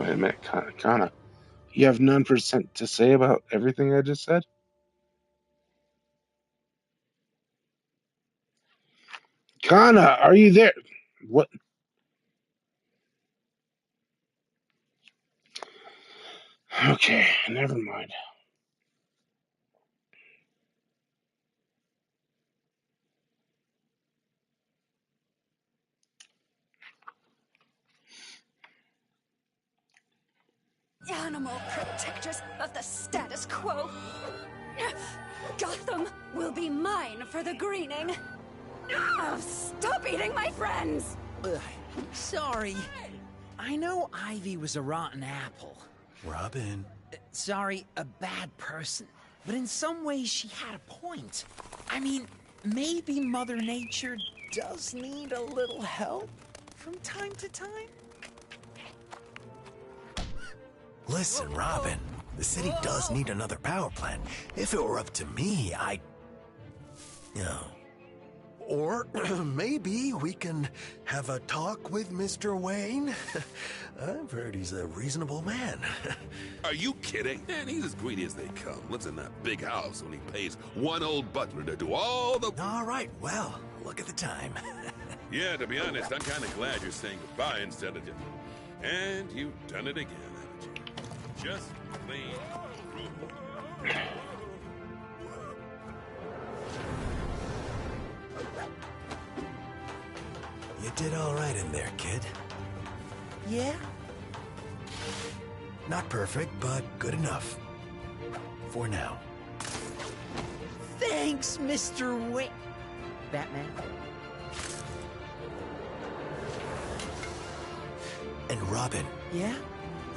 Wait a minute, Kana. You have none percent to say about everything I just said? Kana, are you there? What? Okay, never mind. Animal protectors of the status quo. Gotham will be mine for the greening. Oh, stop eating my friends! Sorry. I know Ivy was a rotten apple. Robin. Sorry, a bad person. But in some ways, she had a point. I mean, maybe Mother Nature does need a little help from time to time. Listen, Robin. The city does need another power plant. If it were up to me, I'd... Or maybe we can have a talk with Mr. Wayne. I've heard he's a reasonable man. Are you kidding? Man, he's as greedy as they come. Lives in that big house when he pays one old butler to do all the... All right, well, look at the time. Yeah, to be honest, I'm kind of glad you're saying goodbye instead of just... And you've done it again, haven't you? Just plain rude. You did all right in there, kid. Yeah? Not perfect, but good enough. For now. Thanks, Mr. Wayne. Batman? And Robin. Yeah?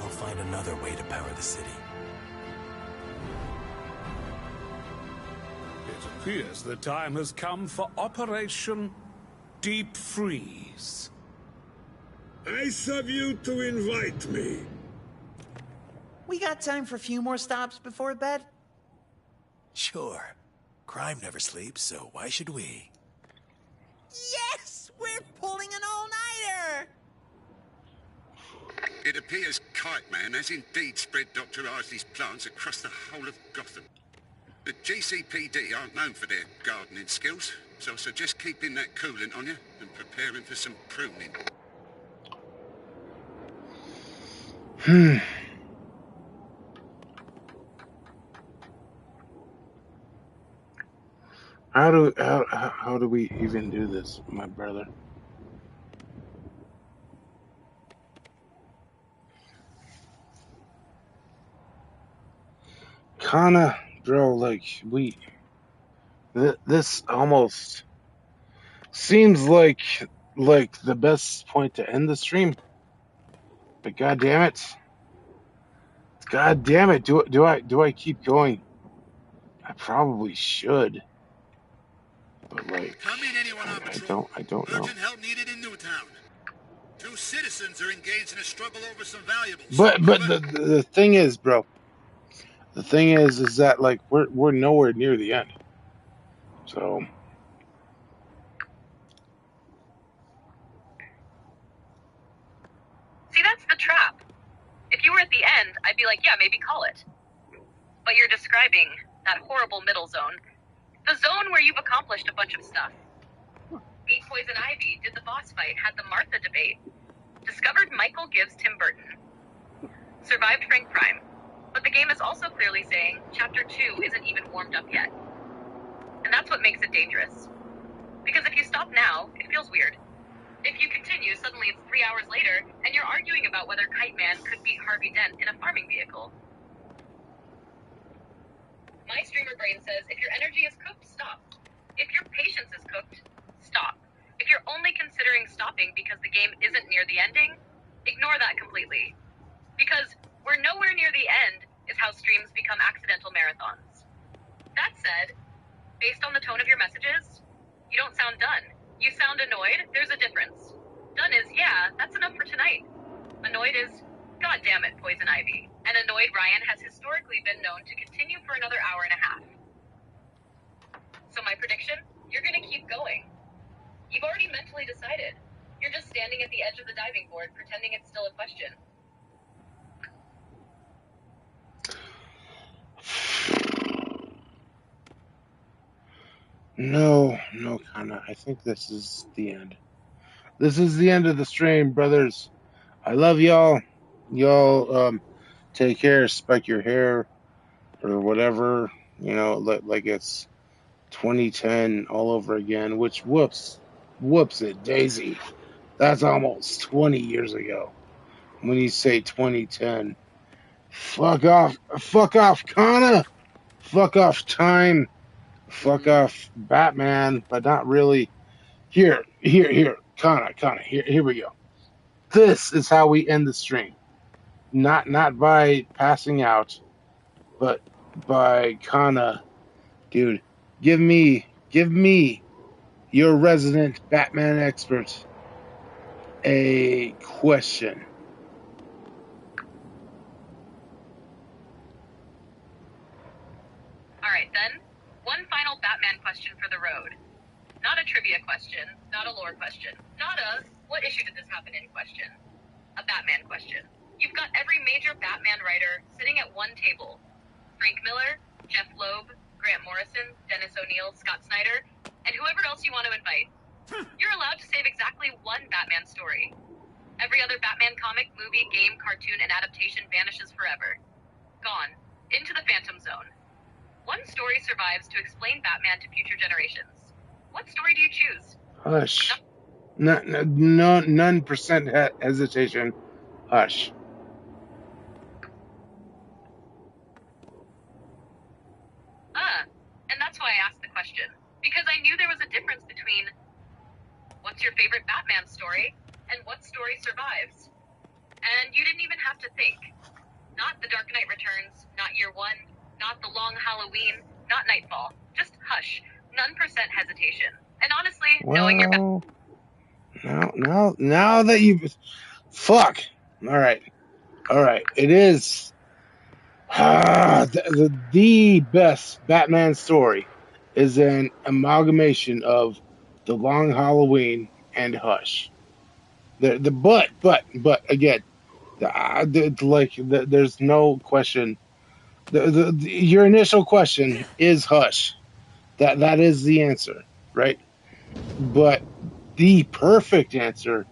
I'll find another way to power the city. It appears the time has come for Operation Deep Freeze. I serve you to invite me. We got time for a few more stops before bed? Sure. Crime never sleeps, so why should we? Yes! We're pulling an all-nighter! It appears Kite Man has indeed spread Dr. Isley's plants across the whole of Gotham. The GCPD aren't known for their gardening skills, so I suggest keeping that coolant on you and preparing for some pruning. How do we even do this, my brother? Kana, bro, like, This almost seems like the best point to end the stream. But god damn it. God damn it. Do I keep going? I probably should. But like Come in, anyone on patrol. I don't know. Urgent help needed in Newtown. 2 citizens are engaged in a struggle over some valuables. But the thing is, bro. The thing is that like we're nowhere near the end. So See, that's the trap. If you were at the end, I'd be like, yeah, maybe call it. But you're describing that horrible middle zone. The zone where you've accomplished a bunch of stuff. Beat Poison Ivy, did the boss fight, had the Martha debate. Discovered Michael gives Tim Burton. Survived Frank Prime. But the game is also clearly saying Chapter 2 isn't even warmed up yet. And that's what makes it dangerous. Because if you stop now, it feels weird. If you continue, suddenly it's 3 hours later, and you're arguing about whether Kite Man could beat Harvey Dent in a farming vehicle. My streamer brain says, if your energy is cooked, stop. If your patience is cooked, stop. If you're only considering stopping because the game isn't near the ending, ignore that completely. Because we're nowhere near the end is how streams become accidental marathons. That said, based on the tone of your messages, you don't sound done. You sound annoyed, there's a difference. Done is, yeah, that's enough for tonight. Annoyed is, god damn it, Poison Ivy. And annoyed Ryan has historically been known to continue for another hour and a half. So my prediction, you're gonna keep going. You've already mentally decided. You're just standing at the edge of the diving board, pretending it's still a question. no, Kana. I think this is the end. This is the end of the stream, brothers. I love y'all. Y'all take care, spike your hair or whatever, like it's 2010 all over again, which whoops it, Daisy. That's almost 20 years ago. When you say 2010, fuck off, Kana, fuck off time, fuck off Batman, but not really. Here, Kana, here we go. This is how we end the stream. Not by passing out, but by Kana, dude. Give me, your resident Batman expert, a question. Alright then, one final Batman question for the road. Not a trivia question, not a lore question, not a what issue did this happen in question. A Batman question. You've got every major Batman writer sitting at one table. Frank Miller, Jeff Loeb, Grant Morrison, Dennis O'Neil, Scott Snyder, and whoever else you want to invite. You're allowed to save exactly one Batman story. Every other Batman comic, movie, game, cartoon, and adaptation vanishes forever. Gone. Into the Phantom Zone. One story survives to explain Batman to future generations. What story do you choose? Hush. No, none percent hesitation. Hush. And that's why I asked the question. Because I knew there was a difference between what's your favorite Batman story and what story survives. And you didn't even have to think. Not The Dark Knight Returns, not Year One, not The Long Halloween, not Nightfall. Just hush. None percent hesitation. And honestly, knowing your now that you've... Fuck. All right. It is the best Batman story is an amalgamation of The Long Halloween and Hush. But again, there's no question. Your initial question is Hush. That is the answer, right? But the perfect answer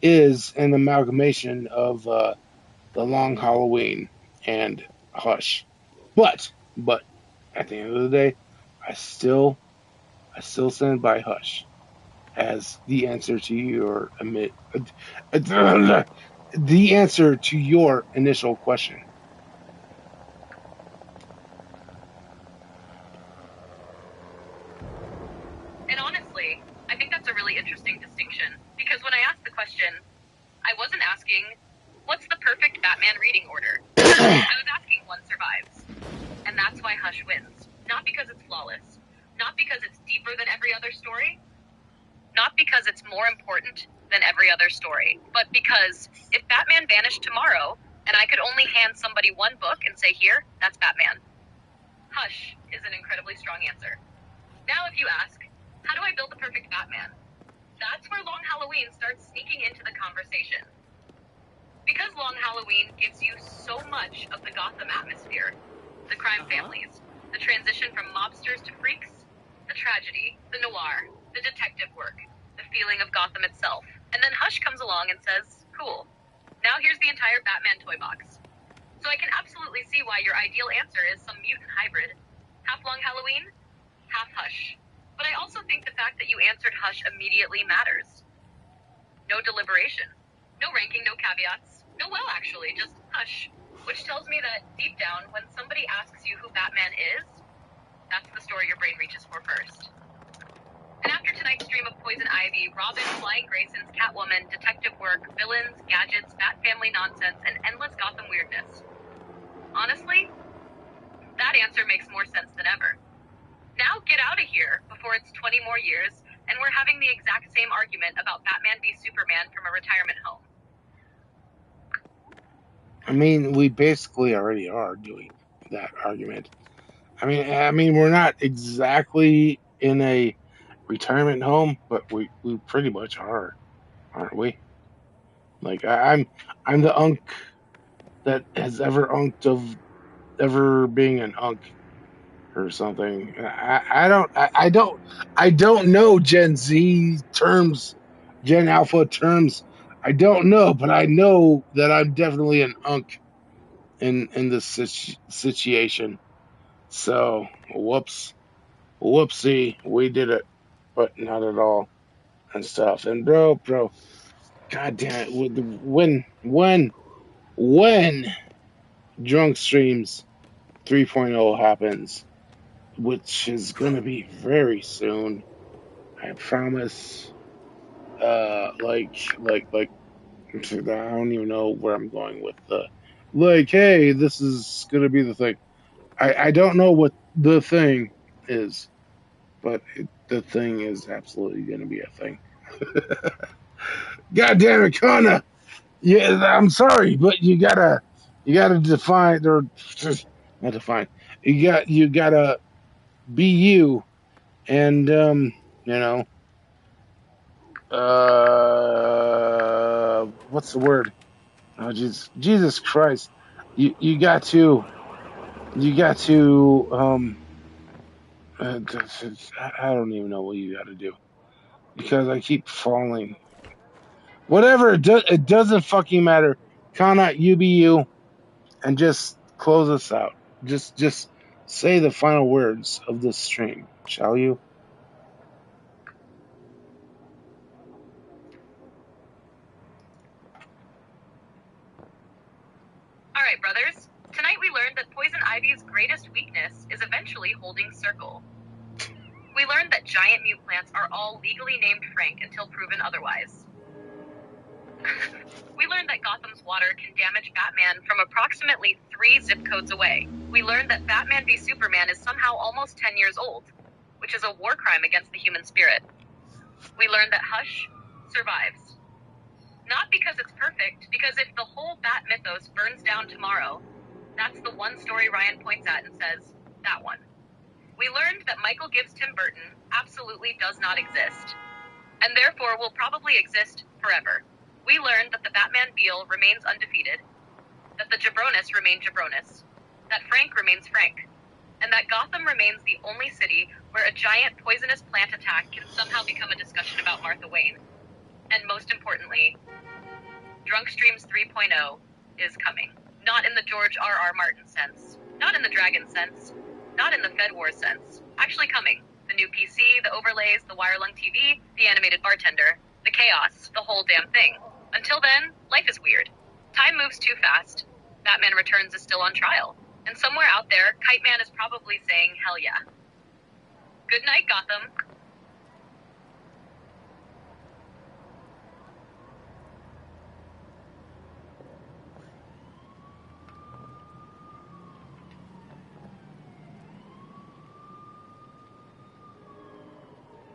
is an amalgamation of The Long Halloween and Hush. But at the end of the day, I still stand by Hush as the answer to your the answer to your initial question. I think that's a really interesting distinction, because when I asked the question, I wasn't asking, what's the perfect Batman reading order? I was asking, one survives. And that's why Hush wins. Not because it's flawless. Not because it's deeper than every other story. Not because it's more important than every other story. But because if Batman vanished tomorrow, and I could only hand somebody one book and say, here, that's Batman. Hush is an incredibly strong answer. Now if you ask, how do I build the perfect Batman? That's where Long Halloween starts sneaking into the conversation. Because Long Halloween gives you so much of the Gotham atmosphere. The crime families, the transition from mobsters to freaks, the tragedy, the noir, the detective work, the feeling of Gotham itself. And then Hush comes along and says, cool, now here's the entire Batman toy box. So I can absolutely see why your ideal answer is some mutant hybrid. Half Long Halloween, half Hush. But I also think the fact that you answered Hush immediately matters. No deliberation. No ranking, no caveats. No well, actually, just Hush. Which tells me that, deep down, when somebody asks you who Batman is, that's the story your brain reaches for first. And after tonight's stream of Poison Ivy, Robin, Flying Graysons, Catwoman, detective work, villains, gadgets, Bat Family nonsense, and endless Gotham weirdness. Honestly, that answer makes more sense than ever. Now get out of here before it's 20 more years, and we're having the exact same argument about Batman v Superman from a retirement home. I mean, we basically already are doing that argument. I mean, we're not exactly in a retirement home, but we pretty much are, aren't we? Like I'm the unk that has ever unked of ever being an unk or something. I don't know Gen Z terms, Gen Alpha terms. I don't know, but I know that I'm definitely an unk in this situation. So whoopsie, we did it, but not at all and stuff. And bro, god damn it, when Drunk Streams 3.0 happens, which is gonna be very soon, I promise. Like I don't even know where I'm going with the like. Hey, this is gonna be the thing. I don't know what the thing is, but the thing is absolutely gonna be a thing. God damn it, Connor. Yeah, I'm sorry, but you gotta define or not define. You gotta be you, and you know, what's the word? Oh, Jesus Christ! You got to I don't even know what you got to do because I keep falling. Whatever it doesn't fucking matter. Kana, you be you, and just close us out. Just say the final words of this stream, shall you? Alright, brothers. Tonight we learned that Poison Ivy's greatest weakness is eventually holding circle. We learned that giant mute plants are all legally named Frank until proven otherwise. We learned that Gotham's water can damage Batman from approximately 3 zip codes away. We learned that Batman v Superman is somehow almost 10 years old, which is a war crime against the human spirit. We learned that Hush survives. Not because it's perfect, because if the whole Bat mythos burns down tomorrow, that's the one story Ryan points at and says, that one. We learned that Michael Gibbs Tim Burton absolutely does not exist, and therefore will probably exist forever. We learned that the Batmobile remains undefeated, that the Jabronis remain Jabronis, that Frank remains Frank, and that Gotham remains the only city where a giant poisonous plant attack can somehow become a discussion about Martha Wayne. And most importantly, Drunk Streams 3.0 is coming. Not in the George R.R. Martin sense, not in the Dragon sense, not in the Fed War sense. Actually coming. The new PC, the overlays, the wire-lung TV, the animated bartender, the chaos, the whole damn thing. Until then, life is weird. Time moves too fast. Batman Returns is still on trial. And somewhere out there, Kite Man is probably saying, hell yeah. Good night, Gotham.